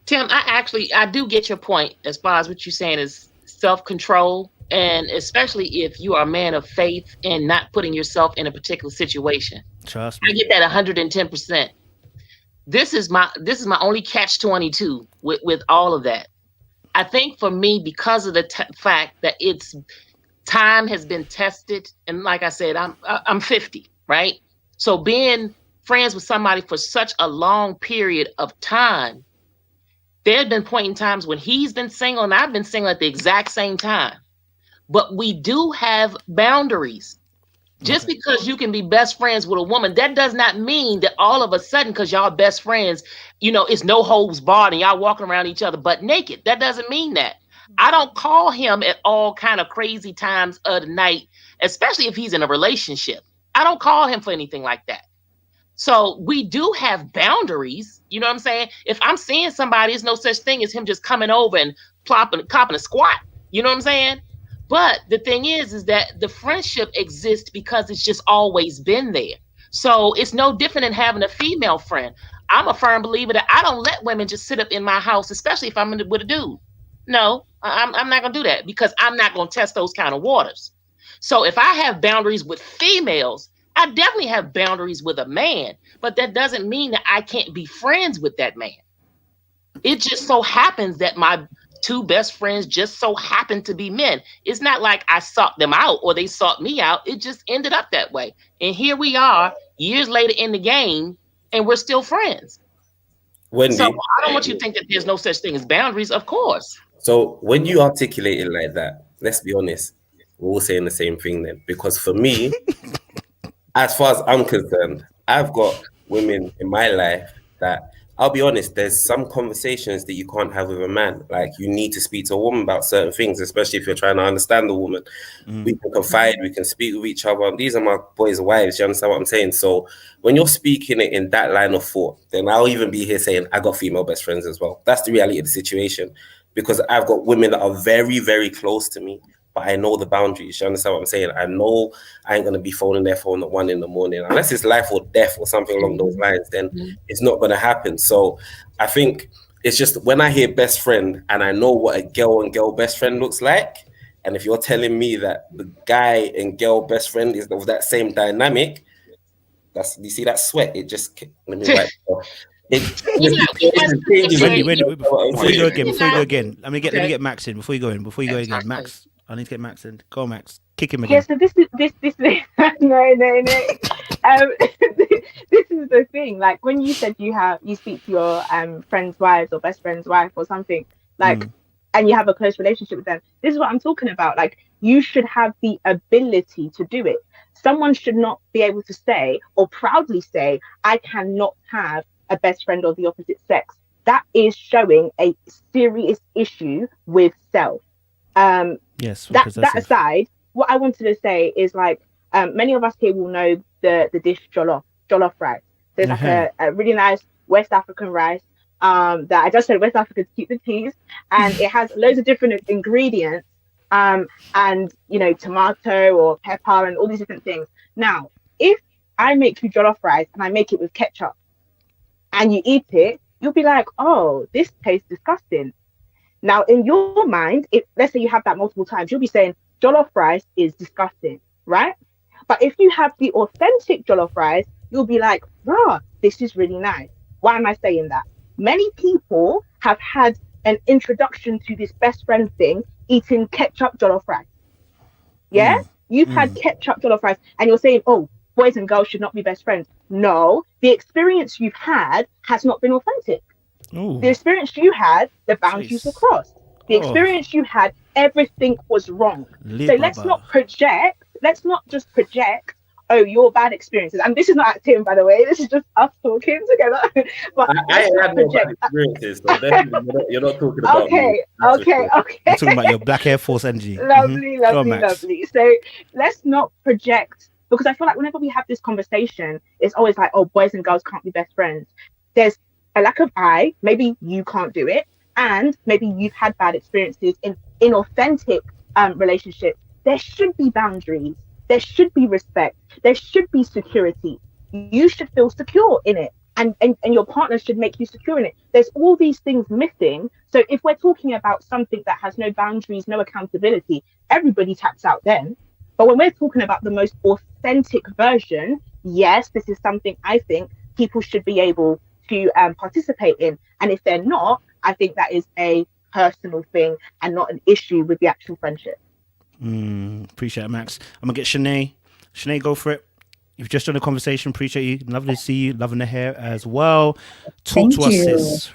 Tim, I do get your point as far as what you're saying is self-control, and especially if you are a man of faith and not putting yourself in a particular situation. Trust me. I get that 110%. This is my only catch-22 with all of that. I think for me, because of the fact that time has been tested, and like I said, I'm 50, right? So being friends with somebody for such a long period of time, there have been point in times when he's been single and I've been single at the exact same time. But we do have boundaries. Just because you can be best friends with a woman, that does not mean that all of a sudden, because y'all best friends, it's no holds barred and y'all walking around each other butt naked. That doesn't mean that. I don't call him at all kind of crazy times of the night, especially if he's in a relationship. I don't call him for anything like that. So we do have boundaries. You know what I'm saying? If I'm seeing somebody, there's no such thing as him just coming over and copping a squat. You know what I'm saying? But the thing is that the friendship exists because it's just always been there. So it's no different than having a female friend. I'm a firm believer that I don't let women just sit up in my house, especially if I'm with a dude. No, I'm not going to do that because I'm not going to test those kind of waters. So if I have boundaries with females, I definitely have boundaries with a man, but that doesn't mean that I can't be friends with that man. It just so happens that my two best friends just so happen to be men. It's not like I sought them out or they sought me out. It just ended up that way. And here we are years later in the game and we're still friends. Wendy, so I don't want you to think that there's no such thing as boundaries, of course. So when you articulate it like that, let's be honest, we're all saying the same thing then. Because for me, as far as I'm concerned, I've got women in my life that, I'll be honest, there's some conversations that you can't have with a man. Like, you need to speak to a woman about certain things, especially if you're trying to understand the woman. We can confide, we can speak with each other. These are my boys' wives, you understand what I'm saying? So when you're speaking it in that line of thought, then I'll even be here saying, I got female best friends as well. That's the reality of the situation. Because I've got women that are very, very close to me, but I know the boundaries. You understand what I'm saying? I know I ain't going to be phoning their phone at 1 a.m. Unless it's life or death or something along those lines, then it's not going to happen. So I think it's just when I hear best friend and I know what a girl and girl best friend looks like, and if you're telling me that the guy and girl best friend is of that same dynamic, you see that sweat? It just, let me write Wendy, before you go again, let me get Max in. Before you go again, Max, I need to get Max in. Go, Max, kick him again. Yeah, so this is no. This is the thing. Like when you said you speak to your friend's wives or best friend's wife or something, like, and you have a close relationship with them. This is what I'm talking about. Like, you should have the ability to do it. Someone should not be able to say or proudly say, I cannot have a best friend of the opposite sex. That is showing a serious issue with self. Yes. That aside, what I wanted to say is, like, many of us here will know the dish jollof rice. There's like a really nice West African rice that I just said West Africa to keep the peace, and it has loads of different ingredients, and tomato or pepper and all these different things. Now, if I make you jollof rice and I make it with ketchup, and you eat it, you'll be like, oh, this tastes disgusting. Now, in your mind, if let's say you have that multiple times, you'll be saying jollof rice is disgusting, right? But if you have the authentic jollof rice, you'll be like, rah, this is really nice. Why am I saying that? Many people have had an introduction to this best friend thing, eating ketchup jollof rice. Yeah? You've had ketchup jollof rice and you're saying, oh, boys and girls should not be best friends. No, the experience you've had has not been authentic. The experience you had, the boundaries were crossed. The experience you had, everything was wrong. So let's not project. Let's not just project. Oh, your bad experiences. And this is not acting, by the way. This is just us talking together. But I had no bad experiences, so definitely you're not talking about me. Okay. You're talking about your black Air Force energy. Lovely. So let's not project, because I feel like whenever we have this conversation, it's always like, oh, boys and girls can't be best friends. There's a lack of maybe you can't do it, and maybe you've had bad experiences in inauthentic relationships. There should be boundaries. There should be respect. There should be security. You should feel secure in it, and your partner should make you secure in it. There's all these things missing. So if we're talking about something that has no boundaries, no accountability, everybody taps out then. But when we're talking about the most authentic version, yes, this is something I think people should be able to participate in. And if they're not, I think that is a personal thing and not an issue with the actual friendship. Appreciate it, Max. I'm gonna get Shanae. Shanae, go for it. You've just done a conversation. Appreciate you. Lovely to see you. Loving the hair as well. Talk to us, sis.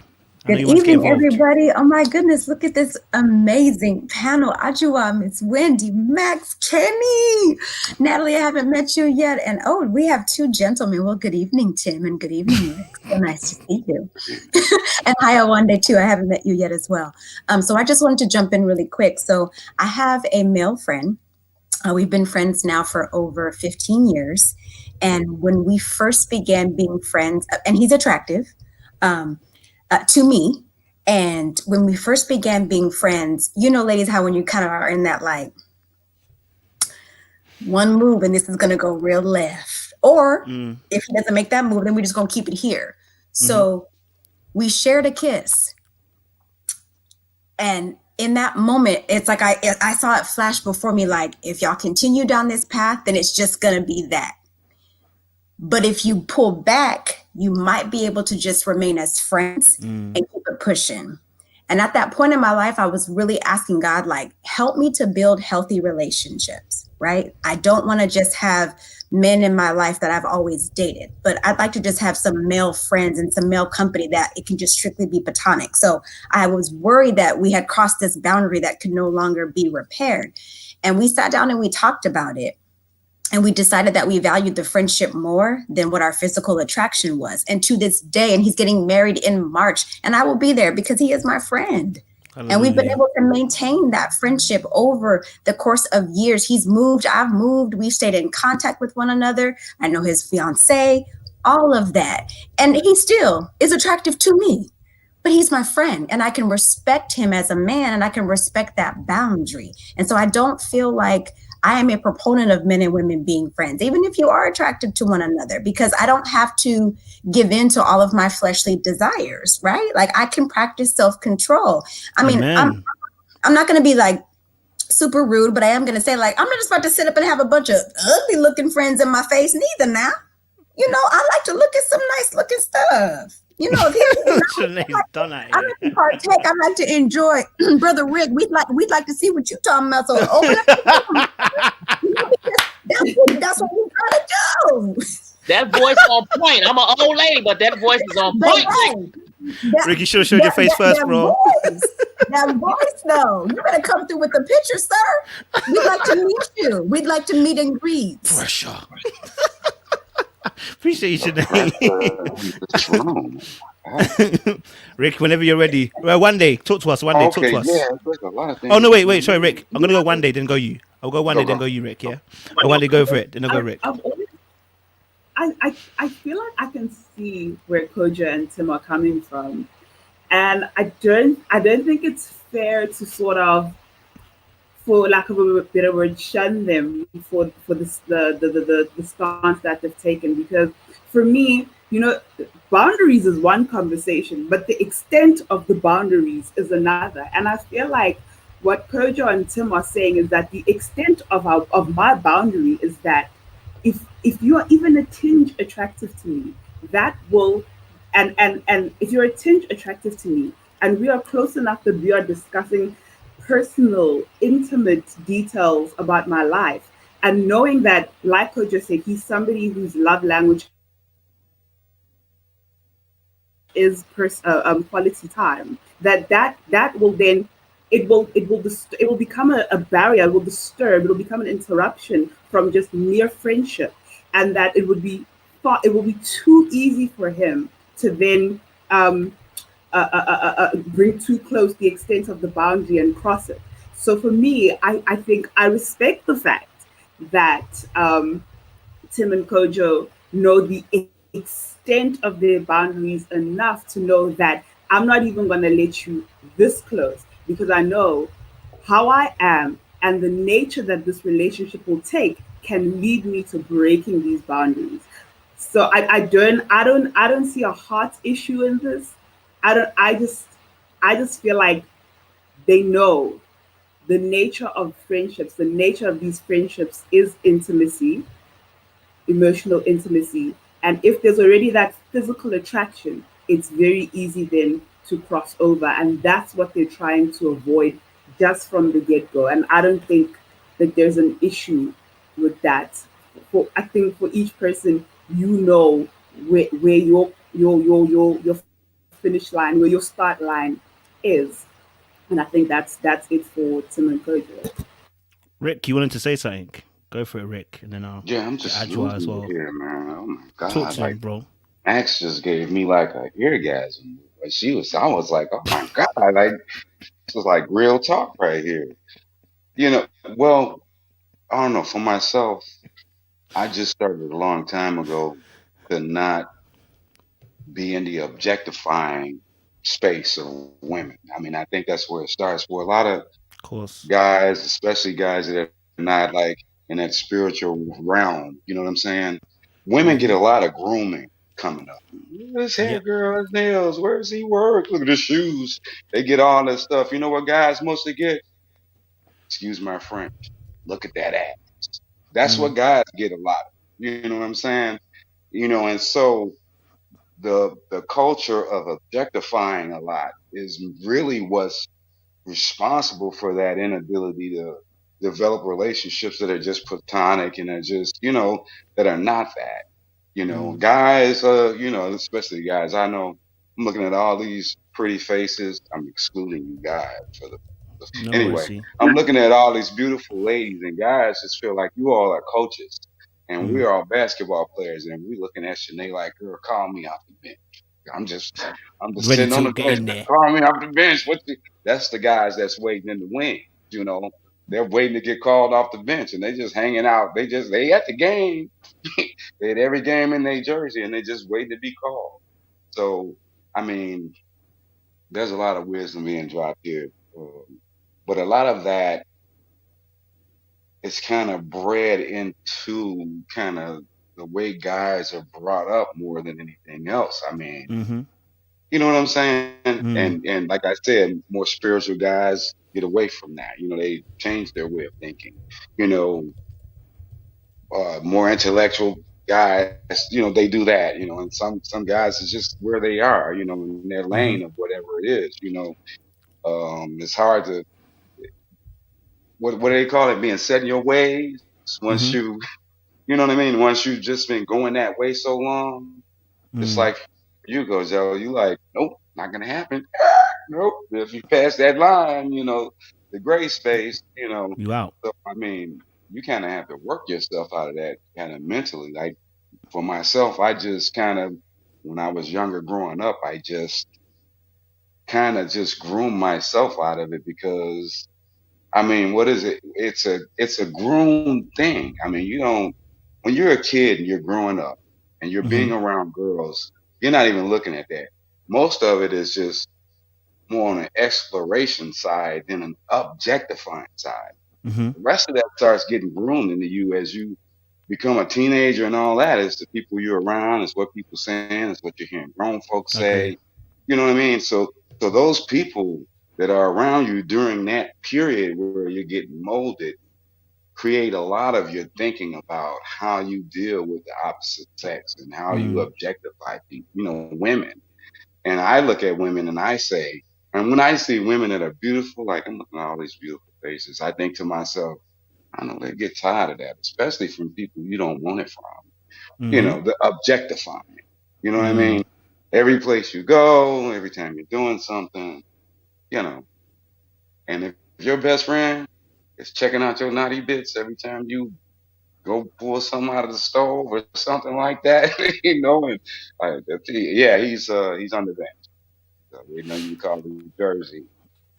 Good evening, everybody. Oh my goodness, look at this amazing panel. Adjoah, Miss Wendy, Max, Kenny, Natalie, I haven't met you yet. And we have two gentlemen. Well, good evening, Tim, and good evening, Rick. So nice to see you. And hi, Awande, too. I haven't met you yet as well. So I just wanted to jump in really quick. So I have a male friend. We've been friends now for over 15 years. And when we first began being friends, and he's attractive, to me. And when we first began being friends, you know, ladies, how when you kind of are in that like one move and this is going to go real left, or if he doesn't make that move, then we're just going to keep it here. So we shared a kiss. And in that moment, it's like I saw it flash before me, like, if y'all continue down this path, then it's just going to be that. But if you pull back, you might be able to just remain as friends and keep it pushing. And at that point in my life, I was really asking God, like, help me to build healthy relationships, right? I don't want to just have men in my life that I've always dated, but I'd like to just have some male friends and some male company that it can just strictly be platonic. So I was worried that we had crossed this boundary that could no longer be repaired. And we sat down and we talked about it. And we decided that we valued the friendship more than what our physical attraction was. And to this day, and he's getting married in March, and I will be there because he is my friend. Hallelujah. And we've been able to maintain that friendship over the course of years. He's moved, I've moved, we've stayed in contact with one another. I know his fiance, all of that. And he still is attractive to me, but he's my friend and I can respect him as a man and I can respect that boundary. And so I don't feel like I am a proponent of men and women being friends, even if you are attracted to one another, because I don't have to give in to all of my fleshly desires, right? Like I can practice self-control. I mean, I'm not going to be like super rude, but I am going to say like, I'm not just about to sit up and have a bunch of ugly looking friends in my face neither now. You know, I like to look at some nice looking stuff. You know, I like to partake. I like to enjoy. Brother Rick, we'd like to see what you're talking about. So open up. That's what we're trying to do. That voice on point. I'm an old lady, but that voice is on point. Rick, you should have showed your face first, bro. That voice, though. You better come through with the picture, sir. We'd like to meet you. We'd like to meet and greet. Pressure. Appreciate you, Shanae. Rick, whenever you're ready. Well, one day, talk to us. One day, talk to us. Yeah, there's a lot of things. Oh, no, wait. Sorry, Rick. I'm going to go one day, then go you. I'll go one day, then go you, Rick, yeah? One day, go for it, then I'll go Rick. I feel like I can see where Koja and Tim are coming from. And I don't think it's fair to sort of, for lack of a better word, shun them for the stance that they've taken. Because for me, you know, boundaries is one conversation, but the extent of the boundaries is another. And I feel like what Koja and Tim are saying is that the extent of my boundary is that if you are even a tinge attractive to me, that will, and if you're a tinge attractive to me, and we are close enough that we are discussing personal, intimate details about my life, and knowing that, like Koja said, he's somebody whose love language is quality time, that will then it will become a barrier, it will disturb, it will become an interruption from just mere friendship, and that it will be too easy for him to then um, bring too close the extent of the boundary and cross it. So for me, I think I respect the fact that Tim and Kojo know the extent of their boundaries enough to know that I'm not even going to let you this close, because I know how I am and the nature that this relationship will take can lead me to breaking these boundaries. So I don't see a heart issue in this. I just feel like they know the nature of friendships. The nature of these friendships is intimacy, emotional intimacy. And if there's already that physical attraction, it's very easy then to cross over. And that's what they're trying to avoid just from the get go. And I don't think that there's an issue with that. I think for each person, you know where your finish line, where your start line is. And I think that's it for Tim and Kojo. Rick, you wanted to say something? Go for it, Rick, and then I'll Yeah, I'm get just Adjoah as losing it well. here, man. Oh my Talk God. to him, Like bro. Max just gave me like a orgasm. Like I was like, oh my God, like this is like real talk right here. You know, well, I don't know. For myself, I just started a long time ago to not be in the objectifying space of women. I mean, I think that's where it starts for a lot of Of course. guys, especially guys that are not like in that spiritual realm. You know what I'm saying? Women get Mm-hmm. a lot of grooming coming up. His hair, Yep. girl, his nails, where's he work? Look at his shoes. They get all this stuff. You know what guys mostly get? Excuse my French. Look at that ass. That's Mm. what guys get a lot of. You know what I'm saying? And so the culture of objectifying a lot is really what's responsible for that inability to develop relationships that are just platonic and are just, that are not that. Mm. Guys, especially guys, I know I'm looking at all these pretty faces. I'm excluding you guys for the No worries, anyway. see. I'm looking at all these beautiful ladies and guys just feel like you all are coaches and Mm. we're all basketball players and we looking at Shanae like, girl, call me off the bench. I'm just I'm just Ready sitting on to the get bench. in there. Call me off the bench. That's the guys that's waiting in the wings, you know. They're waiting to get called off the bench and they just hanging out. They at the game. They at every game in their jersey and they just waiting to be called. So I mean, there's a lot of wisdom being dropped here. But a lot of that is kind of bred into kind of the way guys are brought up more than anything else. I mean, Mm-hmm. you know what I'm saying? Mm. And like I said, more spiritual guys get away from that. They change their way of thinking. You know, more intellectual guys, they do that. And some guys is just where they are. In their Mm-hmm. lane of whatever it is. It's hard to what do they call it? Being set in your ways once Mm-hmm. you know what I mean. Once you've just been going that way so long, it's Mm. like you go, Joe. You like, nope, not gonna happen. Nope. If you pass that line, the gray space, You out. So I mean, you kind of have to work yourself out of that kind of mentally. Like for myself, I just kind of, when I was younger growing up, I just kind of just groomed myself out of it because I mean, what is it? It's a groomed thing. I mean, you don't when you're a kid and you're growing up and you're Mm-hmm. being around girls, you're not even looking at that. Most of it is just more on an exploration side than an objectifying side. Mm-hmm. The rest of that starts getting groomed into you as you become a teenager and all that. It's the people you're around, it's what people saying, it's what you're hearing grown folks Agree. say. You know what I mean? So those people that are around you during that period where you're getting molded create a lot of your thinking about how you deal with the opposite sex and how you Mm. objectify people, women. And I look at women and I say, and when I see women that are beautiful, like I'm looking at all these beautiful faces, I think to myself, I know they get tired of that, especially from people you don't want it from. Mm-hmm. The objectifying. You know what I Mm. mean? every place you go, every time you're doing something, you know. And if your best friend is checking out your naughty bits every time you go pull something out of the stove or something like that, you know, and yeah, he's on the bench. So we know you call him Jersey,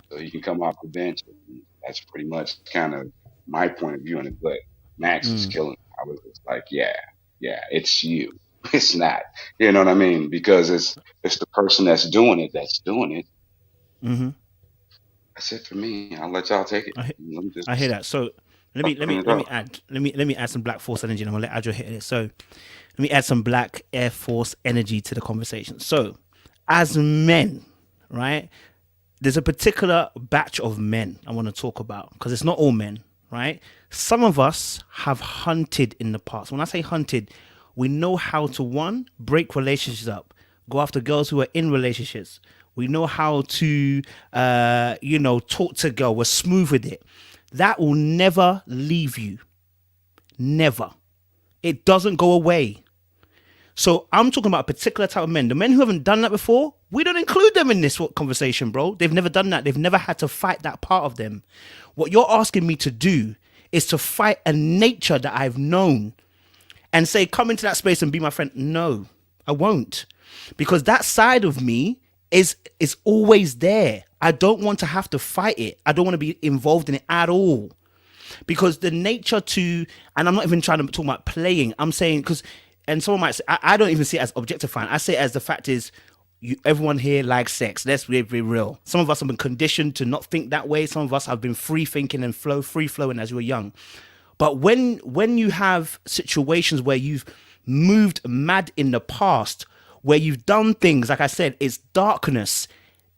so he can come off the bench. And that's pretty much kind of my point of view on it. But Max was killing. I was just like, yeah, it's you. It's not. You know what I mean? Because it's the person that's doing it. Mm-hmm. That's it for me. I'll let y'all take it. I hear that. So let me add some Black Force energy, and I'm gonna let Adjoah hit it. So let me add some Black Air Force energy to the conversation. So as men, right? There's a particular batch of men I want to talk about, because it's not all men, right? Some of us have hunted in the past. When I say hunted, we know how to, one, break relationships up, go after girls who are in relationships. We know how to, talk to a girl. We're smooth with it. That will never leave you. Never. It doesn't go away. So I'm talking about a particular type of men. The men who haven't done that before, we don't include them in this conversation, bro. They've never done that. They've never had to fight that part of them. What you're asking me to do is to fight a nature that I've known and say, come into that space and be my friend. No, I won't. Because that side of me is always there. I don't want to have to fight it. I don't want to be involved in it at all. Because the nature to, and I'm not even trying to talk about playing, I'm saying, because, and someone might say, I don't even see it as objectifying. I see it as the fact is, everyone here likes sex. Let's be real. Some of us have been conditioned to not think that way. Some of us have been free thinking and free flowing as we were young. But when you have situations where you've moved mad in the past, where you've done things, like I said, it's darkness.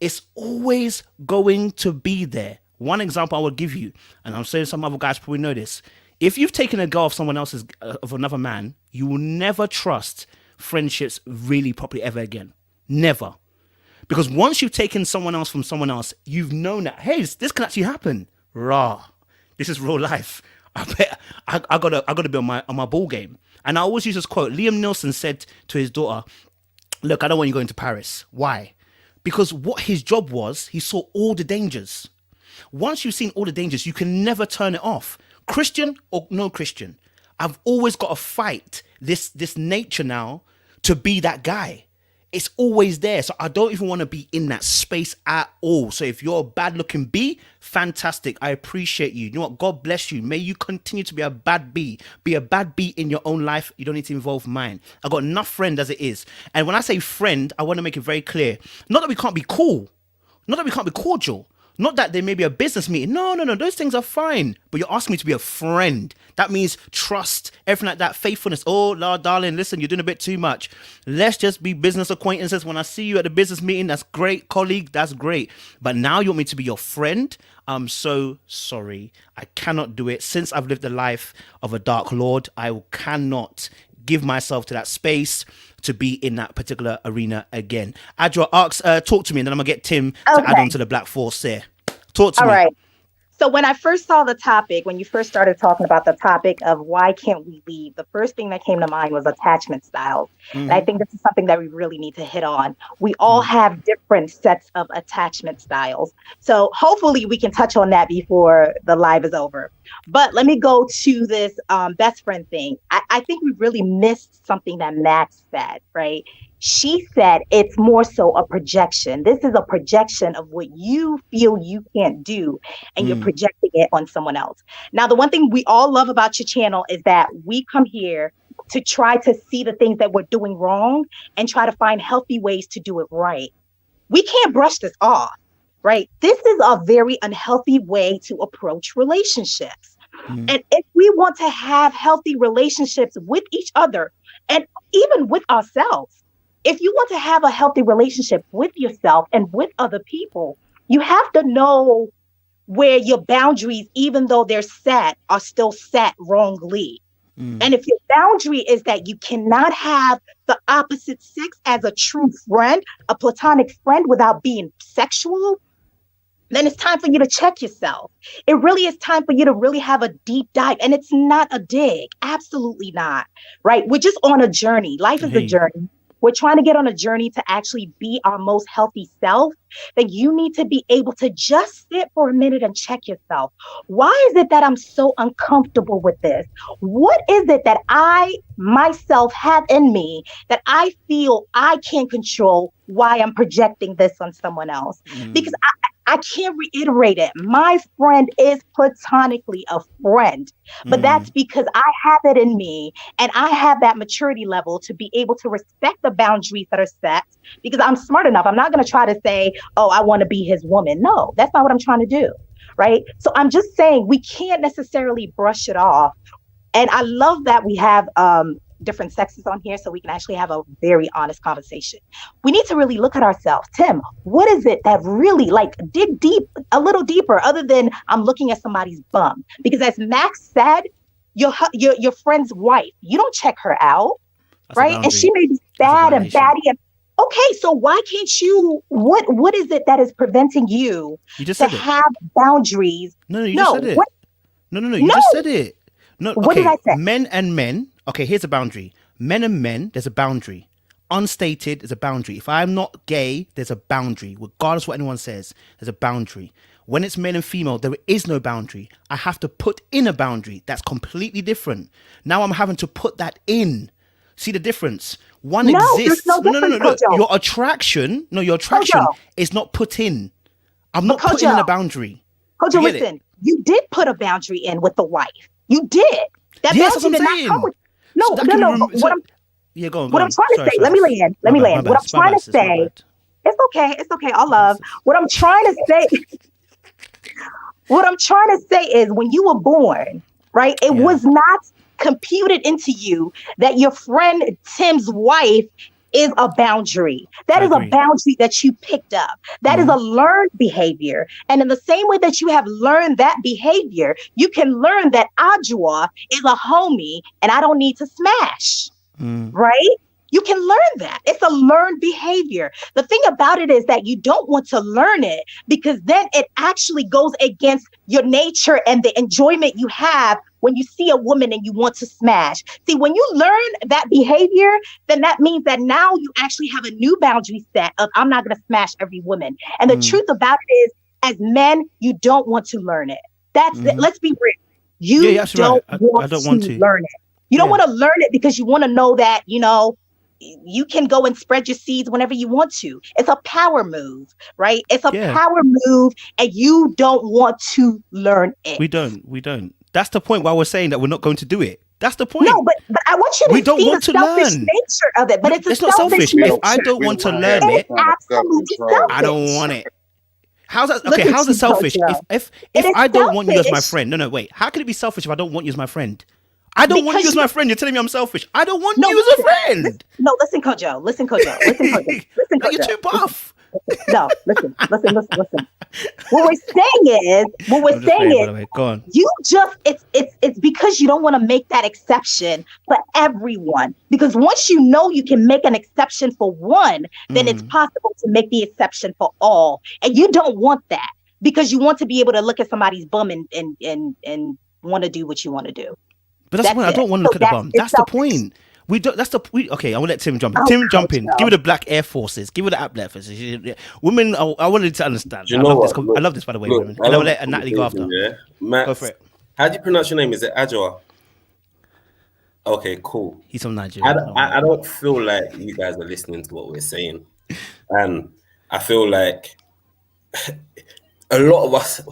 It's always going to be there. One example I would give you, and I'm saying some other guys probably know this. If you've taken a girl of someone else's, of another man, you will never trust friendships really properly ever again. Never. Because once you've taken someone else from someone else, you've known that, hey, this can actually happen. Raw. This is real life. I gotta be on my ball game. And I always use this quote. Liam Neeson said to his daughter, look, I don't want you going to Paris. Why? Because what his job was, he saw all the dangers. Once you've seen all the dangers, you can never turn it off. Christian or no Christian, I've always got to fight this nature now to be that guy. It's always there. So I don't even want to be in that space at all. So if you're a bad looking B, fantastic. I appreciate you. You know what? God bless you. May you continue to be a bad B. Be a bad B in your own life. You don't need to involve mine. I got enough friend as it is. And when I say friend, I want to make it very clear. Not that we can't be cool. Not that we can't be cordial. Not that there may be a business meeting. No. Those things are fine. But you're asking me to be a friend. That means trust, everything like that, faithfulness. Oh, Lord, darling, listen, you're doing a bit too much. Let's just be business acquaintances. When I see you at the business meeting, that's great. Colleague, that's great. But now you want me to be your friend? I'm so sorry. I cannot do it. Since I've lived the life of a dark lord, I cannot give myself to that space to be in that particular arena again. Adjoah, talk to me, and then I'm going to get Tim to add on to the Black Force there. Talk to me. All right. So when I first saw the topic, when you first started talking about the topic of why can't we leave, the first thing that came to mind was attachment styles. Mm-hmm. And I think this is something that we really need to hit on. We all have different sets of attachment styles. So hopefully we can touch on that before the live is over. But let me go to this best friend thing. I think we really missed something that Max said, right? She said it's more so a projection. This is a projection of what you feel you can't do, and you're projecting it on someone else. Now, the one thing we all love about your channel is that we come here to try to see the things that we're doing wrong and try to find healthy ways to do it right. We can't brush this off, right? This is a very unhealthy way to approach relationships. And if we want to have healthy relationships with each other and even with ourselves, if you want to have a healthy relationship with yourself and with other people, you have to know where your boundaries, even though they're set, are still set wrongly. And if your boundary is that you cannot have the opposite sex as a true friend, a platonic friend, without being sexual, then it's time for you to check yourself. It really is time for you to really have a deep dive. And it's not a dig. Absolutely not. Right? We're just on a journey. Life is a journey. we're trying to get on a journey to actually be our most healthy self, then you need to be able to just sit for a minute and check yourself. Why is it that I'm so uncomfortable with this? What is it that I myself have in me that I feel I can't control, why I'm projecting this on someone else? Because I can't reiterate it. My friend is platonically a friend, but that's because I have it in me and I have that maturity level to be able to respect the boundaries that are set, because I'm smart enough. I'm not going to try to say, oh, I want to be his woman. No, that's not what I'm trying to do. Right. So I'm just saying we can't necessarily brush it off. And I love that we have different sexes on here so we can actually have a very honest conversation. We need to really look at ourselves. Tim, what is it that really, like, dig deep, a little deeper, other than I'm looking at somebody's bum? Because as Max said, your friend's wife, you don't check her out, right? And she may be bad and batty. Okay, so why can't you, what is it that is preventing you to have boundaries? No, you just said it. No, you just said it. No, what did I say? Men and men. Okay, here's a boundary. Men and men, there's a boundary. Unstated, there's a boundary. If I'm not gay, there's a boundary. Regardless of what anyone says, there's a boundary. When it's men and female, there is no boundary. I have to put in a boundary. That's completely different. Now I'm having to put that in. See the difference? One exists. No. Your attraction is not put in. I'm not putting in a boundary. Kojo, listen, you did put a boundary in with the wife. You did. That boundary did not come with. No. What I'm trying to say, let me land. What I'm trying to say, it's okay. I'll love. What I'm trying to say is when you were born, right? It was not computed into you that your friend Tim's wife is a boundary. That is a boundary that you picked up. That is a learned behavior. And in the same way that you have learned that behavior, you can learn that Adjoah is a homie and I don't need to smash, right? You can learn that. It's a learned behavior. The thing about it is that you don't want to learn it because then it actually goes against your nature and the enjoyment you have when you see a woman and you want to smash. See, when you learn that behavior, then that means that now you actually have a new boundary set of I'm not going to smash every woman. And the truth about it is, as men, you don't want to learn it. That's it. Let's be real. You don't want to learn it. You don't want to learn it because you want to know that, you can go and spread your seeds whenever you want to. It's a power move, right? It's a power move and you don't want to learn it. We don't. That's the point why we're saying that we're not going to do it. That's the point. No, but I want you to see the selfish nature of it. But it's not selfish. Nature. If I don't want to learn it, absolutely selfish. I don't want it. How's that? Okay, how's it selfish? If I don't want you as my friend, no, wait. How can it be selfish if I don't want you as my friend? I don't want you as my friend. You're telling me I'm selfish. I don't want you as a friend. Listen, Kojo. Listen, Kojo. You're too buff. No, listen. What we're saying is, go on. You just it's because you don't want to make that exception for everyone. Because once you know you can make an exception for one, then it's possible to make the exception for all. And you don't want that because you want to be able to look at somebody's bum and want to do what you want to do. But that's why I don't want to look at the bum. That's the point. We don't. Okay, I will let Tim jump in. Tim, jump in. Give it the Black Air Forces. Give it the App Forces. Women, I wanted to understand. I love this, by the way, women. And I will let Natalie go after. Yeah. Matt, go for it. How do you pronounce your name? Is it Adjoah? Okay, cool. He's from Nigeria. I don't feel like you guys are listening to what we're saying. And I feel like a lot of us,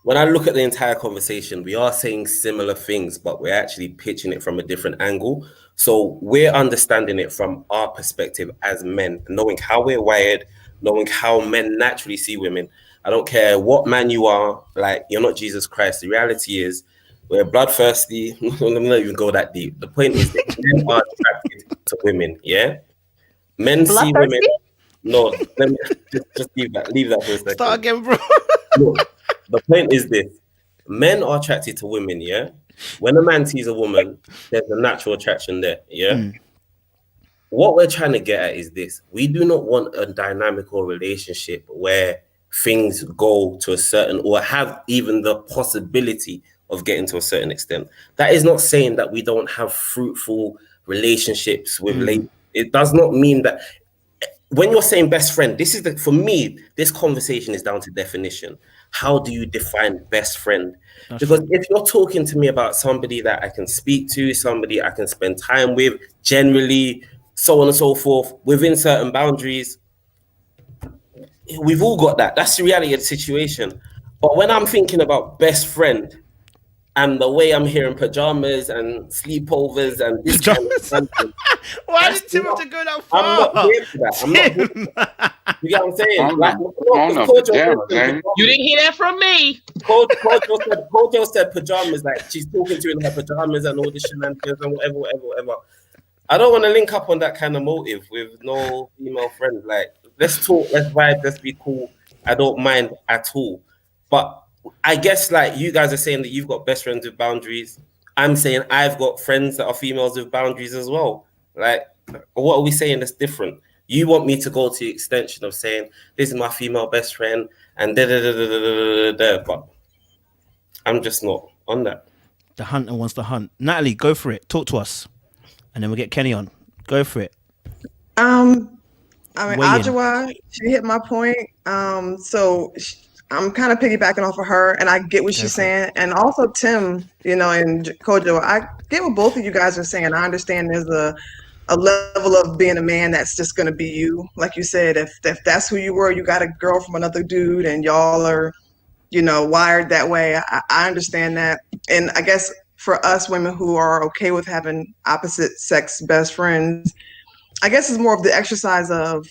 when I look at the entire conversation, we are saying similar things, but we're actually pitching it from a different angle. So we're understanding it from our perspective as men, knowing how we're wired, knowing how men naturally see women. I don't care what man you are, like, you're not Jesus Christ. The reality is we're bloodthirsty. Let me not even go that deep. The point is that men are attracted to women, yeah? Men see women. No, let me just leave that for a second. Start again, bro. No, the point is this. Men are attracted to women, yeah? When a man sees a woman, there's a natural attraction there, yeah? What we're trying to get at is this. We do not want a dynamical relationship where things go to a certain, or have even the possibility of getting to a certain extent. That is not saying that we don't have fruitful relationships with ladies It does not mean that when you're saying best friend, for me, this conversation is down to definition. How do you define best friend? Because if you're talking to me about somebody that I can speak to, somebody I can spend time with, generally, so on and so forth, within certain boundaries, we've all got that. That's the reality of the situation. But when I'm thinking about best friend, and the way I'm hearing pajamas and sleepovers and this kind of nonsense, why did Tim have to go that far? I'm not here for that. I'm not here for that. You get what I'm saying? You didn't hear that from me. Kojo said pajamas, like she's talking to you in her pajamas and all this shenanigans and whatever. I don't want to link up on that kind of motive with no female friend. Like, let's talk, let's vibe, let's be cool. I don't mind at all. But I guess like you guys are saying that you've got best friends with boundaries. I'm saying I've got friends that are females with boundaries as well. Like, what are we saying that's different? You want me to go to the extension of saying this is my female best friend and but I'm just not on that. The hunter wants to hunt. Natalie, go for it. Talk to us, and then we'll get Kenny on. Go for it. Adjoah, she hit my point. So I'm kind of piggybacking off of her, and I get what she's saying. And also Tim, and Kojo, I get what both of you guys are saying. I understand there's a level of being a man that's just going to be you. Like you said, if that's who you were, you got a girl from another dude, and y'all are, wired that way. I understand that. And I guess for us women who are okay with having opposite sex best friends, I guess it's more of the exercise of,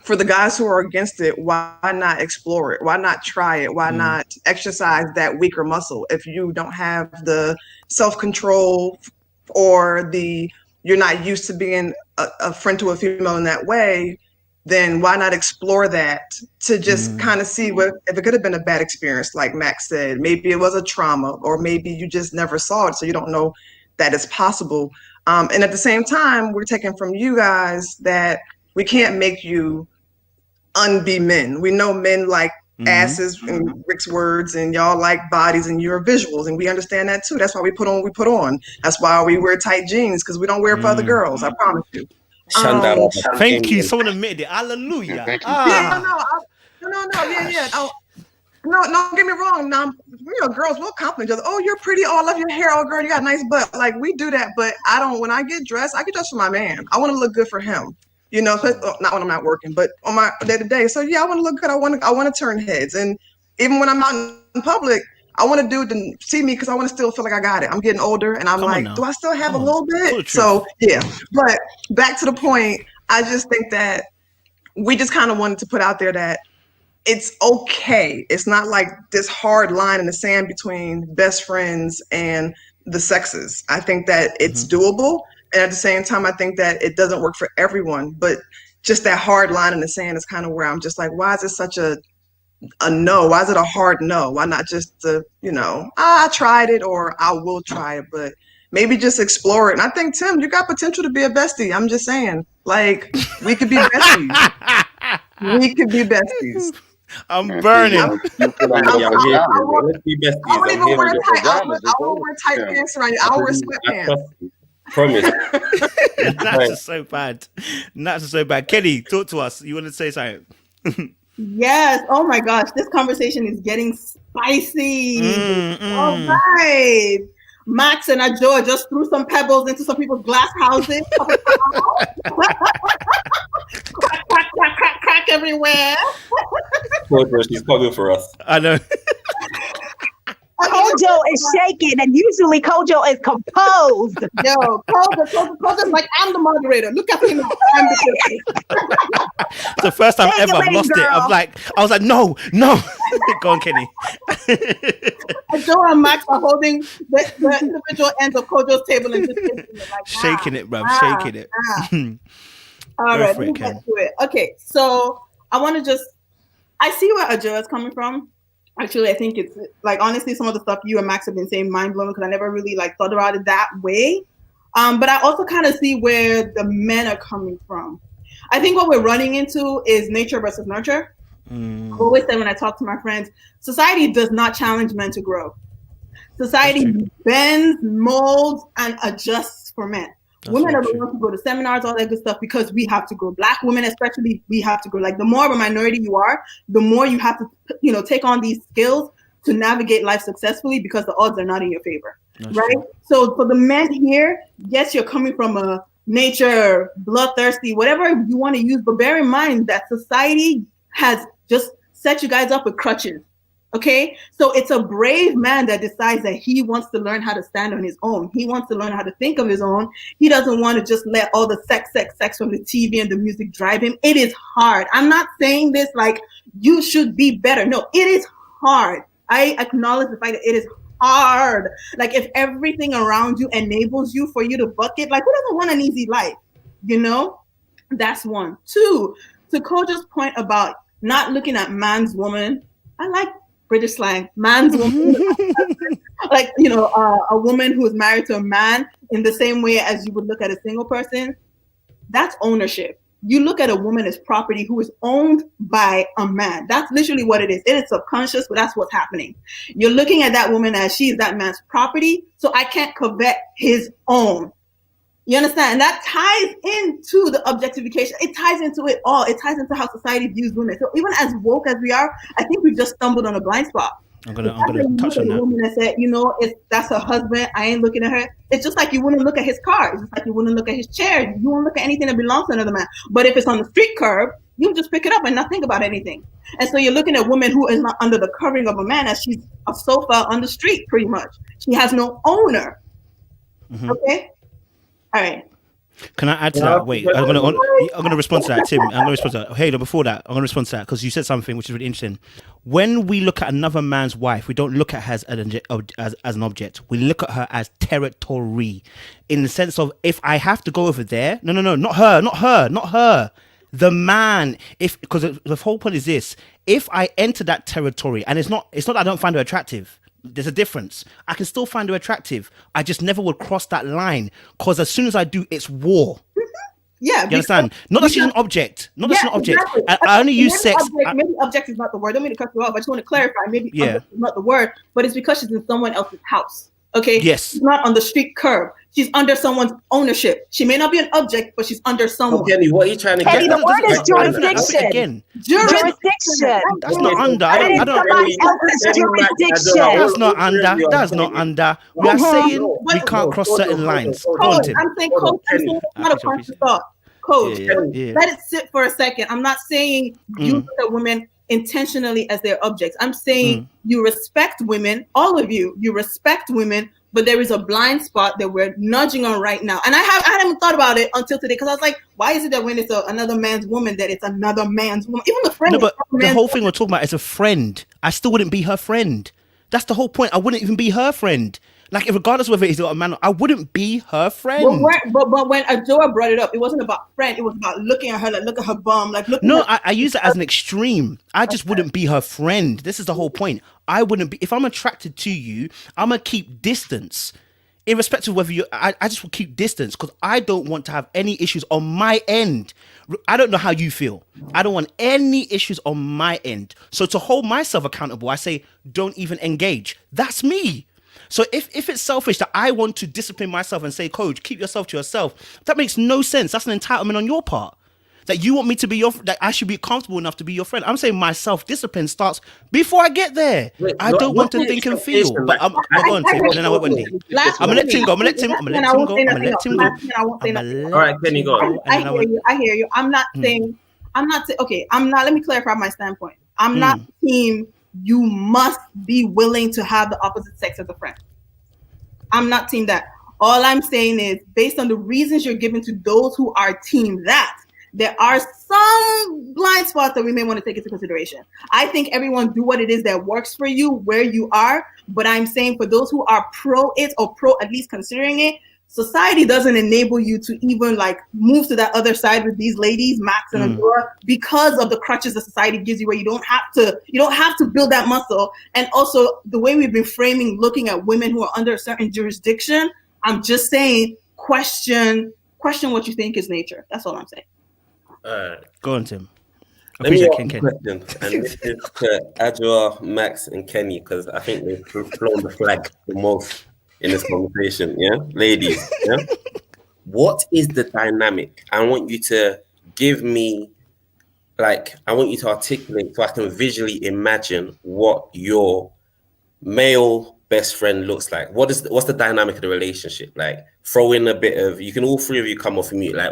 for the guys who are against it, why not explore it? Why not try it? Why not exercise that weaker muscle? If you don't have the self-control or you're not used to being a friend to a female in that way, then why not explore that to just kind of see if it could have been a bad experience, like Max said. Maybe it was a trauma, or maybe you just never saw it, so you don't know that it's possible. And at the same time, we're taking from you guys that we can't make you unbe men. We know men like asses, in Rick's words, and y'all like bodies and your visuals, and we understand that too. That's why we put on what we put on. That's why we wear tight jeans, because we don't wear it for other girls. I promise you. Thank you. Someone admitted it. Hallelujah. Yeah, thank you. No. No, don't get me wrong. Now, girls will compliment each other. Oh, you're pretty. Oh, I love your hair. Oh, girl, you got a nice butt. Like, we do that, but I don't. When I get dressed for my man. I want to look good for him. Not when I'm not working, but on my day-to-day. So yeah, I want to look good. I want to turn heads, and even when I'm out in public, I want a dude to see me because I want to still feel like I got it. I'm getting older, and I'm like, do I still have a little bit? So yeah. But back to the point, I just think that we just kind of wanted to put out there that it's okay. It's not like this hard line in the sand between best friends and the sexes. I think that it's doable. And at the same time, I think that it doesn't work for everyone, but just that hard line in the sand is kind of where I'm just like, why is it such a no? Why is it a hard no? Why not just I tried it, or I will try it, but maybe just explore it. And I think, Tim, you got potential to be a bestie. I'm just saying, like, we could be besties. We could be besties. I'm burning. I won't even wear tight pants around you. I'll wear sweatpants. Promise. That's so bad. Kenny, talk to us. You want to say something? Yes. Oh my gosh, this conversation is getting spicy. All right. Max and Adjoah just threw some pebbles into some people's glass houses. crack everywhere. She's coming for us. I know. Kojo is shaking, and usually Kojo is composed. Yo, Kojo's like, I'm the moderator. Look at him. It's the first time ever I've lost it. I was like, no. Go on, Kenny. Adjoah and Max are holding the individual ends of Kojo's table and just shaking it, bruv. Shaking it. All right, let's get to it. Okay, so I want to I see where Adjoah is coming from. Actually, I think it's like, honestly, some of the stuff you and Max have been saying mind blowing, because I never really thought about it that way. But I also kind of see where the men are coming from. I think what we're running into is nature versus nurture. I've always said when I talk to my friends, society does not challenge men to grow. Society bends, molds, and adjusts for men. Women are the ones who go to seminars, all that good stuff, because we have to grow. Black women, especially, we have to grow. Like, the more of a minority you are, the more you have to, take on these skills to navigate life successfully, because the odds are not in your favor. That's right? True. So for the men here, yes, you're coming from a nature, bloodthirsty, whatever you want to use, but bear in mind that society has just set you guys up with crutches. Okay, so it's a brave man that decides that he wants to learn how to stand on his own. He wants to learn how to think of his own. He doesn't want to just let all the sex from the TV and the music drive him. It is hard. I'm not saying this like you should be better. No, it is hard. I acknowledge the fact that it is hard. Like, if everything around you enables you for you to bucket, like, who doesn't want an easy life? That's one. Two, to Koja's point about not looking at man's woman, I like British slang, man's woman, like, a woman who is married to a man in the same way as you would look at a single person. That's ownership. You look at a woman as property who is owned by a man. That's literally what it is. It is subconscious, but that's what's happening. You're looking at that woman as she is that man's property, so I can't covet his own. You understand? And that ties into the objectification. It ties into it all. It ties into how society views women. So even as woke as we are, I think we've just stumbled on a blind spot. I'm gonna touch on that. Woman that said, if that's her husband, I ain't looking at her. It's just like you wouldn't look at his car. It's just like you wouldn't look at his chair. You won't look at anything that belongs to another man. But if it's on the street curb, you just pick it up and not think about anything. And so you're looking at a woman who is not under the covering of a man, as she's a sofa on the street, pretty much. She has no owner. Mm-hmm. Okay. All right. Can I add to that? Wait, I'm gonna respond to that, Tim. I'm gonna respond to that. Hey, no, before that, I'm gonna respond to that because you said something which is really interesting. When we look at another man's wife, we don't look at her as an object. We look at her as territory, in the sense of, if I have to go over there, no, not her. The man, because the whole point is this: if I enter that territory, and it's not that I don't find her attractive. There's a difference. I can still find her attractive. I just never would cross that line, because as soon as I do, it's war. Yeah, you understand? Not that she's an object. Not that she's an object. Exactly. I only use sex. Maybe object is not the word. I don't mean to cut you off. I just want to clarify. Maybe object is not the word, but it's because she's in someone else's house. Okay. Yes. She's not on the street curb. She's under someone's ownership. She may not be an object, but she's under someone. Kenny, what are you trying to get? The word is jurisdiction. Jurisdiction. That's not under. I don't. Somebody else's jurisdiction. That's not under. That's not under. We are saying we can't cross certain lines. I'm saying, Coach, it's not a conscious thought. Coach, let it sit for a second. I'm not saying you look at women intentionally as their objects. I'm saying you respect women, all of you. You respect women, but there is a blind spot that we're nudging on right now. And I haven't thought about it until today, because I was like, why is it that when it's another man's woman that it's another man's woman? Even the friend. No, but the whole thing we're talking about is a friend. I still wouldn't be her friend. That's the whole point. I wouldn't even be her friend. Like, regardless of whether he's a man, I wouldn't be her friend. But when Adjoah brought it up, it wasn't about friend. It was about looking at her, like, look at her bum. Like, look. No, I use it as an extreme. I just wouldn't be her friend. This is the whole point. I wouldn't be. If I'm attracted to you, I'm going to keep distance. Irrespective of whether you, I just will keep distance, because I don't want to have any issues on my end. I don't know how you feel. I don't want any issues on my end. So to hold myself accountable, I say, don't even engage. That's me. So if it's selfish that I want to discipline myself and say, Coach, keep yourself to yourself, that makes no sense. That's an entitlement on your part. That you want me to be that I should be comfortable enough to be your friend. I'm saying my self-discipline starts before I get there. I don't want to think and feel. But I'm going to, and then I went I'm gonna let Tim go. I'm gonna let Tim go. All right, Kenny, go. I hear you. I'm not saying. Okay. I'm not. Let me clarify my standpoint. I'm not team. You must be willing to have the opposite sex as a friend. I'm not team that. All I'm saying is, based on the reasons you're giving to those who are team that, there are some blind spots that we may want to take into consideration. I think everyone do what it is that works for you where you are. But I'm saying for those who are pro it or pro at least considering it, society doesn't enable you to even like move to that other side with these ladies, Max and Adjoah, because of the crutches that society gives you, where you don't have to build that muscle. And also the way we've been framing looking at women who are under a certain jurisdiction, I'm just saying question what you think is nature. That's all I'm saying. Go on, Tim. Let me ask a question, and this is to Adjoah, Max, and Kenny, because I think they've flown the flag the most in this conversation. Yeah, ladies. Yeah, what is the dynamic? I want you to give me, like, I want you to articulate so I can visually imagine what your male best friend looks like. What's the dynamic of the relationship? Like, throw in a bit of, you can all three of you come off mute. Like,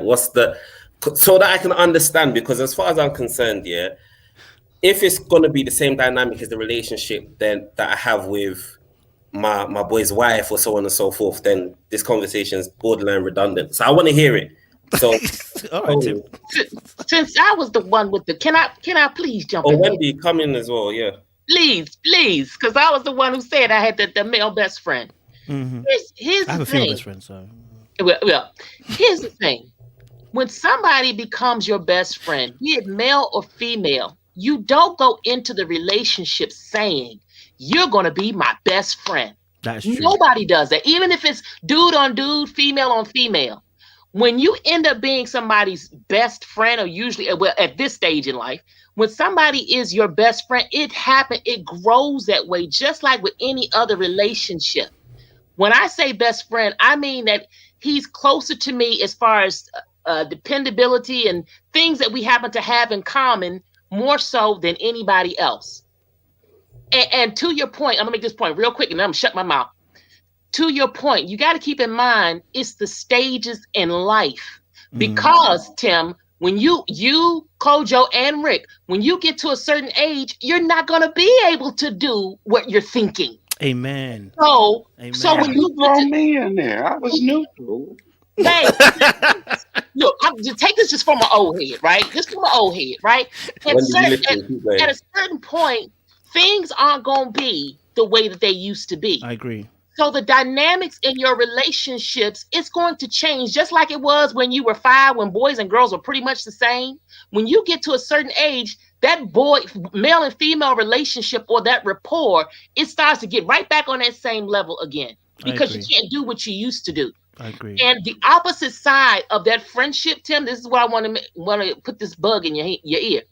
so that I can understand, because as far as I'm concerned, yeah, if it's gonna be the same dynamic as the relationship then that I have with my boy's wife or so on and so forth, then this conversation is borderline redundant. So I want to hear it. So all right, Tim. Since I was the one with the, can I please jump in? Oh, Wendy, come in as well, yeah. Please, because I was the one who said I had the male best friend. Mm-hmm. Here's I have the a female thing. best friend, so. Well, here's the thing. When somebody becomes your best friend, be it male or female, you don't go into the relationship saying, you're going to be my best friend. That's true. Nobody does that. Even if it's dude on dude, female on female. When you end up being somebody's best friend, or usually, well, at this stage in life, when somebody is your best friend, it grows that way, just like with any other relationship. When I say best friend, I mean that he's closer to me as far as dependability and things that we happen to have in common more so than anybody else. And to your point, I'm gonna make this point real quick and I'm gonna shut my mouth. To your point, you got to keep in mind it's the stages in life. Because Tim, when you Kojo and Rick, when you get to a certain age, you're not gonna be able to do what you're thinking. Amen. So when you throw me in there, I was neutral. Hey, look, take this just from my old head, right? Just from my old head, right? At a certain point, things aren't going to be the way that they used to be. I agree. So the dynamics in your relationships, it's going to change, just like it was when you were 5, when boys and girls were pretty much the same. When you get to a certain age, that male and female relationship or that rapport, it starts to get right back on that same level again, because you can't do what you used to do. I agree. And the opposite side of that friendship, Tim, this is what I want to put this bug in your ear.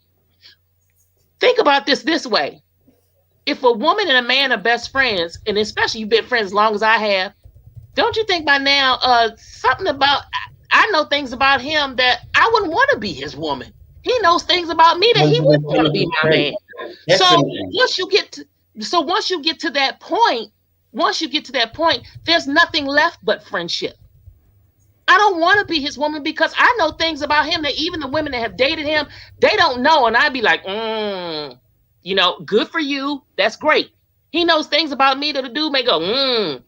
Think about this way. If a woman and a man are best friends, and especially you've been friends as long as I have, don't you think by now something about, I know things about him that I wouldn't want to be his woman. He knows things about me that he wouldn't want to be my man. So once you get to that point, there's nothing left but friendship. I don't want to be his woman because I know things about him that even the women that have dated him, they don't know. And I'd be like, good for you. That's great. He knows things about me that a dude may go,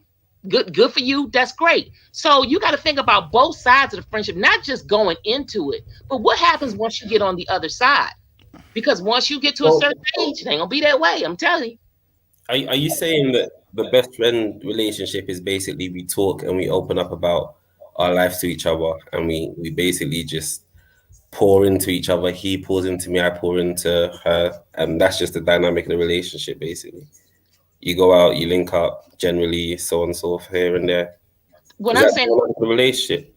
good for you. That's great. So you got to think about both sides of the friendship, not just going into it, but what happens once you get on the other side? Because once you get to a certain age, it ain't gonna be that way. I'm telling you. Are you saying that the best friend relationship is basically we talk and we open up about our lives to each other, and we basically just pour into each other? He pours into me, I pour into her, and that's just the dynamic of the relationship. Basically, you go out, you link up, generally, so on and so forth, here and there. What I'm saying, the relationship.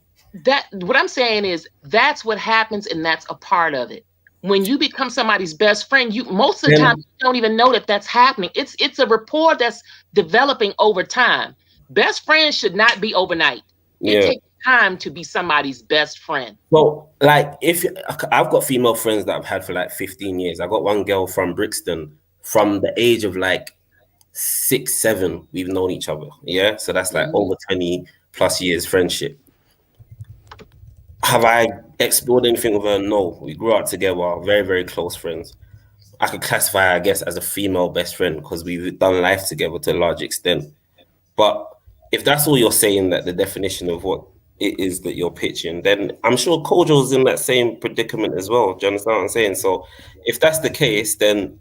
What I'm saying is that's what happens, and that's a part of it. When you become somebody's best friend, you most of the time you don't even know that that's happening. It's a rapport that's developing over time. Best friends should not be overnight. It takes time to be somebody's best friend. Well, like if I've got female friends that I've had for like 15 years. I got one girl from Brixton from the age of like 6, 7. We've known each other. Yeah, so that's like over 20 plus years friendship. Have I explored anything with her? No. We grew up together, very, very close friends. I could classify her, I guess, as a female best friend because we've done life together to a large extent. But if that's all you're saying, that the definition of what it is that you're pitching, then I'm sure Kojo's in that same predicament as well. Do you understand what I'm saying? So if that's the case, then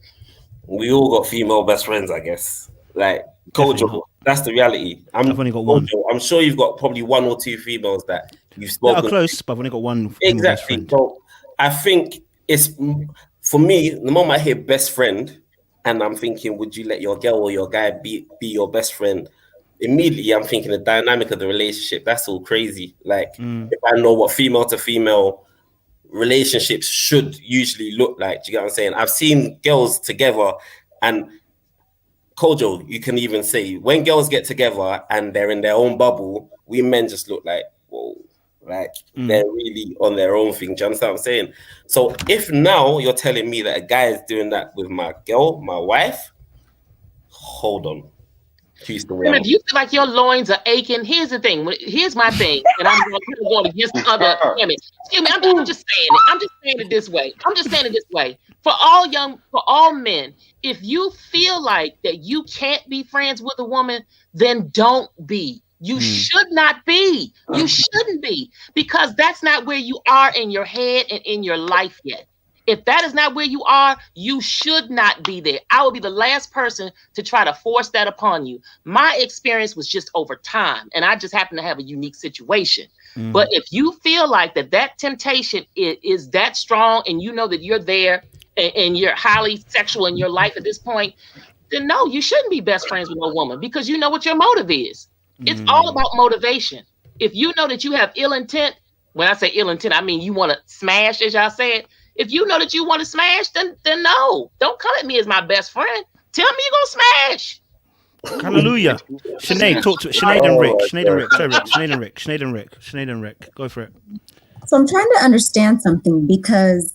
we all got female best friends, I guess. Like Kojo, that's the reality. I've only got one. I'm sure you've got probably 1 or 2 females that you've spoken. That are close, but I've only got one. Exactly. So I think it's, for me, the moment I hear best friend, and I'm thinking, would you let your girl or your guy be your best friend? Immediately, I'm thinking the dynamic of the relationship. That's all crazy. Like, if I know what female to female relationships should usually look like, do you get what I'm saying? I've seen girls together, and Kojo, you can even say when girls get together and they're in their own bubble, we men just look like, whoa. Like they're really on their own thing. Do you understand what I'm saying? So if now you're telling me that a guy is doing that with my girl, my wife, hold on. If you feel like your loins are aching, here's the thing. Here's my thing, and I'm going against other women. Excuse me, I'm just saying it. I'm just saying it this way. For all men, if you feel like that you can't be friends with a woman, then don't be. You should not be. You shouldn't be, because that's not where you are in your head and in your life yet. If that is not where you are, you should not be there. I will be the last person to try to force that upon you. My experience was just over time, and I just happen to have a unique situation. But if you feel like that temptation is that strong, and you know that you're there and you're highly sexual in your life at this point, then no, you shouldn't be best friends with a woman, because you know what your motive is. It's all about motivation. If you know that you have ill intent, when I say ill intent, I mean you want to smash, as y'all said. If you know that you want to smash, then no. Don't come at me as my best friend. Tell me you're going to smash. Hallelujah. Sinead, talk to Sinead and Rick. Sinead and Rick. Go for it. So I'm trying to understand something, because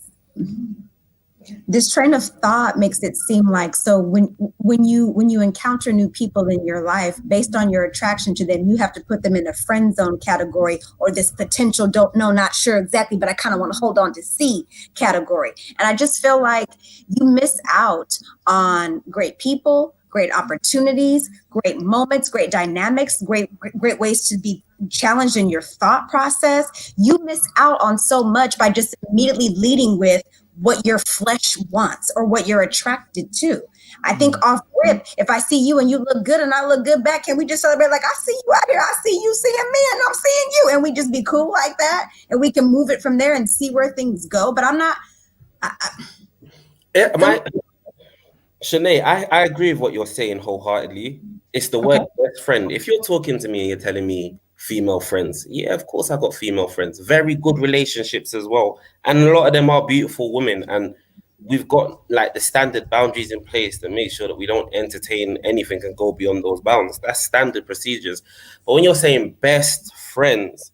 this train of thought makes it seem like, so when you encounter new people in your life, based on your attraction to them, you have to put them in a friend zone category, or this potential don't know, not sure exactly, but I kind of want to hold on to see category. And I just feel like you miss out on great people, great opportunities, great moments, great dynamics, great ways to be challenged in your thought process. You miss out on so much by just immediately leading with what your flesh wants or what you're attracted to. I think off rip, if I see you and you look good and I look good back, can we just celebrate like, I see you out here, I see you seeing me and I'm seeing you, and we just be cool like that, and we can move it from there and see where things go. But I'm not. Shanae, I agree with what you're saying wholeheartedly. It's the word best friend. If you're talking to me and you're telling me female friends, yeah, of course I got female friends. Very good relationships as well. And a lot of them are beautiful women. And we've got like the standard boundaries in place to make sure that we don't entertain anything and go beyond those bounds. That's standard procedures. But when you're saying best friends,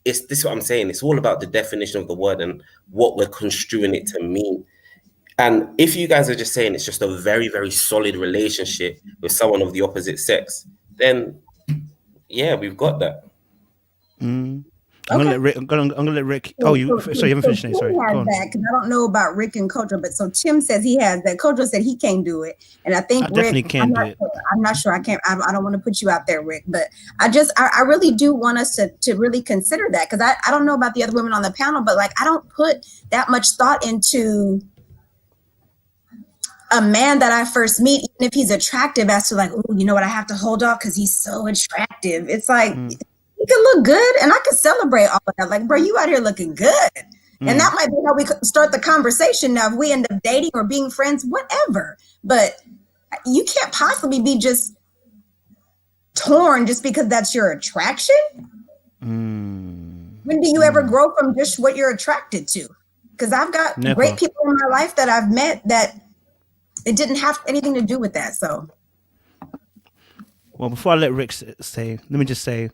this is what I'm saying. It's all about the definition of the word and what we're construing it to mean. And if you guys are just saying it's just a very, very solid relationship with someone of the opposite sex, then yeah, we've got that. I'm gonna let Rick. Oh, you haven't finished. Sorry. Go on. Because I don't know about Rick and Kojo, but so Tim says he has that. Kojo said he can't do it, and I think I definitely can do it. I'm not sure. I can't. I don't want to put you out there, Rick, but I really do want us to really consider that, because I don't know about the other women on the panel, but like I don't put that much thought into a man that I first meet, even if he's attractive, as to like, oh, you know what, I have to hold off because he's so attractive. It's like, he can look good and I can celebrate all of that. Like, bro, you out here looking good. And that might be how we start the conversation. Now, if we end up dating or being friends, whatever. But you can't possibly be just torn just because that's your attraction. When do you ever grow from just what you're attracted to? Because I've got great people in my life that I've met that it didn't have anything to do with that. So, well, before I let Rick say, let me just say,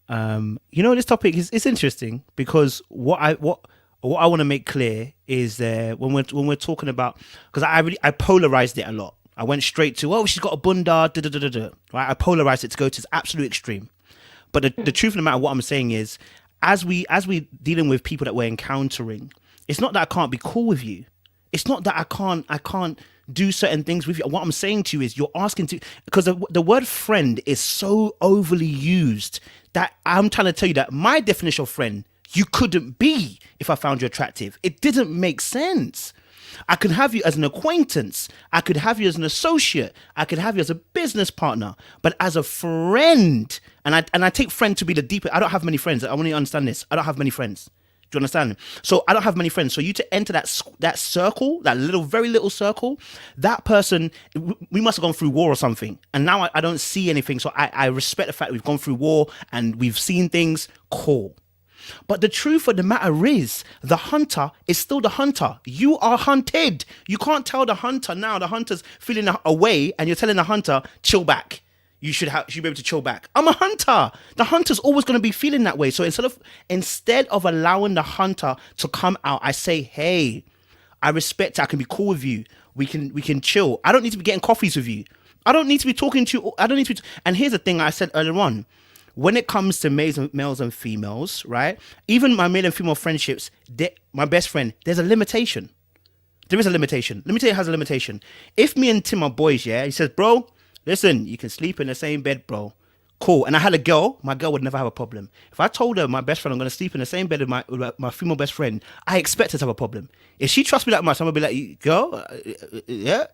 this topic is interesting, because what I want to make clear is when we're talking about, because I polarized it a lot. I went straight to, oh, she's got a bunda, right? I polarized it to go to its absolute extreme. But the truth of the matter, what I'm saying is, as we dealing with people that we're encountering, it's not that I can't be cool with you. It's not that I can't do certain things with you. What I'm saying to you is, you're asking to, because the word friend is so overly used that I'm trying to tell you that my definition of friend, you couldn't be if I found you attractive. It didn't make sense. I could have you as an acquaintance. I could have you as an associate. I could have you as a business partner. But as a friend, and I take friend to be the deeper. I don't have many friends. I want you to understand this. I don't have many friends. Do you understand? So I don't have many friends. So you to enter that circle, that very little circle, that person, we must have gone through war or something. And now I don't see anything. So I respect the fact we've gone through war and we've seen things. Cool. But the truth of the matter is, the hunter is still the hunter. You are hunted. You can't tell the hunter now, the hunter's feeling away, and you're telling the hunter, chill back. you be able to chill back. I'm a hunter. The hunter's always going to be feeling that way. So instead of allowing the hunter to come out, I say, hey, I respect it. I can be cool with you. We can chill. I don't need to be getting coffees with you. I don't need to be talking to you. I don't need to be. And here's the thing I said earlier on. When it comes to males and females, right? Even my male and female friendships, my best friend, there's a limitation. There is a limitation. Let me tell you, it has a limitation. If me and Tim are boys, yeah, he says, bro, listen, you can sleep in the same bed, bro. Cool. And I had a girl, my girl would never have a problem. If I told her, my best friend, I'm going to sleep in the same bed with my female best friend, I expect her to have a problem. If she trusts me that much, I'm going to be like, girl, yeah,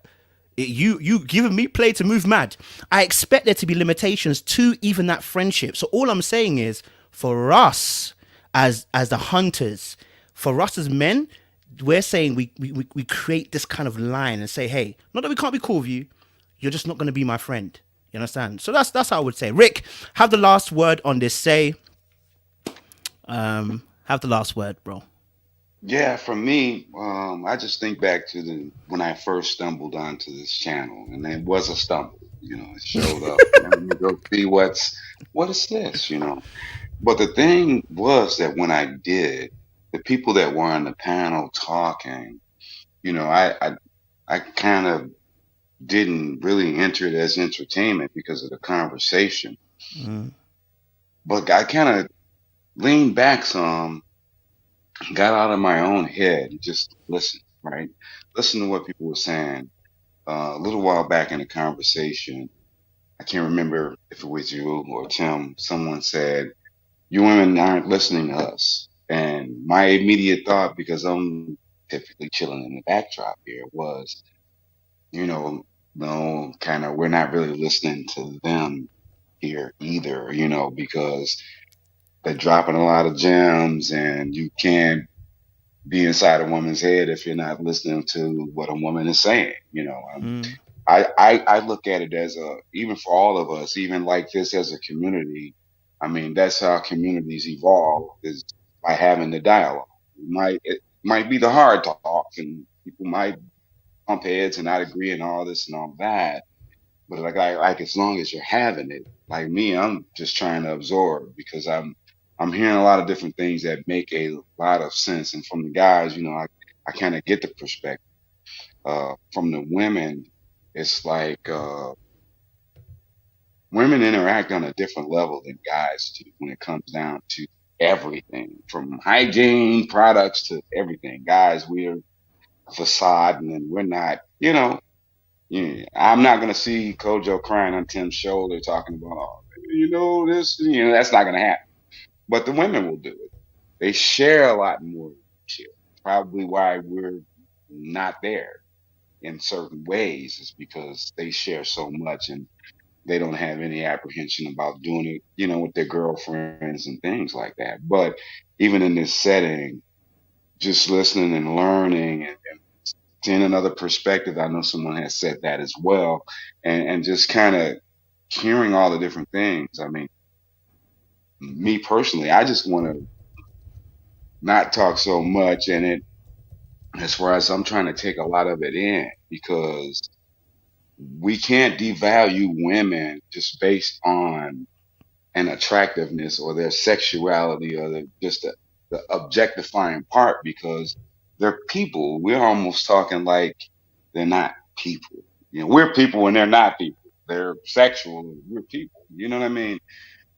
you giving me play to move mad. I expect there to be limitations to even that friendship. So all I'm saying is, for us as the hunters, for us as men, we're saying we create this kind of line and say, hey, not that we can't be cool with you, you're just not going to be my friend. You understand? So that's how I would say. Rick, have the last word on this. Have the last word, bro. Yeah, for me, I just think back to when I first stumbled onto this channel, and it was a stumble. It showed up. Let me go see what is this, But the thing was that when I did, the people that were on the panel talking, I kind of didn't really enter it as entertainment because of the conversation. Mm. But I kind of leaned back some, got out of my own head, and just listened, right? Listen to what people were saying. A little while back in the conversation, I can't remember if it was you or Tim, someone said, you women aren't listening to us. And my immediate thought, because I'm typically chilling in the backdrop here, was, no, kind of, we're not really listening to them here either, because they're dropping a lot of gems and you can't be inside a woman's head if you're not listening to what a woman is saying. I look at it as even for all of us, even like this as a community, I mean, that's how communities evolve is by having the dialogue. It might be the hard talk and people might bump heads and not agree and all this and all that. But like as long as you're having it, like me, I'm just trying to absorb because I'm hearing a lot of different things that make a lot of sense. And from the guys, I kind of get the perspective. From the women, it's like women interact on a different level than guys do when it comes down to everything from hygiene products to everything. Guys, we're facade and we're not, yeah, I'm not gonna see Kojo crying on Tim's shoulder talking about, oh, this, that's not gonna happen. But the women will do it. They share a lot more than we share. Probably why we're not there in certain ways is because they share so much and they don't have any apprehension about doing it, with their girlfriends and things like that. But even in this setting, just listening and learning and seeing another perspective. I know someone has said that as well. And just kind of hearing all the different things. I mean, me personally, I just want to not talk so much in it as far as I'm trying to take a lot of it in because we can't devalue women just based on an attractiveness or their sexuality or the objectifying part because they're people. We're almost talking like they're not people. We're people and they're not people. They're sexual and we're people. You know what I mean?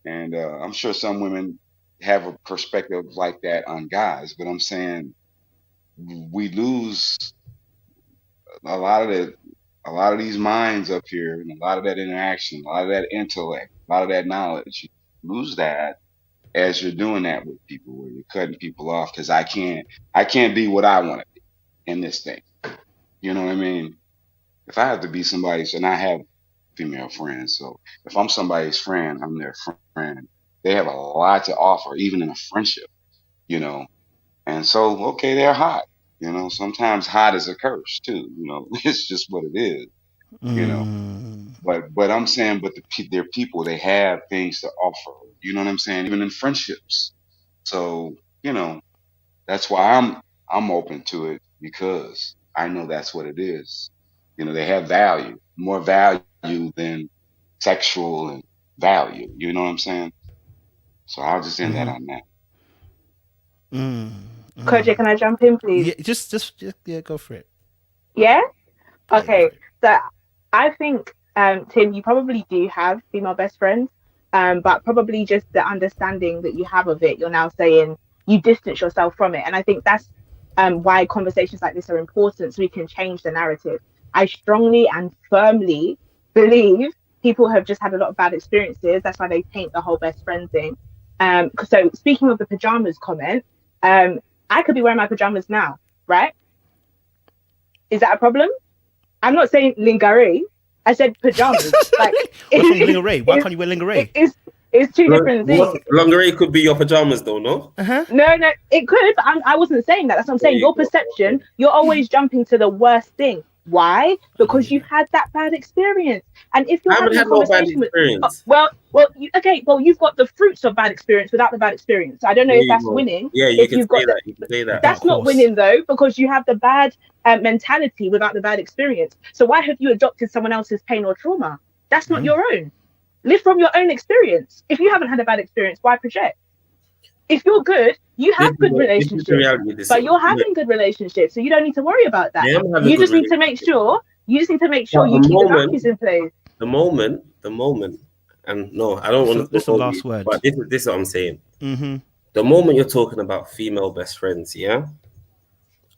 And I'm sure some women have a perspective like that on guys, but I'm saying we lose a lot of a lot of these minds up here and a lot of that interaction, a lot of that intellect, a lot of that knowledge. You lose that as you're doing that with people where you're cutting people off because I can't be what I want to be in this thing. You know what I mean? If I have to be somebody's, and I have female friends, so if I'm somebody's friend, I'm their friend. They have a lot to offer, even in a friendship, you know. And so, okay, they're hot. Sometimes hot is a curse too. It's just what it is. You know. Mm. But I'm saying, but they're people. They have things to offer. You know what I'm saying? Even in friendships. So that's why I'm open to it because I know that's what it is. They have value, more value than sexual value. You know what I'm saying? So I'll just end that on that. Koji, can I jump in, please? Yeah, just yeah, go for it. Yeah? Okay. Yeah, So I think, Tim, you probably do have female best friends, but probably just the understanding that you have of it, you're now saying you distance yourself from it. And I think that's why conversations like this are important, so we can change the narrative. I strongly and firmly believe people have just had a lot of bad experiences. That's why they paint the whole best friend thing. So speaking of the pajamas comment, I could be wearing my pajamas now, right? Is that a problem? I'm not saying lingerie. I said pajamas. Like, what's wrong with lingerie? Why can't you wear lingerie? It's two different things. Lingerie could be your pajamas, though, no? No, it could, but I wasn't saying that. That's what I'm saying. Your perception, you're always jumping to the worst thing. Why? Because you've had that bad experience. And if you're having a conversation with, you've got the fruits of bad experience without the bad experience. So I don't know if that's winning. Yeah, you can say that. That's not winning though, because you have the bad mentality without the bad experience. So why have you adopted someone else's pain or trauma? That's not your own. Live from your own experience. If you haven't had a bad experience, why project? If you're good, you have good relationships, but you're having good relationships, so you don't need to worry about that. You just need to make sure you keep the boundaries in place. The moment, and no, I don't want to. This is the last word. But this is what I'm saying. The moment you're talking about female best friends, yeah,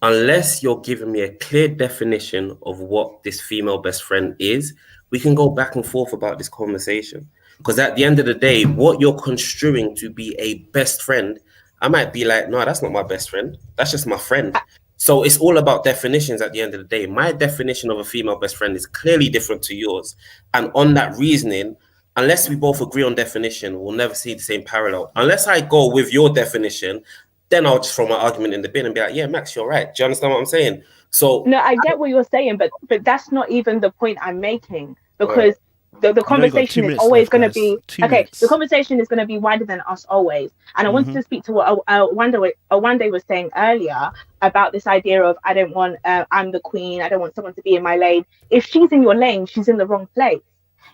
unless you're giving me a clear definition of what this female best friend is, we can go back and forth about this conversation. Because at the end of the day, what you're construing to be a best friend, I might be like, no, that's not my best friend. That's just my friend. So it's all about definitions at the end of the day. My definition of a female best friend is clearly different to yours. And on that reasoning, unless we both agree on definition, we'll never see the same parallel. Unless I go with your definition, then I'll just throw my argument in the bin and be like, yeah, Max, you're right. Do you understand what I'm saying? So no, I get what you're saying, but that's not even the point I'm making, because the conversation is always going to be the conversation is going to be wider than us always. And I wanted to speak to what Awande was saying earlier about this idea of I'm the queen, I don't want someone to be in my lane. If she's in your lane, she's in the wrong place.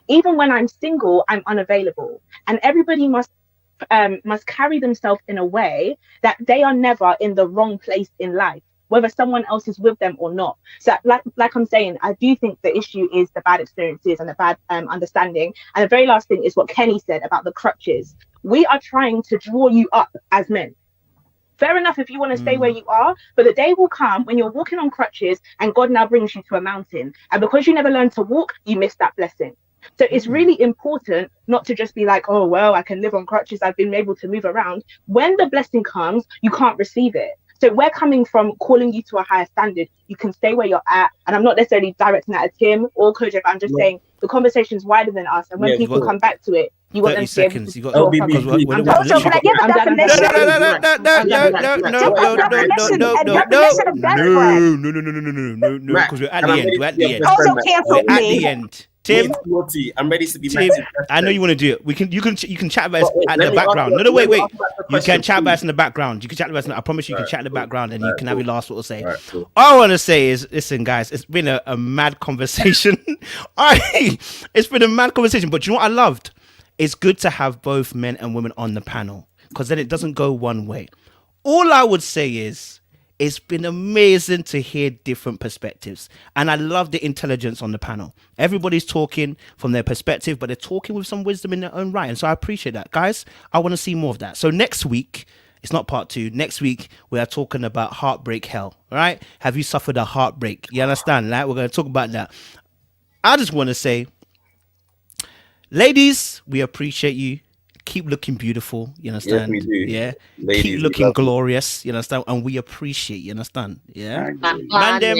Even when I'm single, I'm unavailable, and everybody must carry themselves in a way that they are never in the wrong place in life, whether someone else is with them or not. So like I'm saying, I do think the issue is the bad experiences and the bad understanding. And the very last thing is what Kenny said about the crutches. We are trying to draw you up as men. Fair enough if you want to stay where you are, but the day will come when you're walking on crutches and God now brings you to a mountain. And because you never learned to walk, you miss that blessing. So it's really important not to just be like, oh, well, I can live on crutches, I've been able to move around. When the blessing comes, you can't receive it. So we're coming from calling you to a higher standard. You can stay where you're at. And I'm not necessarily directing that at Tim or Kojak. I'm just saying the conversation's wider than us. And when people come back to it, you want them to be able to talk. So can I get the definition? No, because we're at the end. We're at the end. Also cancel We're at the end. Tim, I'm ready to be. Tim, I know you want to do it. You can chat about us at the background. No, wait. You can chat about us in the background. You can chat about us. I promise you can chat in the background, and you can have your last word to say. All I want to say is, listen, guys, it's been a mad conversation. It's been a mad conversation. But you know what I loved? It's good to have both men and women on the panel, because then it doesn't go one way. All I would say is, it's been amazing to hear different perspectives. And I love the intelligence on the panel. Everybody's talking from their perspective, but they're talking with some wisdom in their own right. And so I appreciate that. Guys, I want to see more of that. So next week, it's not part 2. Next week, we are talking about heartbreak hell. All right? Have you suffered a heartbreak? You understand, right? We're going to talk about that. I just want to say, ladies, we appreciate you. Keep looking beautiful, you understand? Yes, we do. Yeah. Ladies, keep looking glorious, you understand? And we appreciate, you understand? Yeah. Man, them,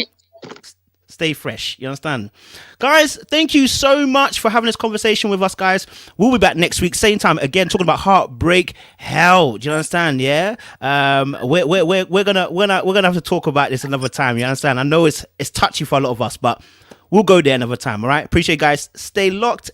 stay fresh, you understand? Guys, thank you so much for having this conversation with us, guys. We'll be back next week, same time, again, talking about heartbreak hell. Do you understand? Yeah. We're gonna have to talk about this another time, you understand? I know it's touchy for a lot of us, but we'll go there another time, all right? Appreciate you guys. Stay locked.